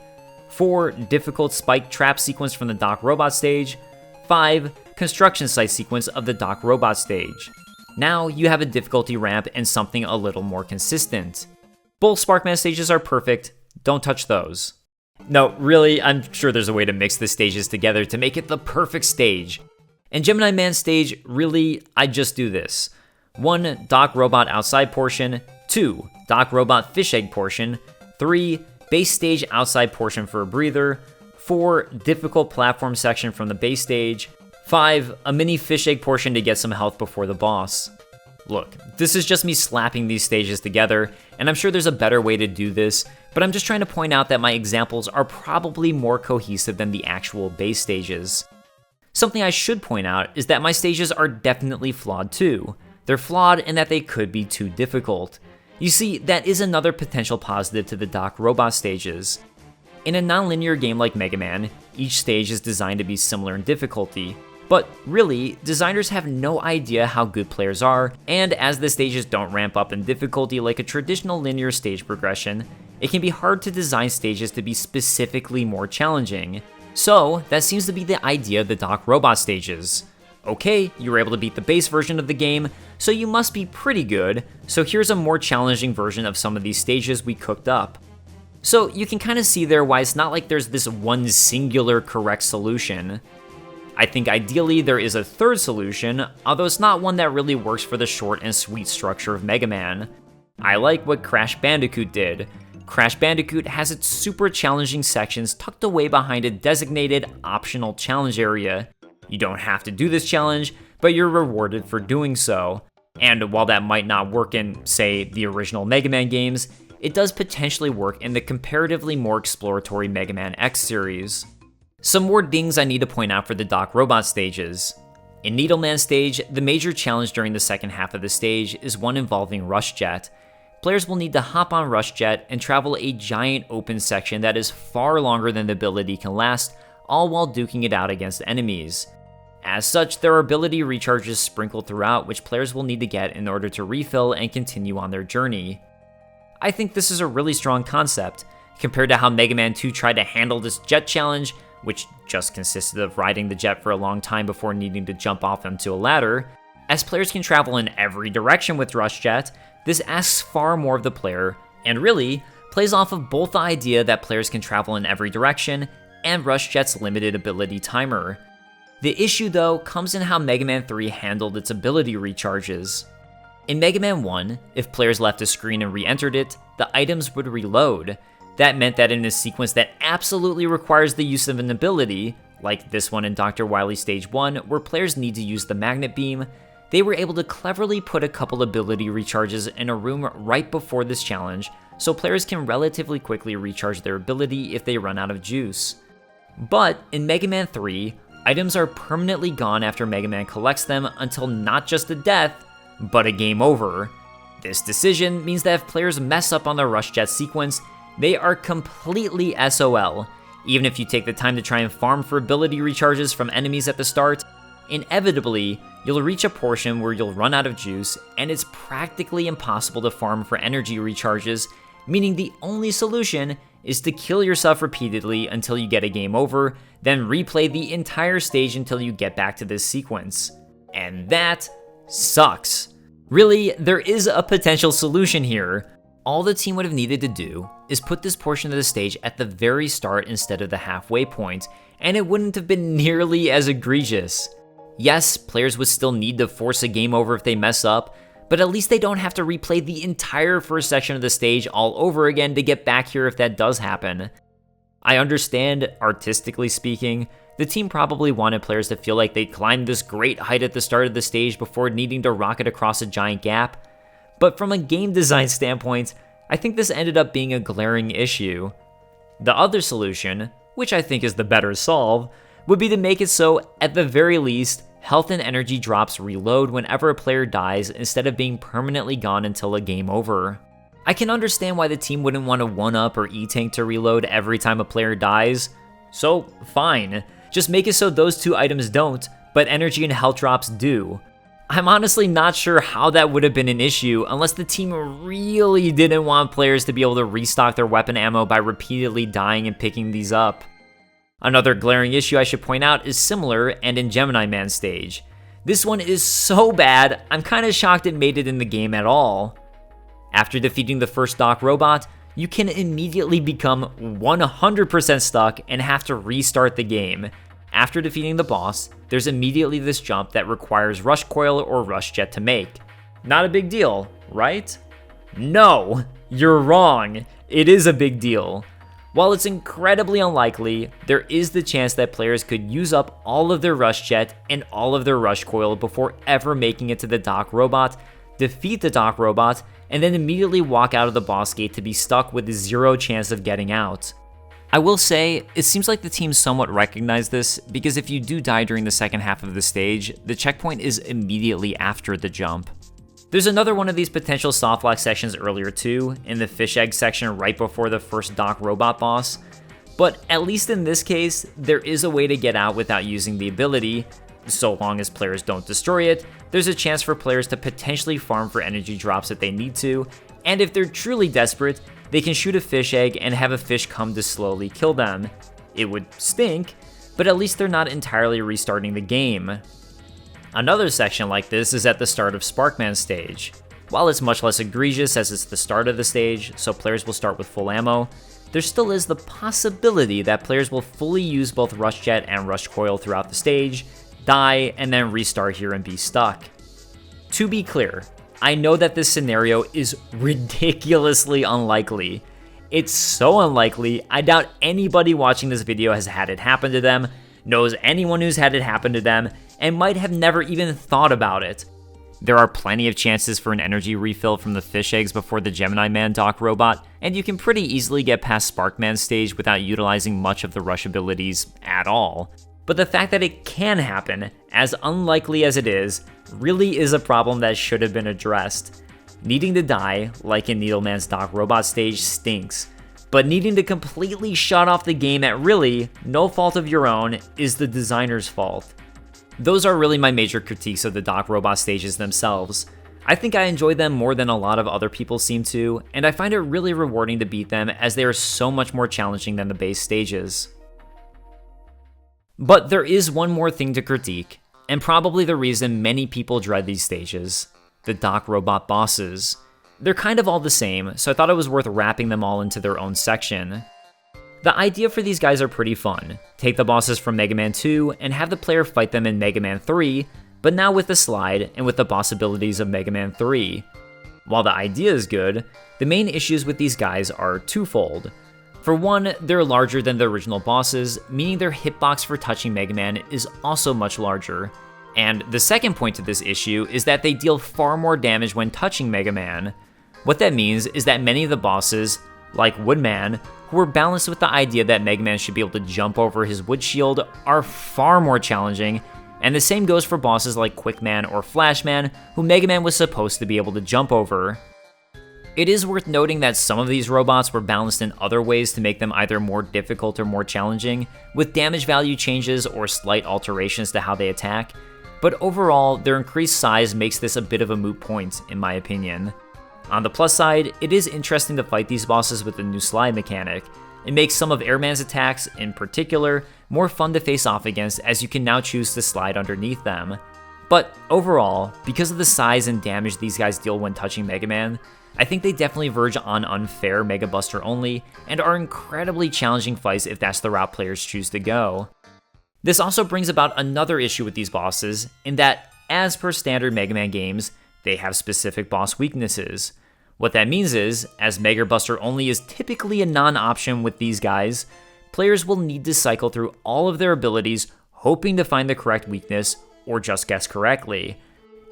4. Difficult Spike Trap sequence from the Doc Robot stage. 5. Construction site sequence of the Doc Robot stage. Now you have a difficulty ramp and something a little more consistent. Both Sark Man stages are perfect, don't touch those. No, really, I'm sure there's a way to mix the stages together to make it the perfect stage. And Gemini Man stage, really, I just do this. 1. Doc Robot outside portion. 2. Doc Robot fish egg portion. 3. Base stage outside portion for a breather. 4. Difficult platform section from the base stage. 5. A mini fish egg portion to get some health before the boss. Look, this is just me slapping these stages together, and I'm sure there's a better way to do this, but I'm just trying to point out that my examples are probably more cohesive than the actual base stages. Something I should point out is that my stages are definitely flawed too. They're flawed in that they could be too difficult. You see, that is another potential positive to the Doc Robot stages. In a non-linear game like Mega Man, each stage is designed to be similar in difficulty, but really, designers have no idea how good players are, and as the stages don't ramp up in difficulty like a traditional linear stage progression, it can be hard to design stages to be specifically more challenging. So, that seems to be the idea of the Doc Robot stages. Okay, you were able to beat the base version of the game, so you must be pretty good, so here's a more challenging version of some of these stages we cooked up. So you can kind of see there why it's not like there's this one singular correct solution. I think ideally there is a third solution, although it's not one that really works for the short and sweet structure of Mega Man. I like what Crash Bandicoot did. Crash Bandicoot has its super challenging sections tucked away behind a designated optional challenge area. You don't have to do this challenge, but you're rewarded for doing so. And while that might not work in, say, the original Mega Man games, it does potentially work in the comparatively more exploratory Mega Man X series. Some more dings I need to point out for the Doc Robot stages. In Needleman stage, the major challenge during the second half of the stage is one involving Rush Jet. Players will need to hop on Rush Jet and travel a giant open section that is far longer than the ability can last, all while duking it out against enemies. As such, there are ability recharges sprinkled throughout which players will need to get in order to refill and continue on their journey. I think this is a really strong concept, compared to how Mega Man 2 tried to handle this jet challenge, which just consisted of riding the jet for a long time before needing to jump off onto a ladder. As players can travel in every direction with Rush Jet, this asks far more of the player, and really, plays off of both the idea that players can travel in every direction and Rush Jet's limited ability timer. The issue though comes in how Mega Man 3 handled its ability recharges. In Mega Man 1, if players left a screen and re-entered it, the items would reload. That meant that in a sequence that absolutely requires the use of an ability, like this one in Dr. Wily Stage 1 where players need to use the magnet beam, they were able to cleverly put a couple ability recharges in a room right before this challenge, so players can relatively quickly recharge their ability if they run out of juice. But in Mega Man 3, items are permanently gone after Mega Man collects them until not just a death, but a game over. This decision means that if players mess up on the Rush Jet sequence, they are completely SOL. Even if you take the time to try and farm for ability recharges from enemies at the start, inevitably, you'll reach a portion where you'll run out of juice, and it's practically impossible to farm for energy recharges, meaning the only solution is to kill yourself repeatedly until you get a game over, then replay the entire stage until you get back to this sequence. And that sucks. Really, there is a potential solution here. All the team would have needed to do is put this portion of the stage at the very start instead of the halfway point, and it wouldn't have been nearly as egregious. Yes, players would still need to force a game over if they mess up, but at least they don't have to replay the entire first section of the stage all over again to get back here if that does happen. I understand, artistically speaking, the team probably wanted players to feel like they climbed this great height at the start of the stage before needing to rocket across a giant gap, but from a game design standpoint, I think this ended up being a glaring issue. The other solution, which I think is the better solve, would be to make it so, at the very least, health and energy drops reload whenever a player dies instead of being permanently gone until a game over. I can understand why the team wouldn't want to 1-up or E-Tank to reload every time a player dies, so fine, just make it so those two items don't, but energy and health drops do. I'm honestly not sure how that would have been an issue unless the team really didn't want players to be able to restock their weapon ammo by repeatedly dying and picking these up. Another glaring issue I should point out is similar and in Gemini Man stage. This one is so bad, I'm kinda shocked it made it in the game at all. After defeating the first Doc Robot, you can immediately become 100% stuck and have to restart the game. After defeating the boss, there's immediately this jump that requires Rush Coil or Rush Jet to make. Not a big deal, right? No, you're wrong. It is a big deal. While it's incredibly unlikely, there is the chance that players could use up all of their Rush Jet and all of their Rush Coil before ever making it to the Doc Robot, defeat the Doc Robot, and then immediately walk out of the boss gate to be stuck with zero chance of getting out. I will say, it seems like the team somewhat recognized this, because if you do die during the second half of the stage, the checkpoint is immediately after the jump. There's another one of these potential softlock sections earlier too, in the fish egg section right before the first Doc Robot boss, but at least in this case, there is a way to get out without using the ability. So long as players don't destroy it, there's a chance for players to potentially farm for energy drops if they need to, and if they're truly desperate, they can shoot a fish egg and have a fish come to slowly kill them. It would stink, but at least they're not entirely restarting the game. Another section like this is at the start of Sark Man stage. While it's much less egregious as it's the start of the stage, so players will start with full ammo, there still is the possibility that players will fully use both Rush Jet and Rush Coil throughout the stage, die, and then restart here and be stuck. To be clear, I know that this scenario is ridiculously unlikely. It's so unlikely, I doubt anybody watching this video has had it happen to them, knows anyone who's had it happen to them, and might have never even thought about it. There are plenty of chances for an energy refill from the fish eggs before the Gemini Man Doc Robot, and you can pretty easily get past Sark Man stage without utilizing much of the rush abilities at all. But the fact that it can happen, as unlikely as it is, really is a problem that should have been addressed. Needing to die, like in Needleman's Doc Robot stage, stinks, but needing to completely shut off the game at really no fault of your own is the designer's fault. Those are really my major critiques of the Doc Robot stages themselves. I think I enjoy them more than a lot of other people seem to, and I find it really rewarding to beat them as they are so much more challenging than the base stages. But there is one more thing to critique, and probably the reason many people dread these stages: the Doc Robot bosses. They're kind of all the same, so I thought it was worth wrapping them all into their own section. The idea for these guys are pretty fun. Take the bosses from Mega Man 2 and have the player fight them in Mega Man 3, but now with the slide and with the boss abilities of Mega Man 3. While the idea is good, the main issues with these guys are twofold. For one, they're larger than the original bosses, meaning their hitbox for touching Mega Man is also much larger. And the second point to this issue is that they deal far more damage when touching Mega Man. What that means is that many of the bosses, like Woodman, who were balanced with the idea that Mega Man should be able to jump over his wood shield, are far more challenging, and the same goes for bosses like Quickman or Flashman, who Mega Man was supposed to be able to jump over. It is worth noting that some of these robots were balanced in other ways to make them either more difficult or more challenging, with damage value changes or slight alterations to how they attack, but overall, their increased size makes this a bit of a moot point, in my opinion. On the plus side, it is interesting to fight these bosses with the new slide mechanic. It makes some of Airman's attacks, in particular, more fun to face off against as you can now choose to slide underneath them. But overall, because of the size and damage these guys deal when touching Mega Man, I think they definitely verge on unfair Mega Buster only, and are incredibly challenging fights if that's the route players choose to go. This also brings about another issue with these bosses, in that, as per standard Mega Man games, they have specific boss weaknesses. What that means is, as Mega Buster only is typically a non-option with these guys, players will need to cycle through all of their abilities hoping to find the correct weakness, or just guess correctly.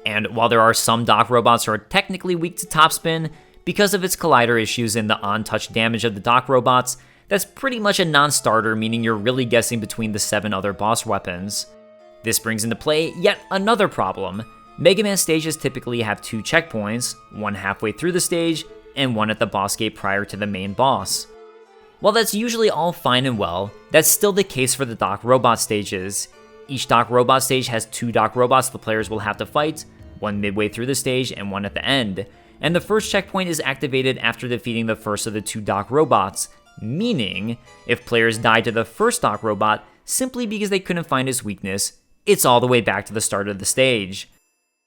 And while there are some dock robots who are technically weak to topspin, because of its collider issues and the on-touch damage of the dock robots, that's pretty much a non-starter, meaning you're really guessing between the 7 other boss weapons. This brings into play yet another problem. Mega Man stages typically have 2 checkpoints, one halfway through the stage, and one at the boss gate prior to the main boss. While that's usually all fine and well, that's still the case for the dock robot stages. Each dock robot stage has 2 dock robots the players will have to fight, one midway through the stage and one at the end, and the first checkpoint is activated after defeating the first of the 2 dock robots, meaning if players die to the first dock robot simply because they couldn't find his weakness, it's all the way back to the start of the stage.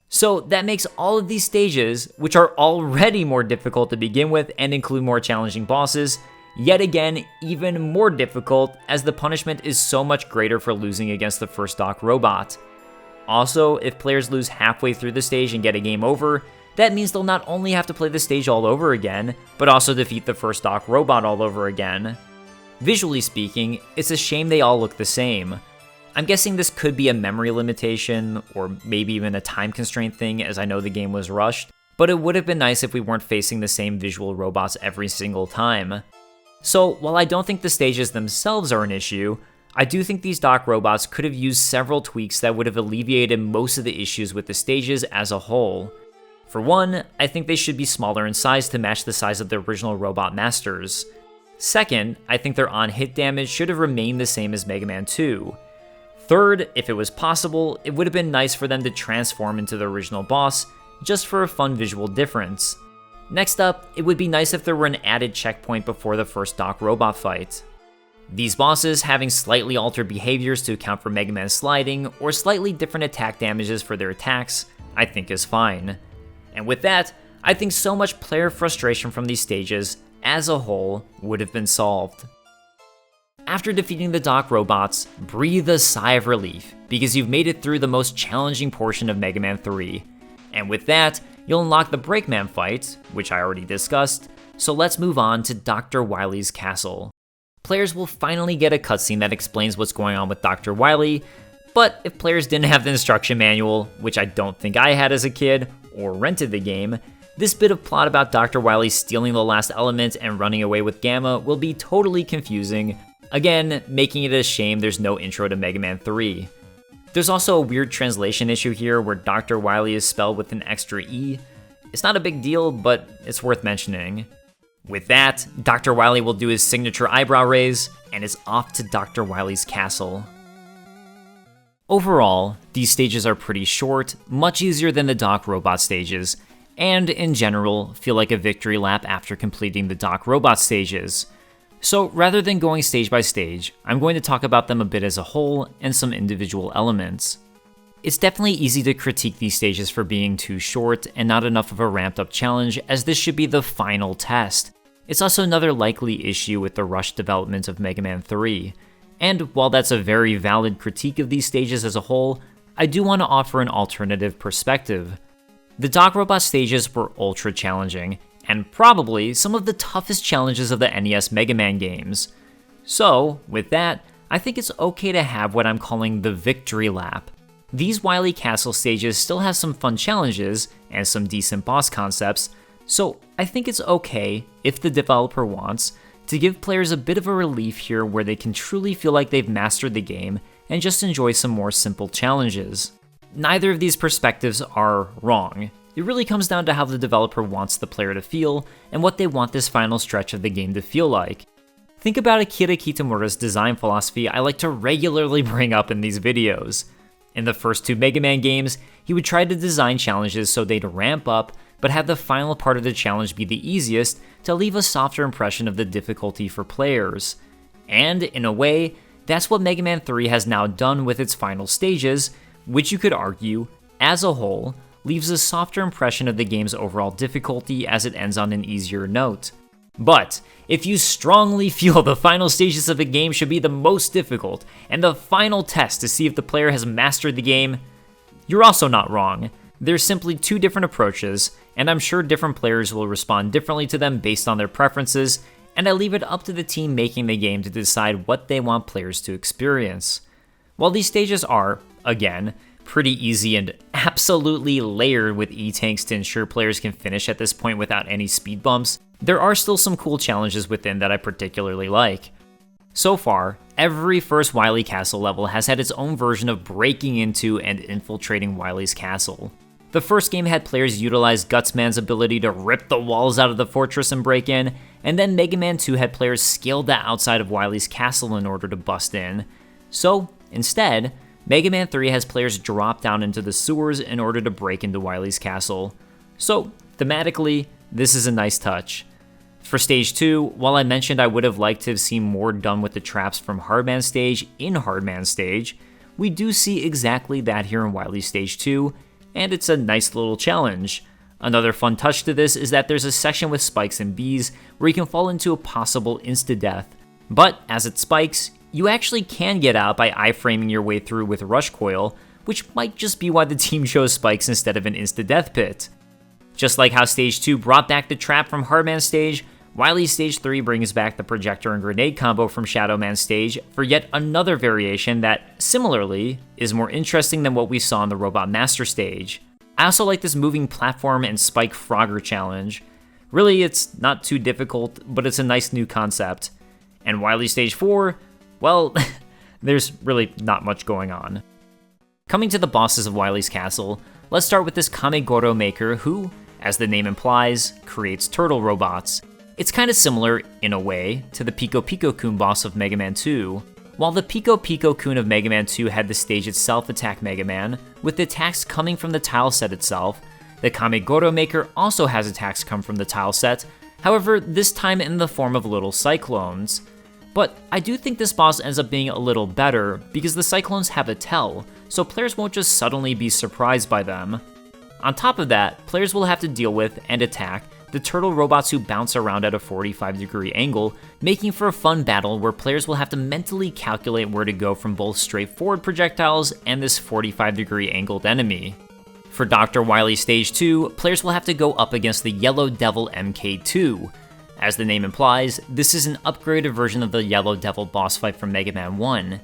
So that makes all of these stages, which are already more difficult to begin with and include more challenging bosses, yet again even more difficult as the punishment is so much greater for losing against the first dock robot. Also, if players lose halfway through the stage and get a game over, that means they'll not only have to play the stage all over again, but also defeat the first dock robot all over again. Visually speaking, it's a shame they all look the same. I'm guessing this could be a memory limitation, or maybe even a time constraint thing, as I know the game was rushed, but it would have been nice if we weren't facing the same visual robots every single time. So, while I don't think the stages themselves are an issue, I do think these dock robots could have used several tweaks that would have alleviated most of the issues with the stages as a whole. For one, I think they should be smaller in size to match the size of the original Robot Masters. Second, I think their on-hit damage should have remained the same as Mega Man 2. Third, if it was possible, it would have been nice for them to transform into the original boss, just for a fun visual difference. Next up, it would be nice if there were an added checkpoint before the first dock robot fight. These bosses having slightly altered behaviors to account for Mega Man sliding, or slightly different attack damages for their attacks, I think is fine. And with that, I think so much player frustration from these stages, as a whole, would have been solved. After defeating the dock robots, breathe a sigh of relief, because you've made it through the most challenging portion of Mega Man 3. And with that, you'll unlock the Breakman fight, which I already discussed, so let's move on to Dr. Wily's castle. Players will finally get a cutscene that explains what's going on with Dr. Wily, but if players didn't have the instruction manual, which I don't think I had as a kid, or rented the game, this bit of plot about Dr. Wily stealing the last element and running away with Gamma will be totally confusing, again, making it a shame there's no intro to Mega Man 3. There's also a weird translation issue here where Dr. Wily is spelled with an extra E. It's not a big deal, but it's worth mentioning. With that, Dr. Wily will do his signature eyebrow raise, and is off to Dr. Wily's castle. Overall, these stages are pretty short, much easier than the dock robot stages, and in general, feel like a victory lap after completing the dock robot stages. So rather than going stage by stage, I'm going to talk about them a bit as a whole and some individual elements. It's definitely easy to critique these stages for being too short and not enough of a ramped up challenge, as this should be the final test. It's also another likely issue with the rushed development of Mega Man 3. And while that's a very valid critique of these stages as a whole, I do want to offer an alternative perspective. The dock robot stages were ultra challenging, and probably some of the toughest challenges of the NES Mega Man games. So, with that, I think it's okay to have what I'm calling the victory lap. These Wily Castle stages still have some fun challenges and some decent boss concepts, so I think it's okay, if the developer wants, to give players a bit of a relief here where they can truly feel like they've mastered the game and just enjoy some more simple challenges. Neither of these perspectives are wrong. It really comes down to how the developer wants the player to feel and what they want this final stretch of the game to feel like. Think about Akira Kitamura's design philosophy I like to regularly bring up in these videos. In the first two Mega Man games, he would try to design challenges so they'd ramp up, but have the final part of the challenge be the easiest to leave a softer impression of the difficulty for players. And, in a way, that's what Mega Man 3 has now done with its final stages, which you could argue, as a whole, leaves a softer impression of the game's overall difficulty as it ends on an easier note. But, if you strongly feel the final stages of a game should be the most difficult, and the final test to see if the player has mastered the game, you're also not wrong. There's simply two different approaches, and I'm sure different players will respond differently to them based on their preferences, and I leave it up to the team making the game to decide what they want players to experience. While these stages are, again, pretty easy and absolutely layered with E-tanks to ensure players can finish at this point without any speed bumps, there are still some cool challenges within that I particularly like. So far, every first Wily Castle level has had its own version of breaking into and infiltrating Wily's castle. The first game had players utilize Gutsman's ability to rip the walls out of the fortress and break in, and then Mega Man 2 had players scale the outside of Wily's castle in order to bust in. So, instead, Mega Man 3 has players drop down into the sewers in order to break into Wily's castle. So, thematically, this is a nice touch. For Stage 2, while I mentioned I would have liked to have seen more done with the traps from Hardman Stage in Hardman Stage, we do see exactly that here in Wily Stage 2, and it's a nice little challenge. Another fun touch to this is that there's a section with spikes and bees where you can fall into a possible insta-death, but as it spikes, you actually can get out by iframing your way through with Rush Coil, which might just be why the team chose spikes instead of an insta-death pit. Just like how Stage 2 brought back the trap from Hardman Stage, Wily Stage 3 brings back the projector and grenade combo from Shadow Man Stage for yet another variation that, similarly, is more interesting than what we saw in the Robot Master Stage. I also like this moving platform and spike Frogger challenge. Really, it's not too difficult, but it's a nice new concept. And Wily Stage 4, well, there's really not much going on. Coming to the bosses of Wily's castle, let's start with this Kamegoro Maker who, as the name implies, creates turtle robots. It's kind of similar, in a way, to the Pico Pico-kun boss of Mega Man 2. While the Pico Pico-kun of Mega Man 2 had the stage itself attack Mega Man, with the attacks coming from the tile set itself, the Kamegoro Maker also has attacks come from the tile set, however, this time in the form of little cyclones. But I do think this boss ends up being a little better, because the cyclones have a tell, so players won't just suddenly be surprised by them. On top of that, players will have to deal with, and attack, the turtle robots who bounce around at a 45-degree angle, making for a fun battle where players will have to mentally calculate where to go from both straightforward projectiles and this 45-degree angled enemy. For Dr. Wily Stage 2, players will have to go up against the Yellow Devil MK2. As the name implies, this is an upgraded version of the Yellow Devil boss fight from Mega Man 1.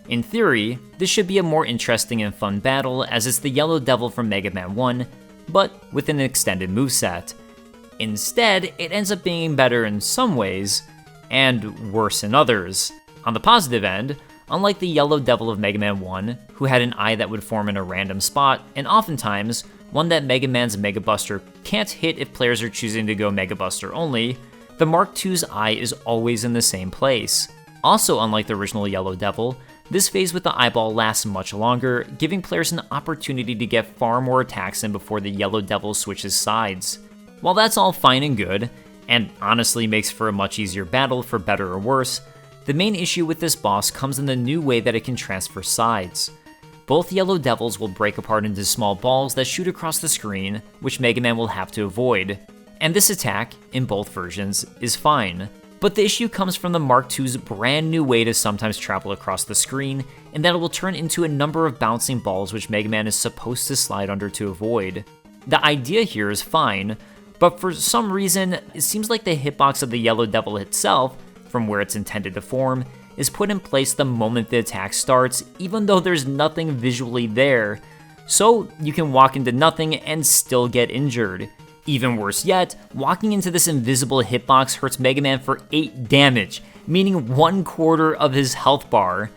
In theory, this should be a more interesting and fun battle as it's the Yellow Devil from Mega Man 1, but with an extended moveset. Instead, it ends up being better in some ways, and worse in others. On the positive end, unlike the Yellow Devil of Mega Man 1, who had an eye that would form in a random spot, and oftentimes, one that Mega Man's Mega Buster can't hit if players are choosing to go Mega Buster only, the Mark II's eye is always in the same place. Also, unlike the original Yellow Devil, this phase with the eyeball lasts much longer, giving players an opportunity to get far more attacks in before the Yellow Devil switches sides. While that's all fine and good, and honestly makes for a much easier battle for better or worse, the main issue with this boss comes in the new way that it can transfer sides. Both Yellow Devils will break apart into small balls that shoot across the screen, which Mega Man will have to avoid. And this attack, in both versions, is fine. But the issue comes from the Mark II's brand new way to sometimes travel across the screen, and that it will turn into a number of bouncing balls which Mega Man is supposed to slide under to avoid. The idea here is fine, but for some reason, it seems like the hitbox of the Yellow Devil itself, from where it's intended to form, is put in place the moment the attack starts, even though there's nothing visually there. So you can walk into nothing and still get injured. Even worse yet, walking into this invisible hitbox hurts Mega Man for 8 damage, meaning 1/4 of his health bar.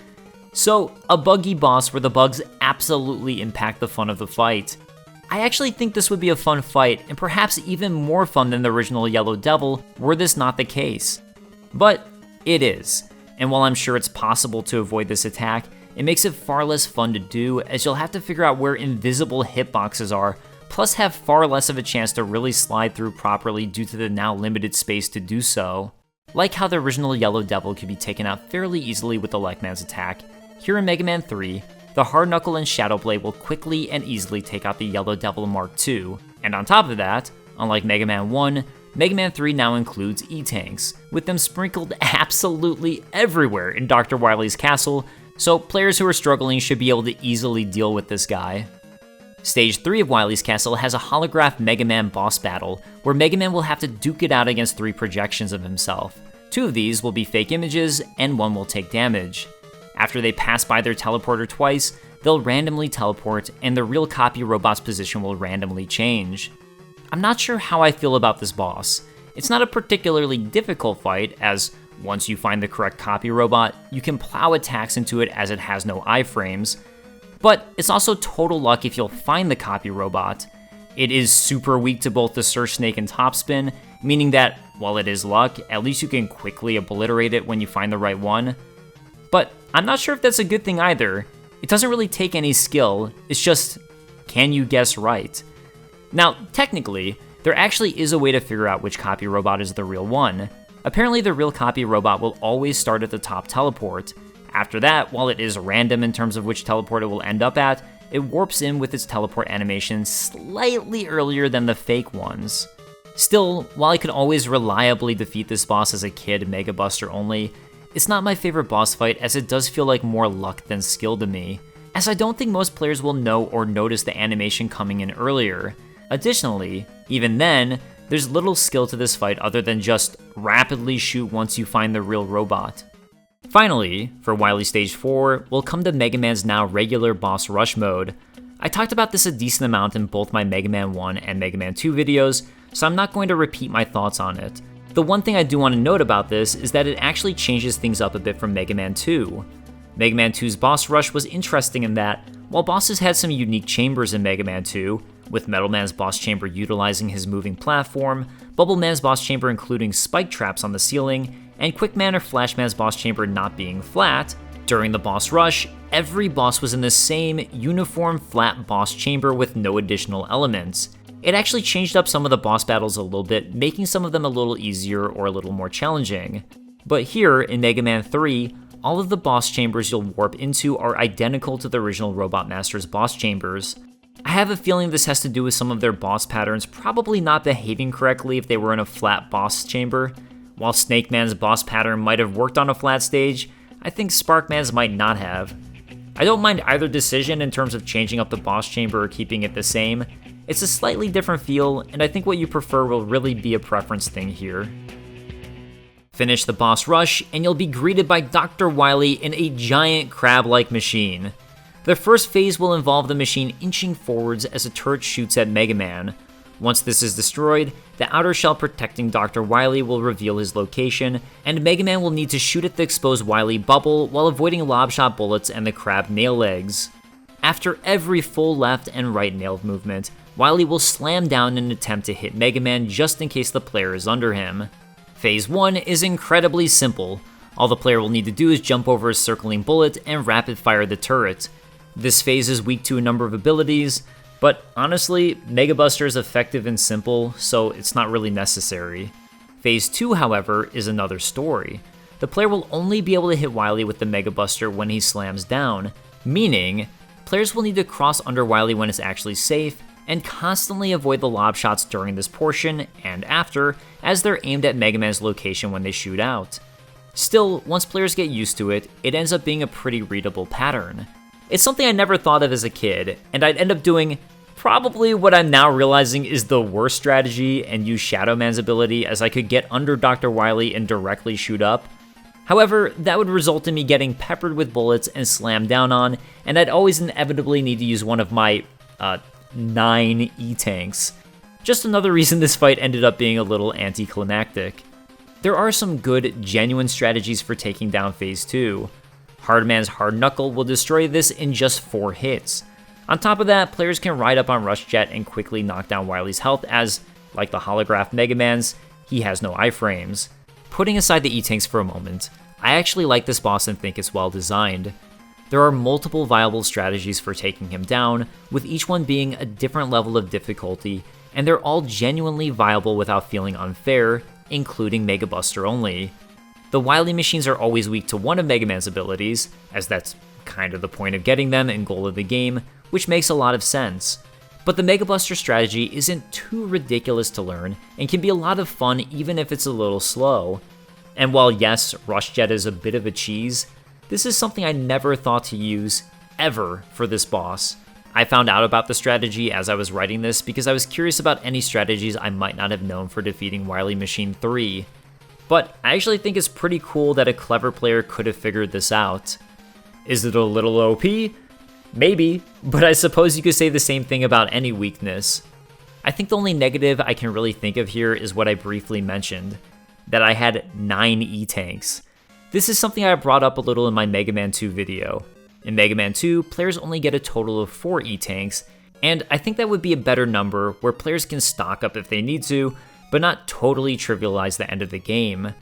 So, a buggy boss where the bugs absolutely impact the fun of the fight. I actually think this would be a fun fight, and perhaps even more fun than the original Yellow Devil, were this not the case. But it is, and while I'm sure it's possible to avoid this attack, it makes it far less fun to do, as you'll have to figure out where invisible hitboxes are, plus have far less of a chance to really slide through properly due to the now limited space to do so. Like how the original Yellow Devil could be taken out fairly easily with the Lekman's attack, here in Mega Man 3, the Hard Knuckle and Shadow Blade will quickly and easily take out the Yellow Devil Mark II, and on top of that, unlike Mega Man 1, Mega Man 3 now includes E-Tanks, with them sprinkled absolutely everywhere in Dr. Wily's castle, so players who are struggling should be able to easily deal with this guy. Stage 3 of Wily's castle has a Holograph Mega Man boss battle, where Mega Man will have to duke it out against 3 projections of himself. 2 of these will be fake images, and 1 will take damage. After they pass by their teleporter twice, they'll randomly teleport, and the real copy robot's position will randomly change. I'm not sure how I feel about this boss. It's not a particularly difficult fight, as once you find the correct copy robot, you can plow attacks into it as it has no iframes, but it's also total luck if you'll find the copy robot. It is super weak to both the Surge Snake and Topspin, meaning that, while it is luck, at least you can quickly obliterate it when you find the right one. But I'm not sure if that's a good thing either. It doesn't really take any skill, it's just, can you guess right? Now, technically, there actually is a way to figure out which copy robot is the real one. Apparently the real copy robot will always start at the top teleport. After that, while it is random in terms of which teleport it will end up at, it warps in with its teleport animation slightly earlier than the fake ones. Still, while I could always reliably defeat this boss as a kid Mega Buster only, it's not my favorite boss fight, as it does feel like more luck than skill to me, as I don't think most players will know or notice the animation coming in earlier. Additionally, even then, there's little skill to this fight other than just rapidly shoot once you find the real robot. Finally, for Wily Stage 4, we'll come to Mega Man's now regular boss rush mode. I talked about this a decent amount in both my Mega Man 1 and Mega Man 2 videos, so I'm not going to repeat my thoughts on it. The one thing I do want to note about this is that it actually changes things up a bit from Mega Man 2. Mega Man 2's boss rush was interesting in that, while bosses had some unique chambers in Mega Man 2, with Metal Man's boss chamber utilizing his moving platform, Bubble Man's boss chamber including spike traps on the ceiling, and Quick Man or Flash Man's boss chamber not being flat, during the boss rush, every boss was in the same uniform flat boss chamber with no additional elements. It actually changed up some of the boss battles a little bit, making some of them a little easier or a little more challenging. But here, in Mega Man 3, all of the boss chambers you'll warp into are identical to the original Robot Master's boss chambers. I have a feeling this has to do with some of their boss patterns probably not behaving correctly if they were in a flat boss chamber. While Snake Man's boss pattern might have worked on a flat stage, I think Spark Man's might not have. I don't mind either decision in terms of changing up the boss chamber or keeping it the same. It's a slightly different feel, and I think what you prefer will really be a preference thing here. Finish the boss rush, and you'll be greeted by Dr. Wily in a giant crab-like machine. The first phase will involve the machine inching forwards as a turret shoots at Mega Man. Once this is destroyed, the outer shell protecting Dr. Wily will reveal his location, and Mega Man will need to shoot at the exposed Wily bubble while avoiding lob shot bullets and the crab nail legs. After every full left and right nail movement, Wily will slam down in an attempt to hit Mega Man just in case the player is under him. Phase 1 is incredibly simple. All the player will need to do is jump over a circling bullet and rapid fire the turret. This phase is weak to a number of abilities, but honestly, Mega Buster is effective and simple, so it's not really necessary. Phase 2, however, is another story. The player will only be able to hit Wily with the Mega Buster when he slams down, meaning players will need to cross under Wily when it's actually safe, and constantly avoid the lob shots during this portion and after, as they're aimed at Mega Man's location when they shoot out. Still, once players get used to it, it ends up being a pretty readable pattern. It's something I never thought of as a kid, and I'd end up doing probably what I'm now realizing is the worst strategy and use Shadow Man's ability, as I could get under Dr. Wily and directly shoot up. However, that would result in me getting peppered with bullets and slammed down on, and I'd always inevitably need to use one of my 9 E-tanks. Just another reason this fight ended up being a little anticlimactic. There are some good, genuine strategies for taking down Phase 2. Hardman's Hard Knuckle will destroy this in just 4 hits. On top of that, players can ride up on Rush Jet and quickly knock down Wily's health as, like the Holograph Mega Man's, he has no iframes. Putting aside the E-tanks for a moment, I actually like this boss and think it's well designed. There are multiple viable strategies for taking him down, with each one being a different level of difficulty, and they're all genuinely viable without feeling unfair, including Mega Buster only. The Wily Machines are always weak to one of Mega Man's abilities, as that's kind of the point of getting them and goal of the game, which makes a lot of sense. But the Mega Buster strategy isn't too ridiculous to learn, and can be a lot of fun even if it's a little slow. And while yes, Rush Jet is a bit of a cheese, this is something I never thought to use, ever, for this boss. I found out about the strategy as I was writing this because I was curious about any strategies I might not have known for defeating Wily Machine 3. But I actually think it's pretty cool that a clever player could have figured this out. Is it a little OP? Maybe, but I suppose you could say the same thing about any weakness. I think the only negative I can really think of here is what I briefly mentioned, that I had 9 E-tanks. This is something I brought up a little in my Mega Man 2 video. In Mega Man 2, players only get a total of 4 E-tanks, and I think that would be a better number where players can stock up if they need to, but not totally trivialize the end of the game.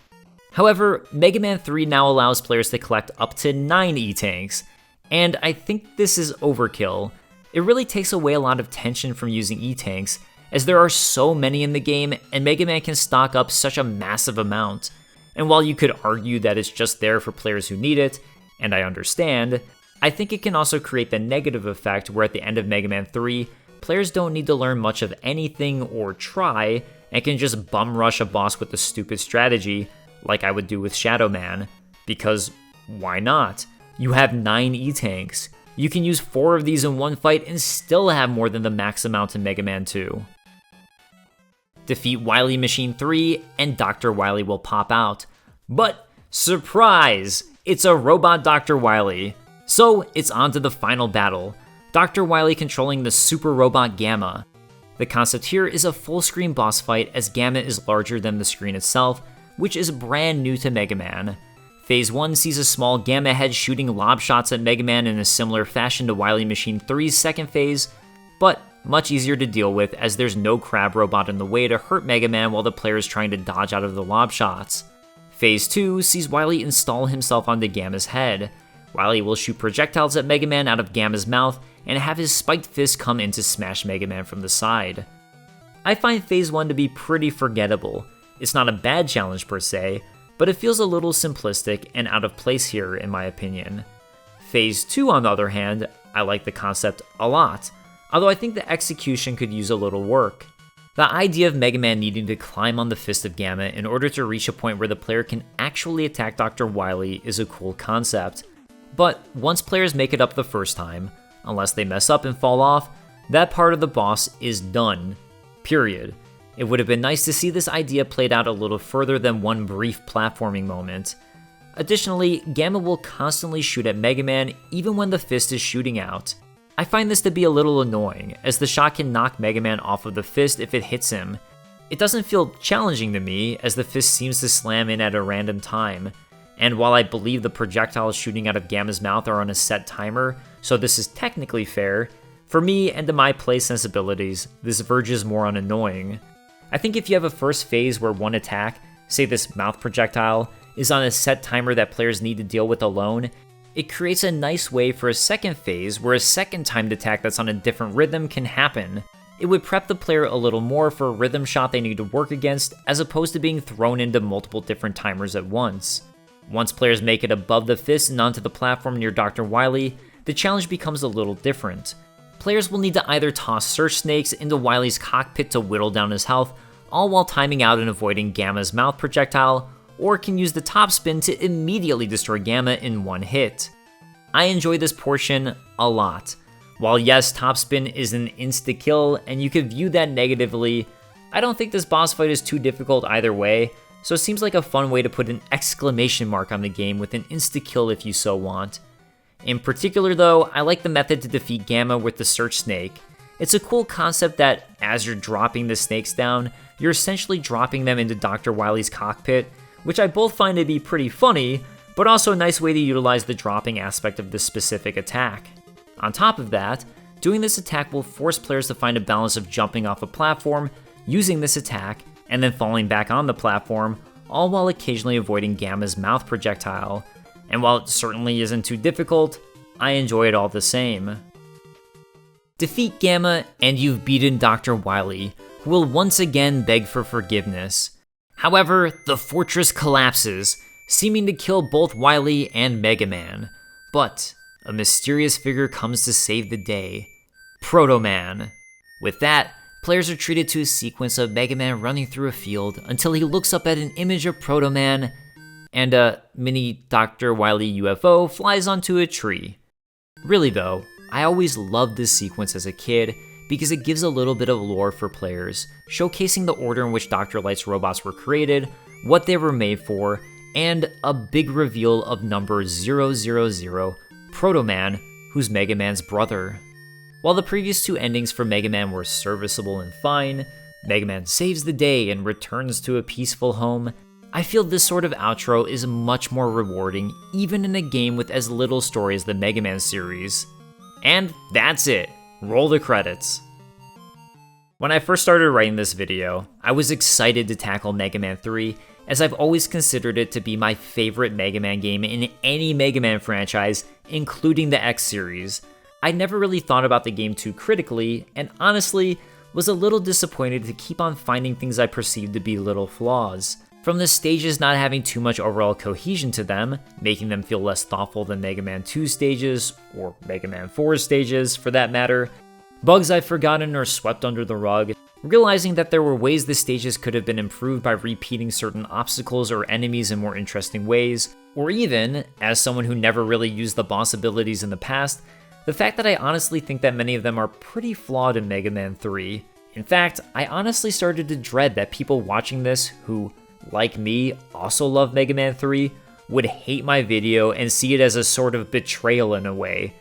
However, Mega Man 3 now allows players to collect up to 9 E-tanks, and I think this is overkill. It really takes away a lot of tension from using E-tanks, as there are so many in the game and Mega Man can stock up such a massive amount. And while you could argue that it's just there for players who need it, and I understand, I think it can also create the negative effect where at the end of Mega Man 3, players don't need to learn much of anything or try, and can just bum rush a boss with a stupid strategy, like I would do with Shadow Man, because why not? You have 9 E-tanks. You can use 4 of these in one fight and still have more than the max amount in Mega Man 2. Defeat Wily Machine 3 and Dr. Wily will pop out. But, surprise! It's a robot Dr. Wily. So, it's on to the final battle. Dr. Wily controlling the super robot Gamma. The concept here is a full-screen boss fight as Gamma is larger than the screen itself, which is brand new to Mega Man. Phase 1 sees a small Gamma head shooting lob shots at Mega Man in a similar fashion to Wily Machine 3's second phase, but much easier to deal with as there's no crab robot in the way to hurt Mega Man while the player is trying to dodge out of the lob shots. Phase 2 sees Wily install himself onto Gamma's head. Wily will shoot projectiles at Mega Man out of Gamma's mouth and have his spiked fist come in to smash Mega Man from the side. I find Phase 1 to be pretty forgettable. It's not a bad challenge per se, but it feels a little simplistic and out of place here in my opinion. Phase 2 on the other hand, I like the concept a lot, although I think the execution could use a little work. The idea of Mega Man needing to climb on the fist of Gamma in order to reach a point where the player can actually attack Dr. Wily is a cool concept, but once players make it up the first time, unless they mess up and fall off, that part of the boss is done. Period. It would have been nice to see this idea played out a little further than one brief platforming moment. Additionally, Gamma will constantly shoot at Mega Man even when the fist is shooting out. I find this to be a little annoying, as the shot can knock Mega Man off of the fist if it hits him. It doesn't feel challenging to me, as the fist seems to slam in at a random time, and while I believe the projectiles shooting out of Gamma's mouth are on a set timer, so this is technically fair, for me and to my play sensibilities, this verges more on annoying. I think if you have a first phase where one attack, say this mouth projectile, is on a set timer that players need to deal with alone, it creates a nice way for a second phase where a second timed attack that's on a different rhythm can happen. It would prep the player a little more for a rhythm shot they need to work against, as opposed to being thrown into multiple different timers at once. Once players make it above the fist and onto the platform near Dr. Wily, the challenge becomes a little different. Players will need to either toss search snakes into Wily's cockpit to whittle down his health, all while timing out and avoiding Gamma's mouth projectile, or can use the top spin to immediately destroy Gamma in one hit. I enjoy this portion a lot. While yes, top spin is an insta-kill and you could view that negatively, I don't think this boss fight is too difficult either way, so it seems like a fun way to put an exclamation mark on the game with an insta-kill if you so want. In particular though, I like the method to defeat Gamma with the Search Snake. It's a cool concept that, as you're dropping the snakes down, you're essentially dropping them into Dr. Wily's cockpit, which I both find to be pretty funny, but also a nice way to utilize the dropping aspect of this specific attack. On top of that, doing this attack will force players to find a balance of jumping off a platform, using this attack, and then falling back on the platform, all while occasionally avoiding Gamma's mouth projectile. And while it certainly isn't too difficult, I enjoy it all the same. Defeat Gamma, and you've beaten Dr. Wily, who will once again beg for forgiveness. However, the fortress collapses, seeming to kill both Wily and Mega Man. But a mysterious figure comes to save the day: Proto Man. With that, players are treated to a sequence of Mega Man running through a field until he looks up at an image of Proto Man, and a mini Dr. Wily UFO flies onto a tree. Really though, I always loved this sequence as a kid because it gives a little bit of lore for players, showcasing the order in which Dr. Light's robots were created, what they were made for, and a big reveal of number 000, Proto Man, who's Mega Man's brother. While the previous two endings for Mega Man were serviceable and fine, Mega Man saves the day and returns to a peaceful home, I feel this sort of outro is much more rewarding even in a game with as little story as the Mega Man series. And that's it. Roll the credits. When I first started writing this video, I was excited to tackle Mega Man 3, as I've always considered it to be my favorite Mega Man game in any Mega Man franchise, including the X series. I never really thought about the game too critically, and honestly, was a little disappointed to keep on finding things I perceived to be little flaws. From the stages not having too much overall cohesion to them, making them feel less thoughtful than Mega Man 2 stages, or Mega Man 4 stages for that matter, bugs I've forgotten or swept under the rug, realizing that there were ways the stages could have been improved by repeating certain obstacles or enemies in more interesting ways, or even, as someone who never really used the boss abilities in the past, the fact that I honestly think that many of them are pretty flawed in Mega Man 3. In fact, I honestly started to dread that people watching this who, like me, also love Mega Man 3, would hate my video and see it as a sort of betrayal in a way.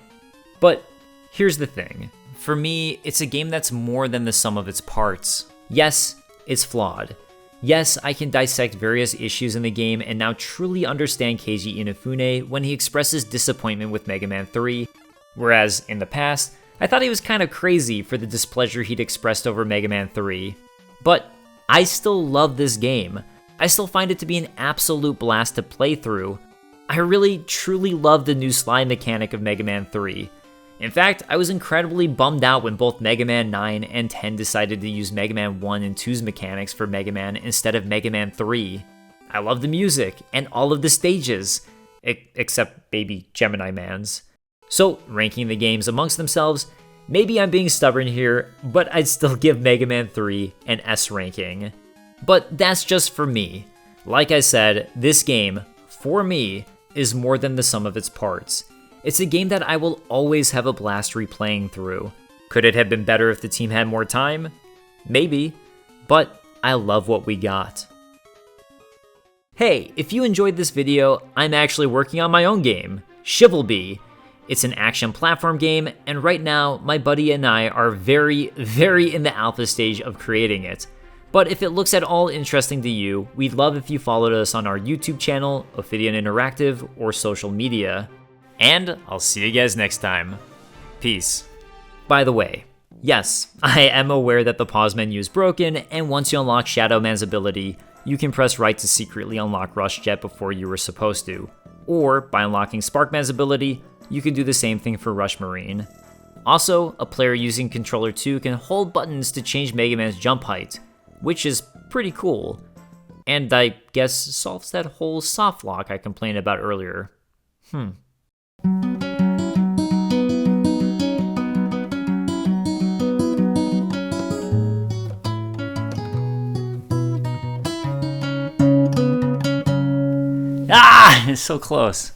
But here's the thing. For me, it's a game that's more than the sum of its parts. Yes, it's flawed. Yes, I can dissect various issues in the game and now truly understand Keiji Inafune when he expresses disappointment with Mega Man 3, whereas in the past, I thought he was kind of crazy for the displeasure he'd expressed over Mega Man 3. But I still love this game. I still find it to be an absolute blast to play through. I really, truly love the new slide mechanic of Mega Man 3. In fact, I was incredibly bummed out when both Mega Man 9 and 10 decided to use Mega Man 1 and 2's mechanics for Mega Man instead of Mega Man 3. I love the music and all of the stages, except baby Gemini Man's. So, ranking the games amongst themselves, maybe I'm being stubborn here, but I'd still give Mega Man 3 an S ranking. But that's just for me. Like I said, this game, for me, is more than the sum of its parts. It's a game that I will always have a blast replaying through. Could it have been better if the team had more time? Maybe, but I love what we got. Hey, if you enjoyed this video, I'm actually working on my own game, ChivalBee. It's an action platform game, and right now, my buddy and I are very in the alpha stage of creating it. But if it looks at all interesting to you, we'd love if you followed us on our YouTube channel, Ophidian Interactive, or social media. And I'll see you guys next time. Peace. By the way, yes, I am aware that the pause menu is broken, and once you unlock Shadow Man's ability, you can press right to secretly unlock Rush Jet before you were supposed to. Or, by unlocking Spark Man's ability, you can do the same thing for Rush Marine. Also, a player using Controller 2 can hold buttons to change Mega Man's jump height, which is pretty cool, and I guess solves that whole soft lock I complained about earlier. Ah, it's so close.